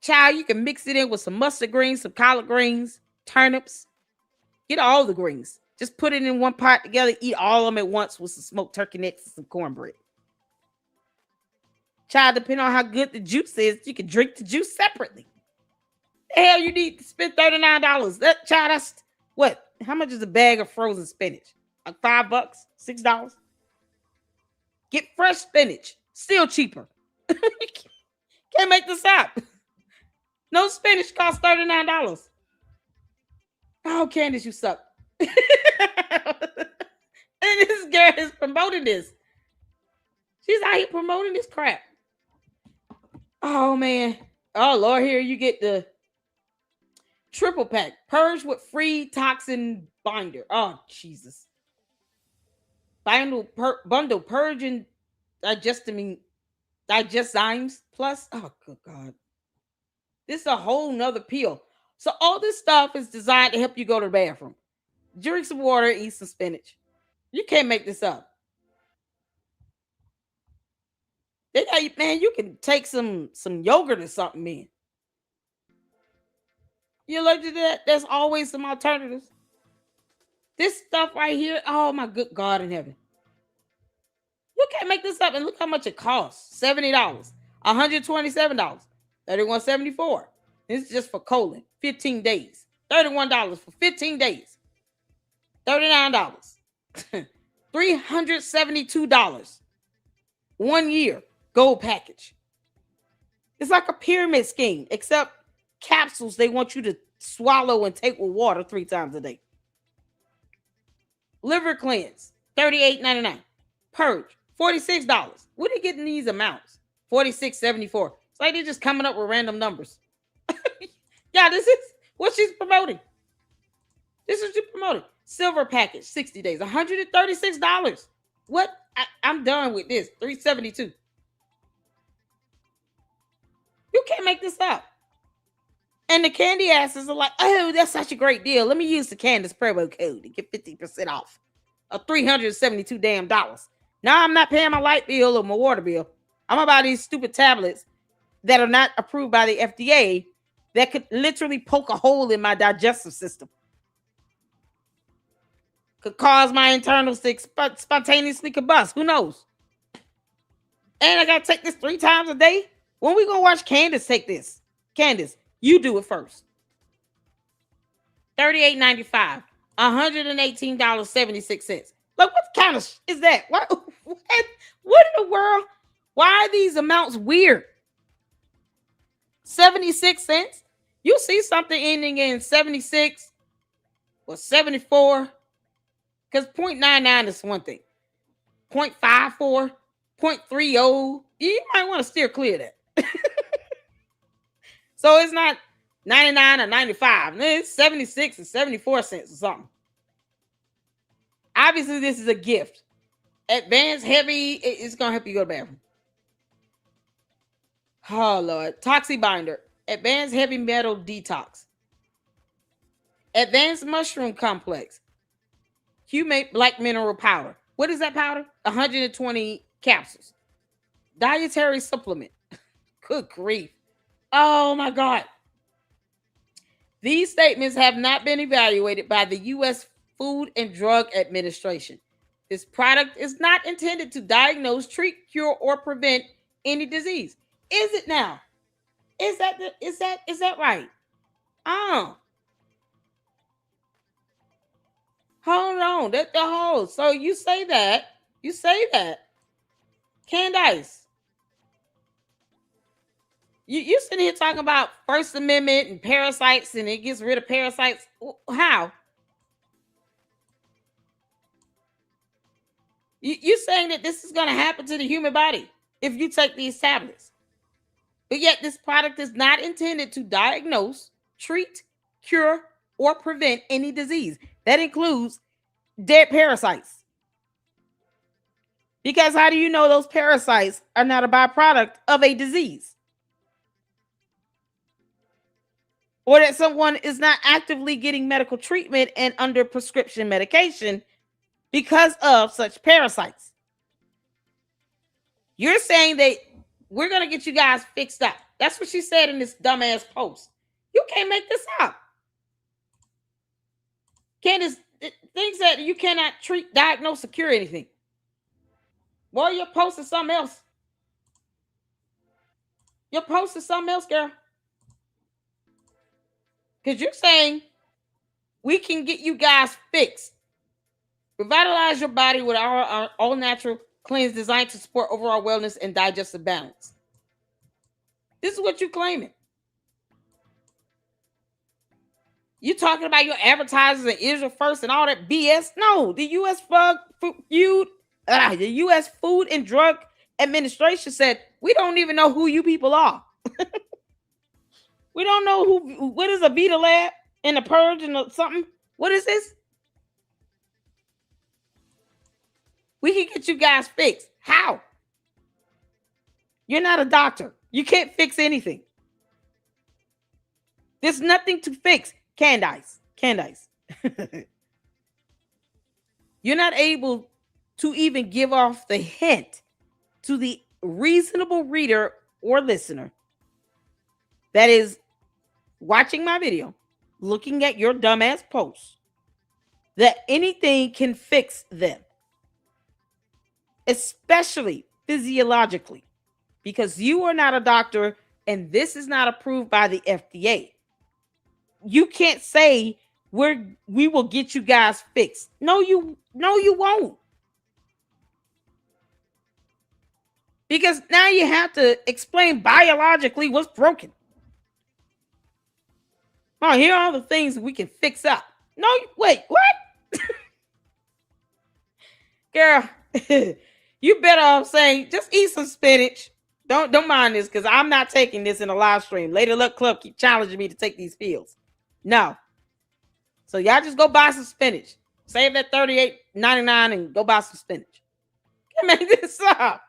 Child, you can mix it in with some mustard greens, some collard greens, turnips. Get all the greens. Just put it in one pot together. Eat all of them at once with some smoked turkey necks and some cornbread. Child, depending on how good the juice is, you can drink the juice separately. The hell you need to spend $39. That's what? How much is a bag of frozen spinach? Like $5, $6? Get fresh spinach. Still cheaper. Can't make this up. No spinach costs $39. Oh, Candace, you suck. And this girl is promoting this. She's out here promoting this crap. Oh, man. Oh, Lord, here you get the triple pack. Purge with free toxin binder. Oh, Jesus. Bundle purge and digeszymes plus. Oh, good God. This is a whole nother pill. So all this stuff is designed to help you go to the bathroom. Drink some water, eat some spinach. You can't make this up. Man, you can take some yogurt or something in. You allergic to that? There's always some alternatives. This stuff right here, oh my good God in heaven. You can't make this up. And look how much it costs. $70, $127, $31.74. This is just for colon. 15 days. $31 for 15 days. $39. $372. 1 year. Gold package. It's like a pyramid scheme, except capsules they want you to swallow and take with water 3 times a day. Liver cleanse, $38.99. Purge, $46. What are you getting these amounts? $46.74. It's like they're just coming up with random numbers. Yeah, this is what she's promoting. This is what she's promoting. Silver package, 60 days, $136. What? I'm done with this. 372. You can't make this up. And the candy asses are like, oh, that's such a great deal. Let me use the Candace promo code to get 50% off of $372 damn dollars. Now I'm not paying my light bill or my water bill. I'm about these stupid tablets that are not approved by the FDA that could literally poke a hole in my digestive system. Could cause my internals to spontaneously combust. Who knows? And I got to take this 3 times a day. When we going to watch Candace take this? Candace, you do it first. $38.95. $118.76. Look, what kind of is that? What in the world? Why are these amounts weird? 76 cents? You see something ending in 76 or 74? Because 0.99 is one thing. 0.54, 0.30. You might want to steer clear of that. So it's not 99 or 95. It's 76 and 74 cents or something. Obviously, this is a gift. Advanced heavy, it's going to help you go to the bathroom. Oh, Lord. Toxie binder. Advanced heavy metal detox. Advanced mushroom complex. Humate black mineral powder. What is that powder? 120 capsules. Dietary supplement. Good grief. Oh, my God. These statements have not been evaluated by the U.S. Food and Drug Administration. This product is not intended to diagnose, treat, cure, or prevent any disease. Is it now? Is that right? Hold on. That's the whole. So you say that. Candace. You sitting here talking about First Amendment and parasites, and it gets rid of parasites. How? You saying that this is going to happen to the human body if you take these tablets. But yet this product is not intended to diagnose, treat, cure, or prevent any disease. That includes dead parasites. Because how do you know those parasites are not a byproduct of a disease? Or that someone is not actively getting medical treatment and under prescription medication because of such parasites. You're saying that we're going to get you guys fixed up. That's what she said in this dumbass post. You can't make this up. Candace thinks that you cannot treat, diagnose, or cure anything. Well, you're posting something else. You're posting something else, girl. Because you're saying we can get you guys fixed. Revitalize your body with our all-natural cleanse designed to support overall wellness and digestive balance. This is what you're claiming. You talking about your advertisers and Israel First and all that BS? No, the U.S. the U.S. Food and Drug Administration said we don't even know who you people are. We don't know what is a Beta Lab and a Purge and something. What is this? We can get you guys fixed. How? You're not a doctor. You can't fix anything. There's nothing to fix. Candace. You're not able to even give off the hint to the reasonable reader or listener that is watching my video, looking at your dumbass posts, that anything can fix them, especially physiologically, because you are not a doctor and this is not approved by the FDA. You can't say we will get you guys fixed. No, you won't. Because now you have to explain biologically what's broken. Oh, here are all the things we can fix up. No, wait, what? Girl, you better off saying just eat some spinach. Don't mind this, because I'm not taking this in a live stream. Lady Luck Club keep challenging me to take these pills. No. So y'all just go buy some spinach. Save that $38.99 and go buy some spinach. I made this up.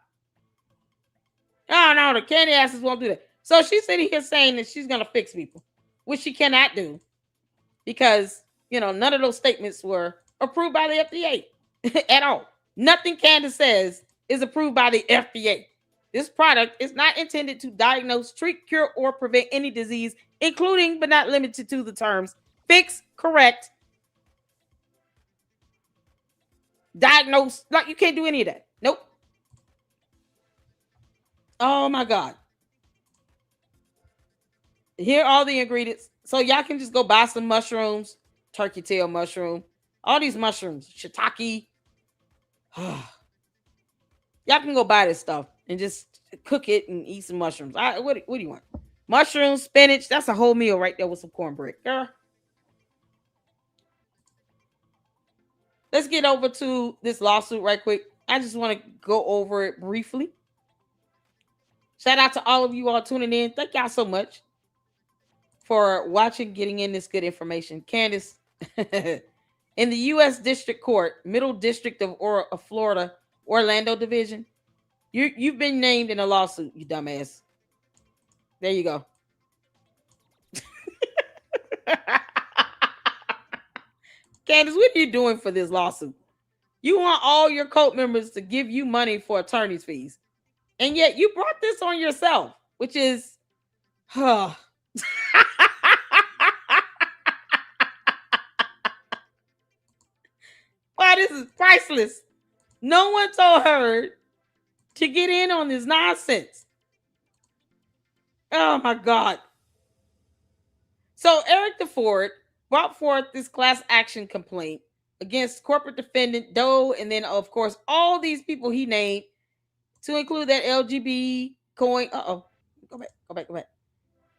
No, the candy asses won't do that. So she's sitting here saying that she's going to fix people, which she cannot do because, none of those statements were approved by the FDA at all. Nothing Candace says is approved by the FDA. This product is not intended to diagnose, treat, cure, or prevent any disease, including but not limited to the terms fix, correct, diagnose. Like, you can't do any of that. Nope. Oh my God. Here are all the ingredients. So y'all can just go buy some mushrooms, turkey tail mushroom, all these mushrooms, shiitake. Y'all can go buy this stuff and just cook it and eat some mushrooms. What do you want? Mushrooms, spinach. That's a whole meal right there with some cornbread. Girl. Let's get over to this lawsuit right quick. I just want to go over it briefly. Shout out to all of you all tuning in. Thank y'all so much for watching, getting in this good information. Candace, in the U.S. District Court, Middle District of Florida, Orlando Division, you've been named in a lawsuit, you dumbass. There you go. Candace, what are you doing for this lawsuit? You want all your court members to give you money for attorney's fees. And yet you brought this on yourself, which is, Why, this is priceless. No one told her to get in on this nonsense. Oh my God. So Eric DeFord brought forth this class action complaint against corporate defendant Doe, and then of course all these people he named, to include that LGB coin. Go back.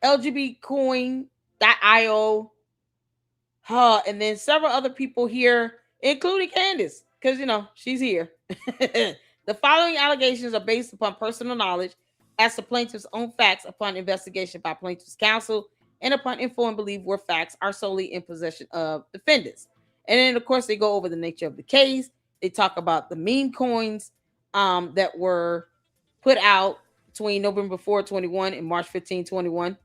LGB coin.io. And then several other people here, including Candace, because she's here. The following allegations are based upon personal knowledge as the plaintiff's own facts upon investigation by plaintiff's counsel and upon informed belief where facts are solely in possession of defendants. And then, of course, they go over the nature of the case. They talk about the meme coins that were put out between November 4, 21 and March 15, 21.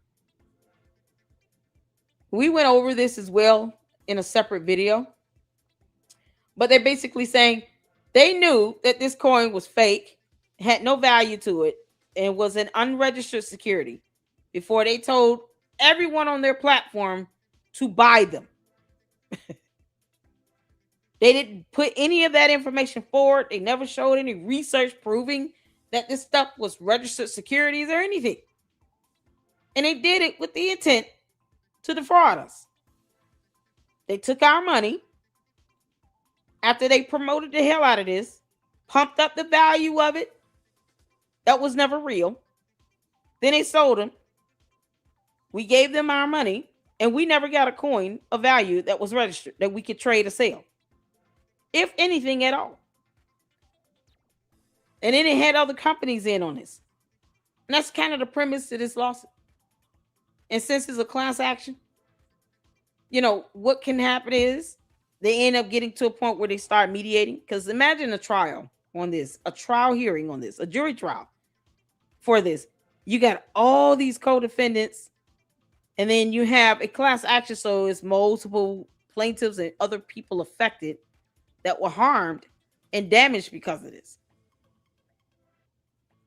We went over this as well in a separate video. But they're basically saying they knew that this coin was fake, had no value to it, and was an unregistered security before they told everyone on their platform to buy them. They didn't put any of that information forward. They never showed any research proving that this stuff was registered securities or anything. And they did it with the intent to defraud us. They took our money after they promoted the hell out of this, pumped up the value of it. That was never real. Then they sold them. We gave them our money, and we never got a coin of value that was registered that we could trade or sell, if anything at all. And then it had other companies in on this. And that's kind of the premise of this lawsuit. And since it's a class action, what can happen is they end up getting to a point where they start mediating. Because imagine a trial on this, a trial hearing on this, a jury trial for this. You got all these co-defendants, and then you have a class action. So it's multiple plaintiffs and other people affected that were harmed and damaged because of this.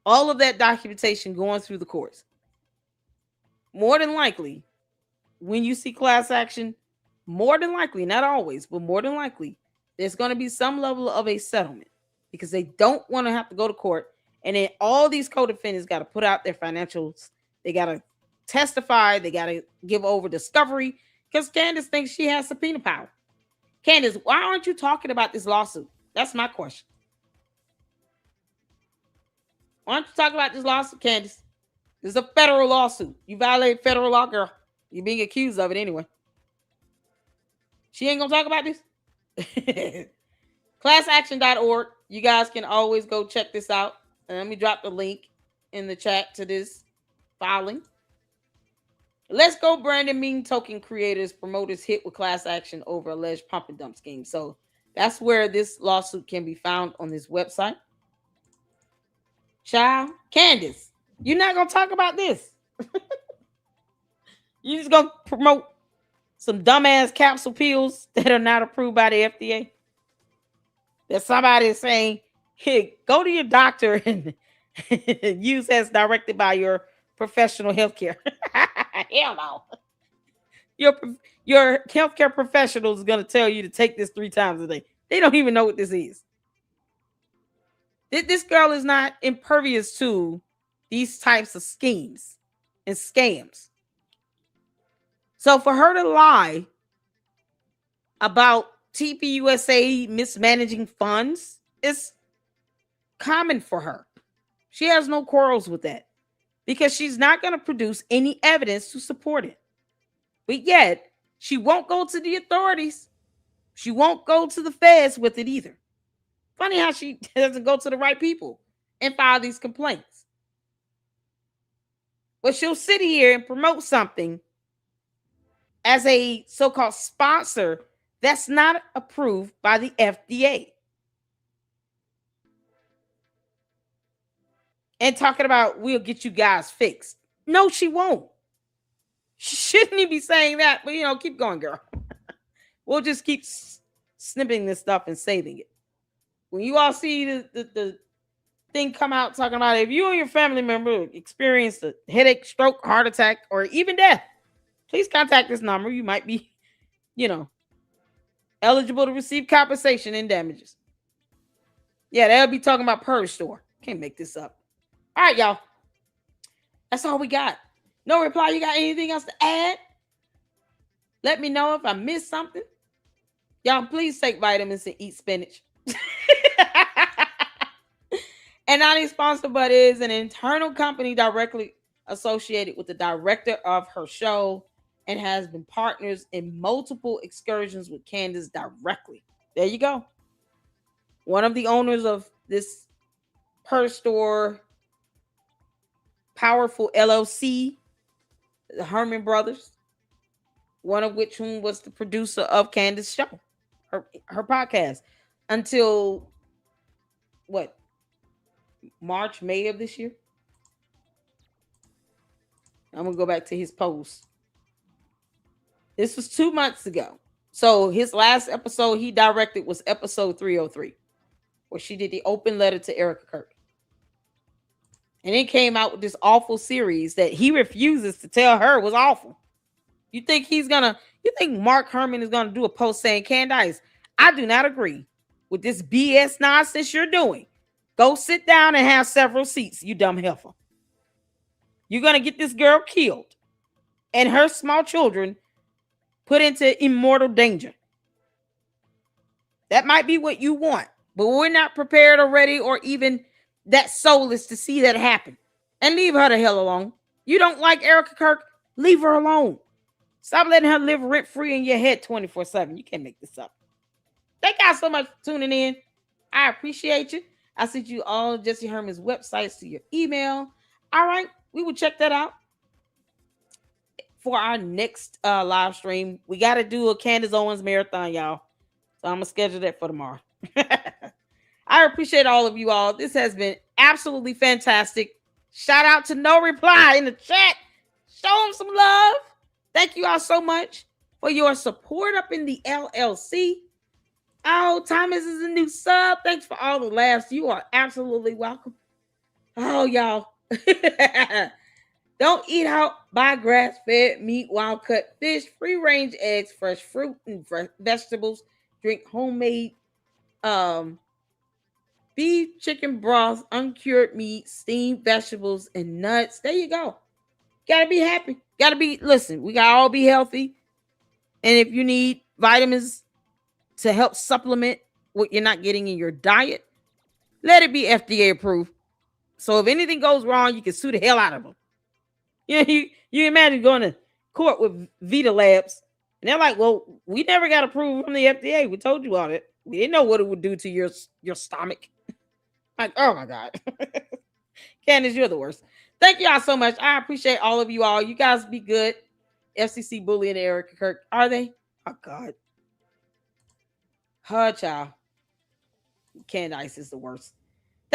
All of that documentation going through the courts. More than likely, when you see class action, more than likely, not always, but more than likely, there's going to be some level of a settlement because they don't want to have to go to court. And then all these co-defendants got to put out their financials. They got to testify. They got to give over discovery because Candace thinks she has subpoena power. Candace, why aren't you talking about this lawsuit? That's my question. Why don't you talk about this lawsuit, Candace? This is a federal lawsuit. You violated federal law, girl. You're being accused of it anyway. She ain't going to talk about this? Classaction.org. You guys can always go check this out. And let me drop the link in the chat to this filing. Let's Go Brandon meme token creators, promoters hit with class action over alleged pump and dump scheme. So that's where this lawsuit can be found on this website. Child, Candace, you're not gonna talk about this. You just gonna promote some dumbass capsule pills that are not approved by the FDA. That somebody is saying, hey, go to your doctor and use as directed by your professional healthcare. Hell no. Your your healthcare professional is gonna tell you to take this 3 times a day. They don't even know what this is. This girl is not impervious to these types of schemes and scams. So for her to lie about TPUSA mismanaging funds is common for her. She has no quarrels with that because she's not going to produce any evidence to support it. But yet, she won't go to the authorities. She won't go to the feds with it either. Funny how she doesn't go to the right people and file these complaints. But she'll sit here and promote something as a so-called sponsor that's not approved by the FDA. And talking about, we'll get you guys fixed. No, she won't. She shouldn't even be saying that, but keep going, girl. We'll just keep snipping this stuff and saving it. When you all see the thing come out talking about, if you or your family member experienced a headache, stroke, heart attack, or even death, please contact this number. You might be, eligible to receive compensation and damages. Yeah, they'll be talking about Purge Store. Can't make this up. All right, y'all. That's all we got. No reply. You got anything else to add? Let me know if I missed something. Y'all, please take vitamins and eat spinach. And not a sponsor, but is an internal company directly associated with the director of her show and has been partners in multiple excursions with Candace directly. There you go. One of the owners of this Purge Store powerful LLC, the Herman Brothers, one of which whom was the producer of Candace's show, her podcast, until what? March, May of this year. I'm going to go back to his post. This was 2 months ago. So his last episode he directed was episode 303, where she did the open letter to Erica Kirk. And it came out with this awful series that he refuses to tell her was awful. You think Mark Herman is going to do a post saying, Candace, I do not agree with this BS nonsense you're doing. Go sit down and have several seats, you dumb heifer. You're going to get this girl killed and her small children put into immortal danger. That might be what you want, but we're not prepared or ready or even that soulless to see that happen. And leave her the hell alone. You don't like Erica Kirk? Leave her alone. Stop letting her live rent-free in your head 24/7. You can't make this up. Thank y'all so much for tuning in. I appreciate you. I sent you all Jesse Herman's websites to your email. All right, we will check that out for our next live stream. We got to do a Candace Owens marathon, y'all. So I'm going to schedule that for tomorrow. I appreciate all of you all. This has been absolutely fantastic. Shout out to NoReply in the chat. Show them some love. Thank you all so much for your support up in the LLC. Oh, Thomas is a new sub. Thanks for all the laughs. You are absolutely welcome. Oh, y'all. Don't eat out, buy grass-fed meat, wild-cut fish, free-range eggs, fresh fruit and fresh vegetables. Drink homemade beef, chicken broth, uncured meat, steamed vegetables, and nuts. There you go. Gotta be happy. Listen, we gotta all be healthy. And if you need vitamins to help supplement what you're not getting in your diet, let it be FDA approved. So if anything goes wrong, you can sue the hell out of them. You imagine going to court with Vita Labs, and they're like, well, we never got approved from the FDA. We told you all that. We didn't know what it would do to your stomach. Like, oh my God. Candace, you're the worst. Thank y'all so much. I appreciate all of you all. You guys be good. FCC Bully and Erica Kirk. Are they? Oh God. Her child. Candace is the worst.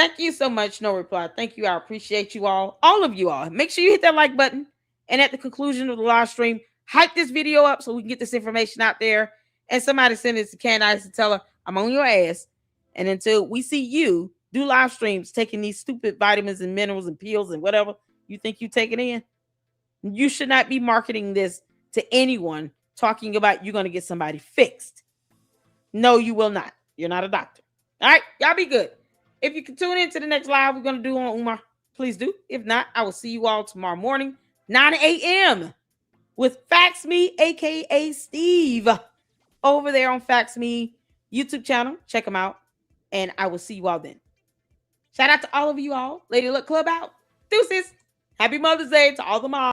Thank you so much, No Reply. Thank you. I appreciate you all of you all. Make sure you hit that like button. And at the conclusion of the live stream, hype this video up so we can get this information out there. And somebody send it to Candace and tell her, I'm on your ass. And until we see you do live streams taking these stupid vitamins and minerals and pills and whatever you think you take it in, you should not be marketing this to anyone talking about you're going to get somebody fixed. No, you will not. You're not a doctor. All right, y'all be good. If you can tune in to the next live we're going to do on Umar, please do. If not, I will see you all tomorrow morning, 9 a.m. with Fax Me, a.k.a. Steve, over there on Fax Me YouTube channel. Check them out, and I will see you all then. Shout out to all of you all. Lady Luck Club out. Deuces. Happy Mother's Day to all the moms.